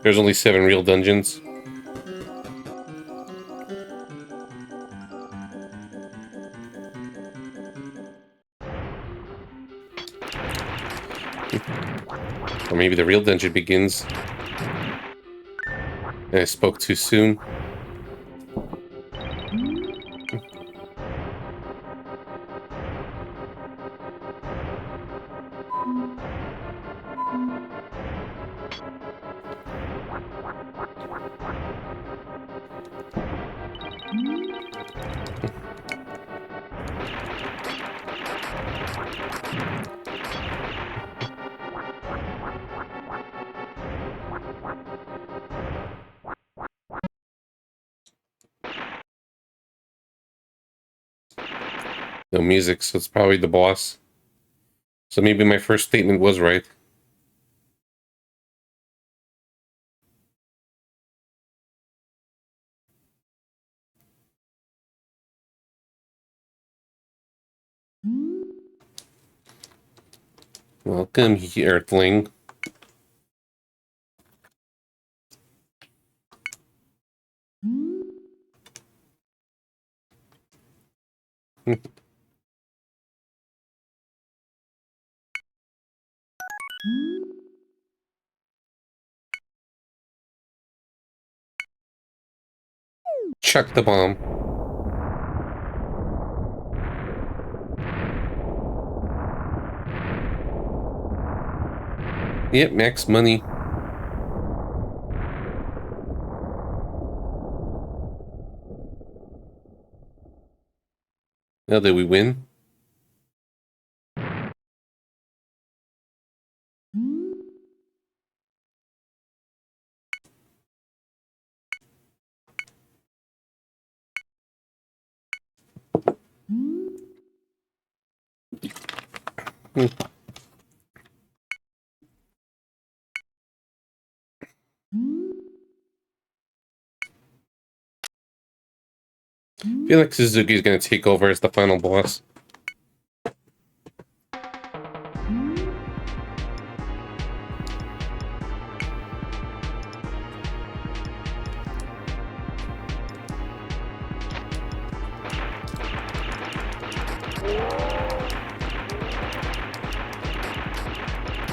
There's only 7 real dungeons. Or maybe the real dungeon begins. And I spoke too soon. No music, so it's probably the boss. So maybe my first statement was right. Welcome, Earthling. Chuck the bomb. Yep, max money. Now that we win. I feel like Suzuki's gonna take over as the final boss.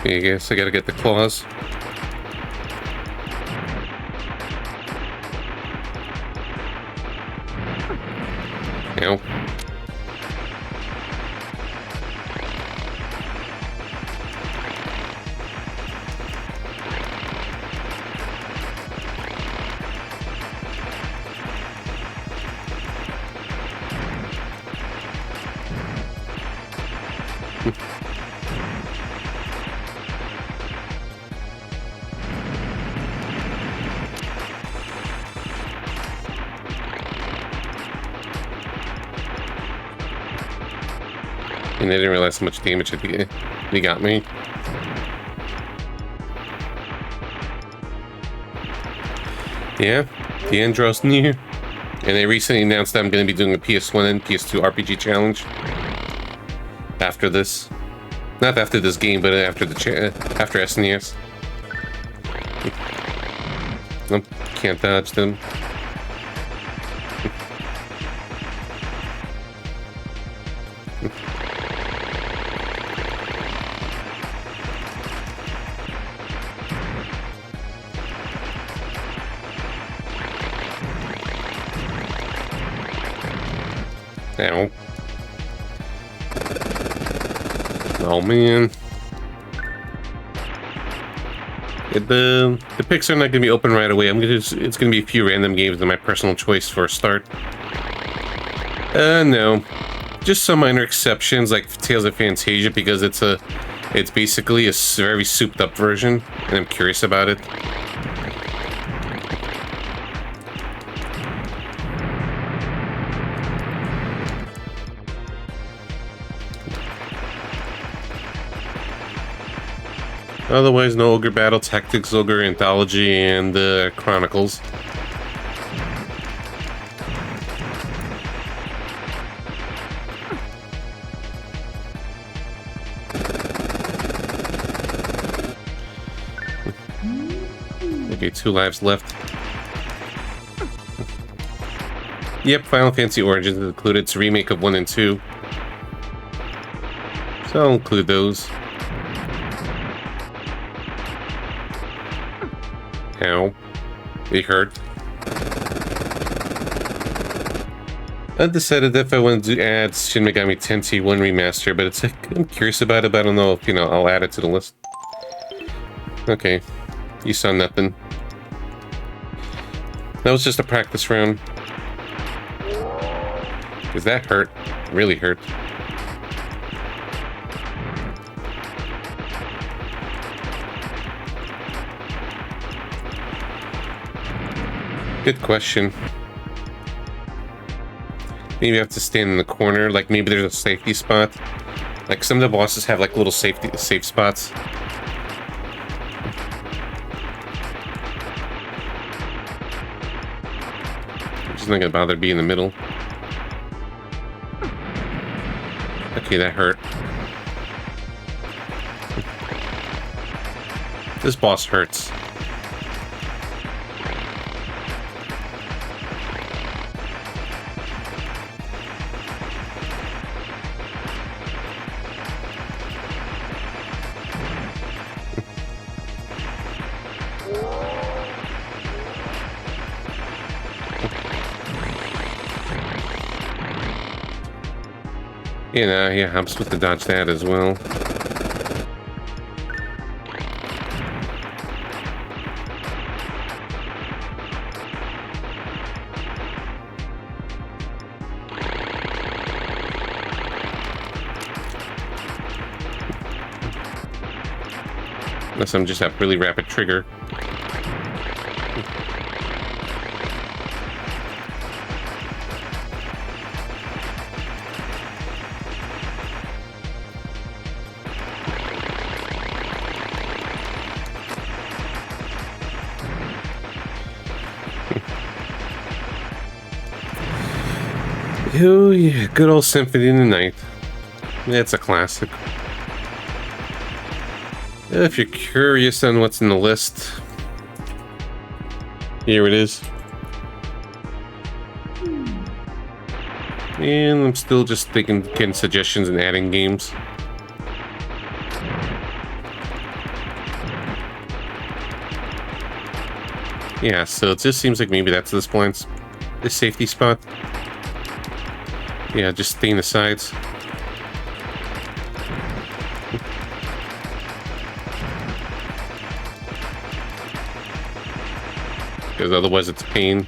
I guess I gotta get the claws. Ow. And I didn't realize how much damage he got me. Yeah, the end draws near. And they recently announced that I'm going to be doing a PS1 and PS2 RPG challenge after this. Not after this game, but after after SNES. Nope, can't dodge them. Ow. Oh man. The picks are not gonna be open right away. It's gonna be a few random games in my personal choice for a start. No. Just some minor exceptions like Tales of Fantasia because it's basically a very souped up version and I'm curious about it. Otherwise, no Ogre Battle, Tactics Ogre, Anthology, and Chronicles. Okay, 2 lives left. Yep, Final Fantasy Origins is included. It's a remake of 1 and 2. So I'll include those. Ow. It hurt. I decided if I wanted to add Shin Megami Tensei 1 Remaster, but it's like, I'm curious about it, but I don't know if, I'll add it to the list. Okay. You saw nothing. That was just a practice round. Because that hurt. Really hurt. Good question. Maybe I have to stand in the corner, like maybe there's a safety spot. Like some of the bosses have like little safe spots. I'm just not gonna bother to be in the middle. Okay, that hurt. This boss hurts. Yeah, I'm supposed to dodge that as well. Unless I'm just a really rapid trigger. Oh yeah, good old Symphony in the Night. It's a classic. If you're curious on what's in the list, here it is. And I'm still just getting suggestions and adding games. Yeah, so it just seems like maybe that's this safety spot. Yeah, just stay in the sides. Because otherwise it's a pain.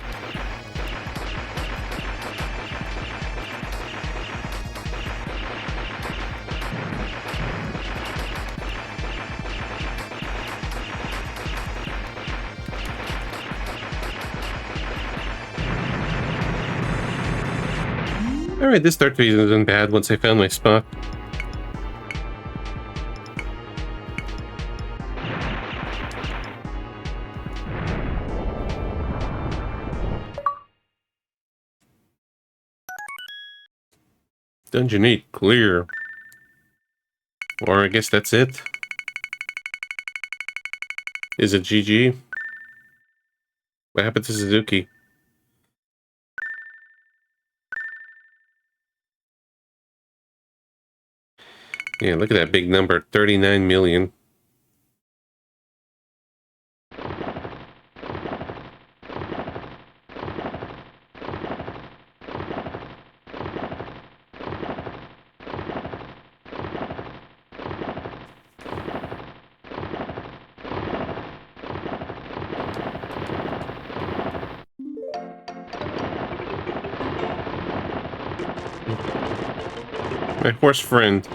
Alright, this start phase isn't bad once I found my spot. Dungeon 8 clear. Or I guess that's it. Is it GG? What happened to Suzuki? Yeah, look at that big number, 39 million. My horse friend.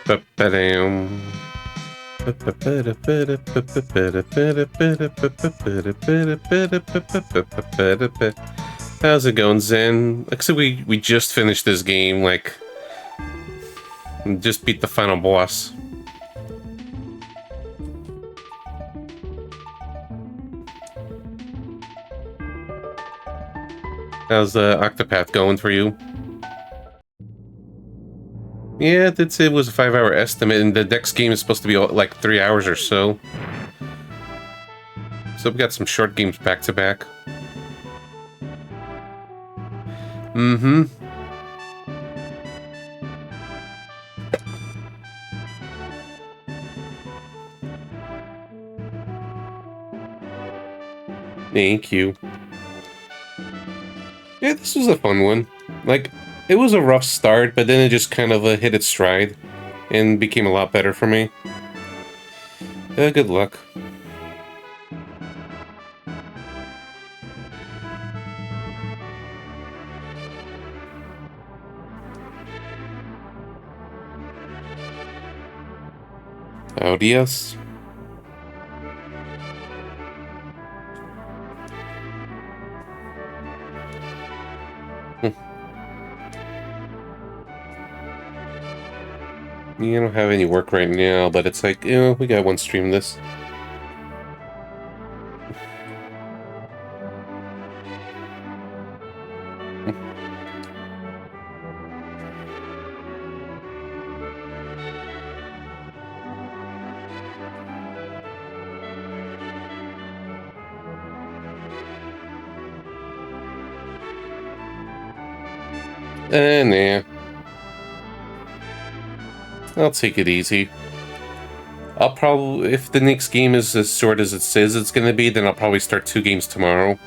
Ba-ba-dam. How's it going, Zen? Like I said, we just finished this game, like, just beat the final boss. How's the Octopath going for you? Yeah, it was a 5-hour estimate, and the next game is supposed to be like 3 hours or so. So we got some short games back to back. Mm-hmm. Thank you. Yeah, this was a fun one. Like, it was a rough start, but then it just kind of hit its stride and became a lot better for me. Good luck. Adios. You don't have any work right now, but it's like, we got one stream this. Nah. I'll take it easy. I'll probably, if the next game is as short as it says it's gonna be, then I'll probably start 2 games tomorrow.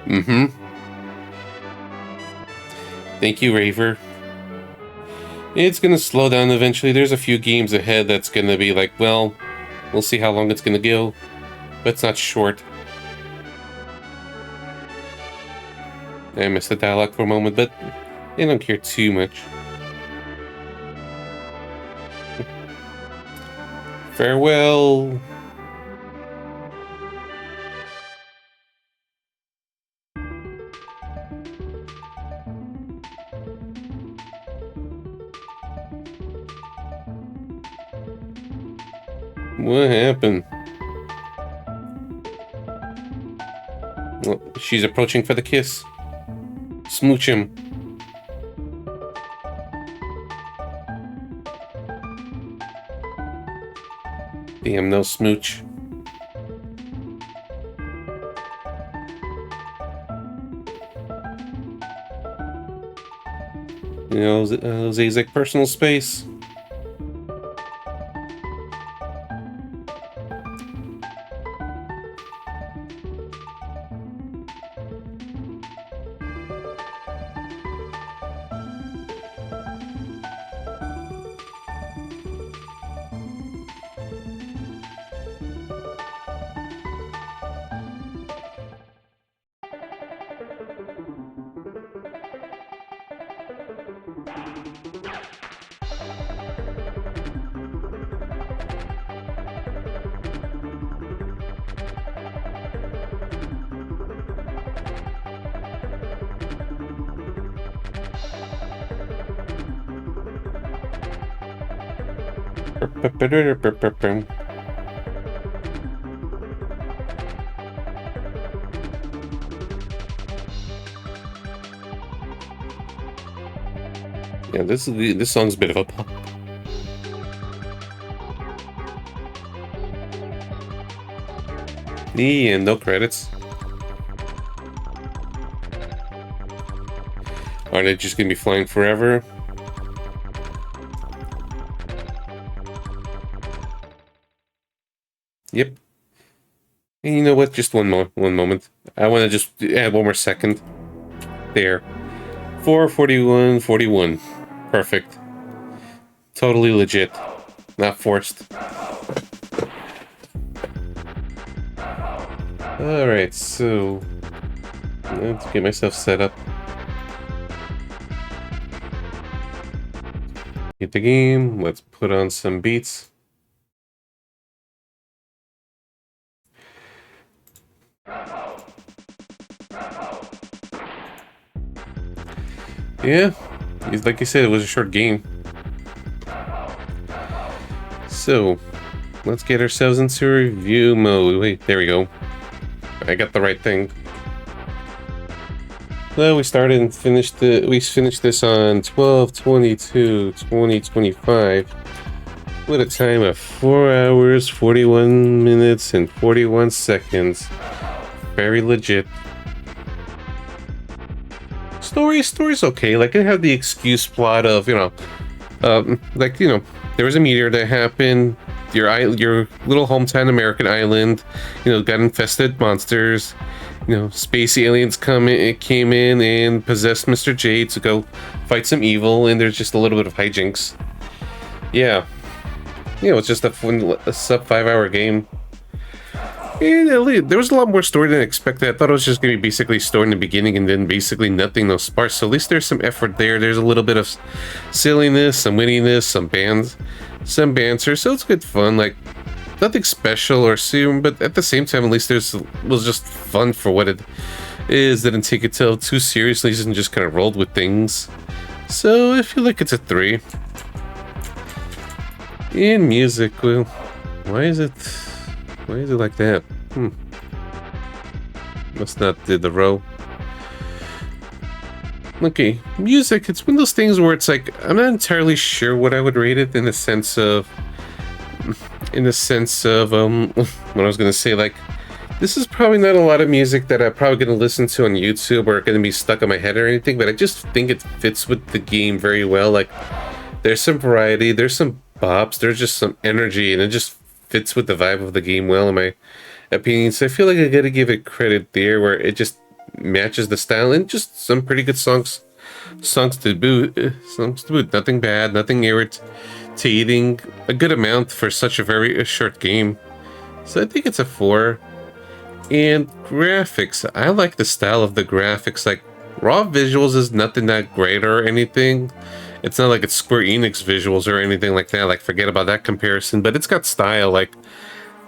Mm-hmm. Thank you, Raver. It's gonna slow down eventually. There's a few games ahead that's gonna be like, well, we'll see how long it's gonna go. But it's not short. I missed the dialogue for a moment, but I don't care too much. Farewell. What happened? Well, she's approaching for the kiss. Smooch him. Damn, no smooch. You know, Jose's like personal space. Yeah, this song's a bit of a pop. Yeah, no credits. Are they just gonna be flying forever? Yep. And you know what? Just one moment. I want to just add one more second. There. 4:41:41. Perfect. Totally legit. Not forced. Alright, so let's get myself set up. Get the game. Let's put on some beats. Yeah, like you said, it was a short game. So, let's get ourselves into review mode. Wait, there we go. I got the right thing. Well, we started and finished we finished this on 12/22/2025 with a time of 4 hours, 41 minutes, and 41 seconds. Very legit. Story's okay. Like, it had the excuse plot of, like, there was a meteor that happened. Your little hometown American island, got infested monsters. Space aliens came in and possessed Mr. J to go fight some evil, and there's just a little bit of hijinks. Yeah, it's just a sub 5-hour game. And there was a lot more story than I expected. I thought it was just going to be basically story in the beginning and then basically nothing, no sparks. So at least there's some effort there. There's a little bit of silliness, some wittiness, some banter. So it's good fun. Like, nothing special or soon, but at the same time, at least was just fun for what it is. Didn't take itself too seriously and just kind of rolled with things. So I feel like it's a 3. In music, well, why is it like that? Must not did the row. Okay, music, it's one of those things where it's like, I'm not entirely sure what I would rate it in the sense of what I was gonna say, like, this is probably not a lot of music that I'm probably gonna listen to on YouTube or gonna be stuck in my head or anything, but I just think it fits with the game very well. Like, there's some variety, there's some bops, there's just some energy, and it just fits with the vibe of the game well, in my opinion. So I feel like I gotta give it credit there, where it just matches the style and just some pretty good songs to boot. Nothing bad, nothing irritating. A good amount for such a very short game. So I think it's a 4. And graphics, I like the style of the graphics. Like, raw visuals is nothing that great or anything. It's not like it's Square Enix visuals or anything like that. Like, forget about that comparison. But it's got style. Like,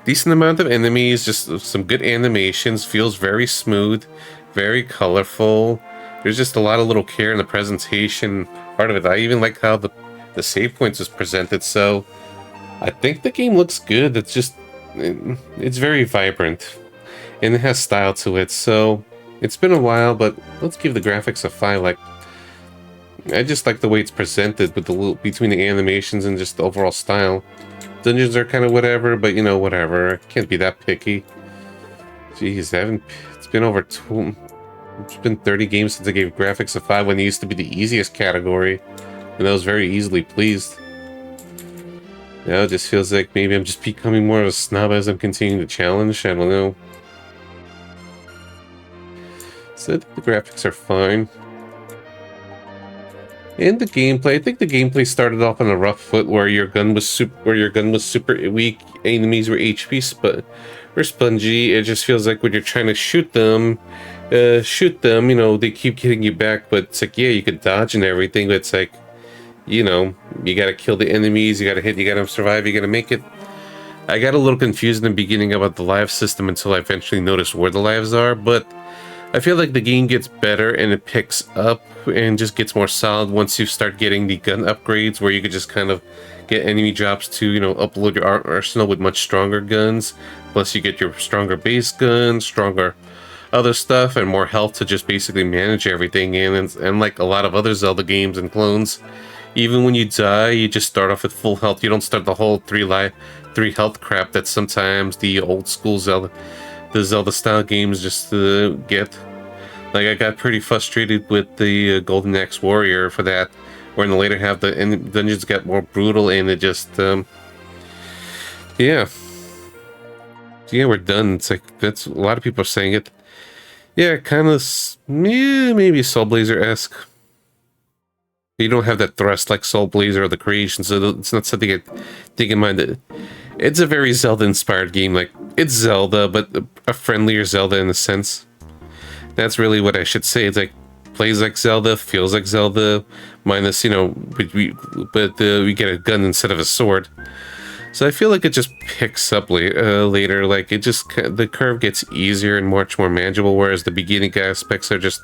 decent amount of enemies, just some good animations. Feels very smooth, very colorful. There's just a lot of little care in the presentation part of it. I even like how the save points is presented. So I think the game looks good. It's very vibrant and it has style to it. So it's been a while, but let's give the graphics a 5. Like, I just like the way it's presented with between the animations and just the overall style. Dungeons are kind of whatever, but whatever. Can't be that picky. Jeez, it's been 30 games since I gave graphics a 5 when it used to be the easiest category, and I was very easily pleased. Now it just feels like maybe I'm just becoming more of a snob as I'm continuing the challenge. I don't know. So I think the graphics are fine. And the gameplay, I think the gameplay started off on a rough foot where your gun was super weak, enemies were HP or spongy. It just feels like when you're trying to shoot them, they keep hitting you back, but it's like, yeah, you could dodge and everything, but it's like, you gotta kill the enemies, you gotta survive, you gotta make it. I got a little confused in the beginning about the live system until I eventually noticed where the lives are, but I feel like the game gets better and it picks up and just gets more solid once you start getting the gun upgrades, where you could just kind of get enemy drops to, you know, upload your arsenal with much stronger guns. Plus you get your stronger base guns, stronger other stuff, and more health to just basically manage everything. And like a lot of other Zelda games and clones, even when you die, you just start off with full health. You don't start the whole three health crap that sometimes the old school the Zelda style games just get. Like, I got pretty frustrated with the Golden Axe Warrior for that, where in the later half the dungeons got more brutal, and it just yeah. Yeah, we're done. It's like, that's a lot of people are saying it. Yeah, kind of, yeah, maybe Soul Blazer-esque. You don't have that thrust like Soul Blazer or the Creation, so it's not something I think in mind. It's a very Zelda-inspired game. Like, it's Zelda, but a friendlier Zelda in a sense. That's really what I should say. It's like, plays like Zelda, feels like Zelda, minus, you know, we get a gun instead of a sword. So I feel like it just picks up later. Like, it just, the curve gets easier and much more manageable, whereas the beginning aspects are just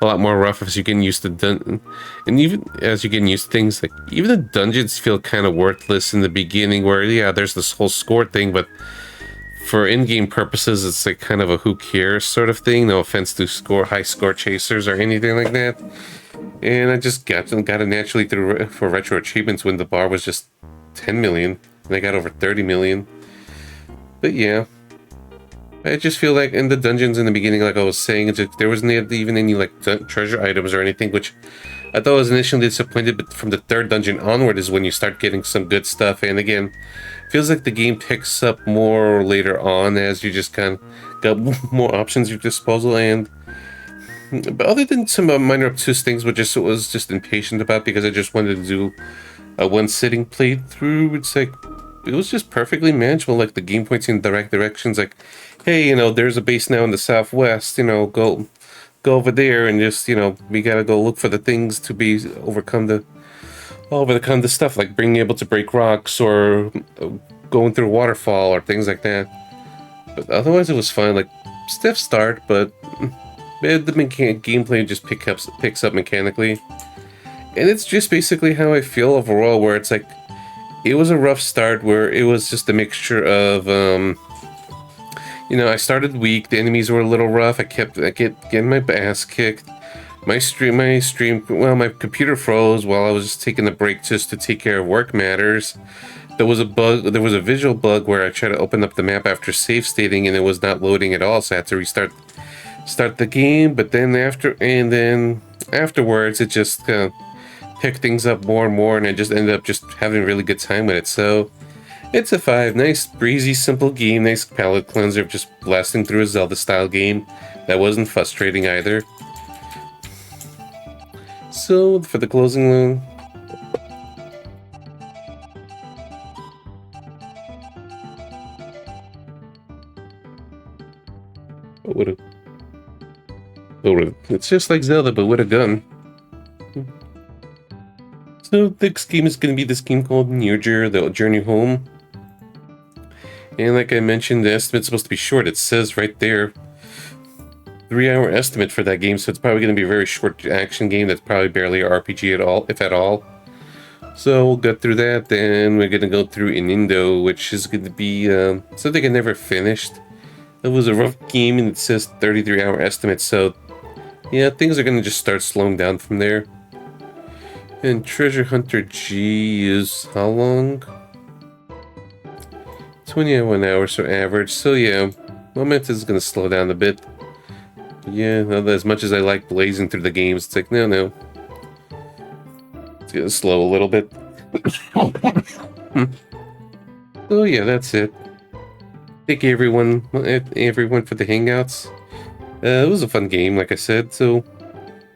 a lot more rough as you get used to and even as you get used to things, like, even the dungeons feel kind of worthless in the beginning, where, yeah, there's this whole score thing, but for in-game purposes, it's like kind of a who cares sort of thing. No offense to high score chasers or anything like that. And I just got it naturally through for retro achievements when the bar was just 10 million, and I got over 30 million. But yeah, I just feel like in the dungeons in the beginning, like I was saying, there wasn't even any like treasure items or anything, which I thought I was initially disappointed. But from the third dungeon onward is when you start getting some good stuff. And again, feels like the game picks up more later on as you just kind of got more options at your disposal. And but other than some minor obtuse things, which was just impatient about because I just wanted to do a one sitting playthrough, it's like, it was just perfectly manageable. Like, the game points in direct directions, like, hey, you know, there's a base now in the southwest, you know, go over there, and just, you know, we gotta go look for the things to be overcome the stuff, like being able to break rocks or going through a waterfall or things like that. But otherwise it was fine. Like, stiff start, but the gameplay just picks up mechanically. And it's just basically how I feel overall, where it's like, it was a rough start where it was just a mixture of, you know, I started weak, the enemies were a little rough, I kept getting my ass kicked. My computer froze while I was just taking a break just to take care of work matters. There was a visual bug where I tried to open up the map after save stating and it was not loading at all, so I had to start the game. But then afterwards, it just picked things up more and more, and I just ended up just having a really good time with it. So it's a 5. Nice, breezy, simple game. Nice palate cleanser of just blasting through a Zelda-style game. That wasn't frustrating either. So, for the closing line... It's just like Zelda, but with a gun. So, the next game is going to be this game called Nearger, The Journey Home. And like I mentioned, the estimate's supposed to be short. It says right there, 3-hour estimate for that game, so it's probably going to be a very short action game that's probably barely an RPG at all, if at all. So we'll get through that, then we're going to go through Inindo, which is going to be something I never finished. It was a rough game, and it says 33-hour estimate, so yeah, things are going to just start slowing down from there. And Treasure Hunter G is how long? 21 hours, so average. So yeah, momentum is going to slow down a bit. Yeah, as much as I like blazing through the games, it's like, no. It's going to slow a little bit. So yeah, that's it. Thank you everyone for the hangouts. It was a fun game, like I said, so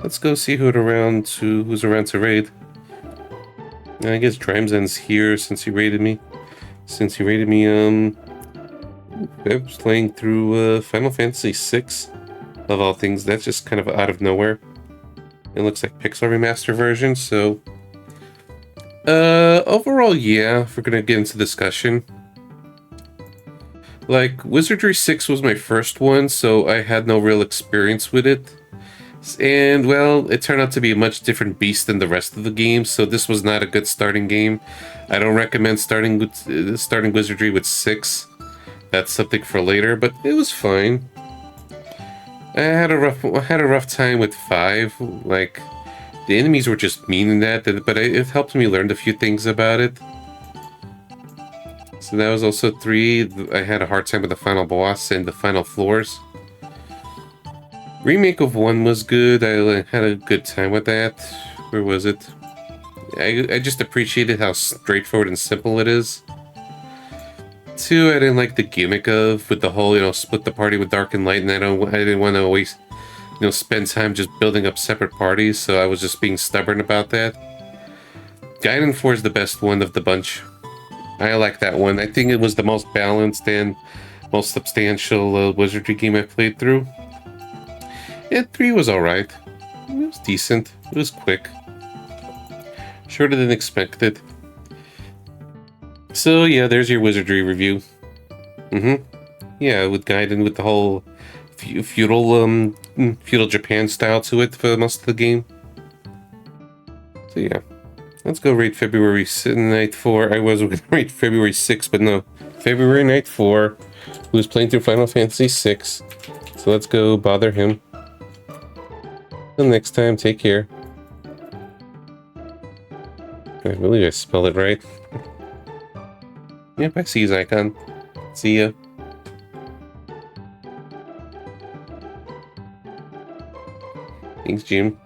let's go see who's around to raid. I guess Drimzen's here since he raided me. I was playing through Final Fantasy VI, of all things. That's just kind of out of nowhere. It looks like Pixel Remaster version, so... overall, yeah, if we're gonna get into discussion. Like, Wizardry 6 was my first one, so I had no real experience with it. And, well, it turned out to be a much different beast than the rest of the game, so this was not a good starting game. I don't recommend starting Wizardry with 6. That's something for later, but it was fine. I had a rough time with 5. Like, the enemies were just mean in that, but it helped me learn a few things about it. So that was also 3. I had a hard time with the final boss and the final floors. Remake of 1 was good. I had a good time with that. Where was it? I just appreciated how straightforward and simple it is. 2, I didn't like the gimmick of with the whole, split the party with dark and light, and I didn't want to always, spend time just building up separate parties, so I was just being stubborn about that. Gaiden 4 is the best one of the bunch. I like that one. I think it was the most balanced and most substantial wizardry game I played through. And 3 was alright. It was decent. It was quick. Shorter than expected. So yeah, there's your wizardry review. Yeah, with Gaiden with the whole feudal Japan style to it for most of the game. So yeah, let's go rate February Night 4. I was going to rate February 6, but no. February Night 4, who's playing through Final Fantasy 6. So let's go bother him. Until next time, take care. I believe I spelled it right. Yep, I see his icon. See ya. Thanks, Jim.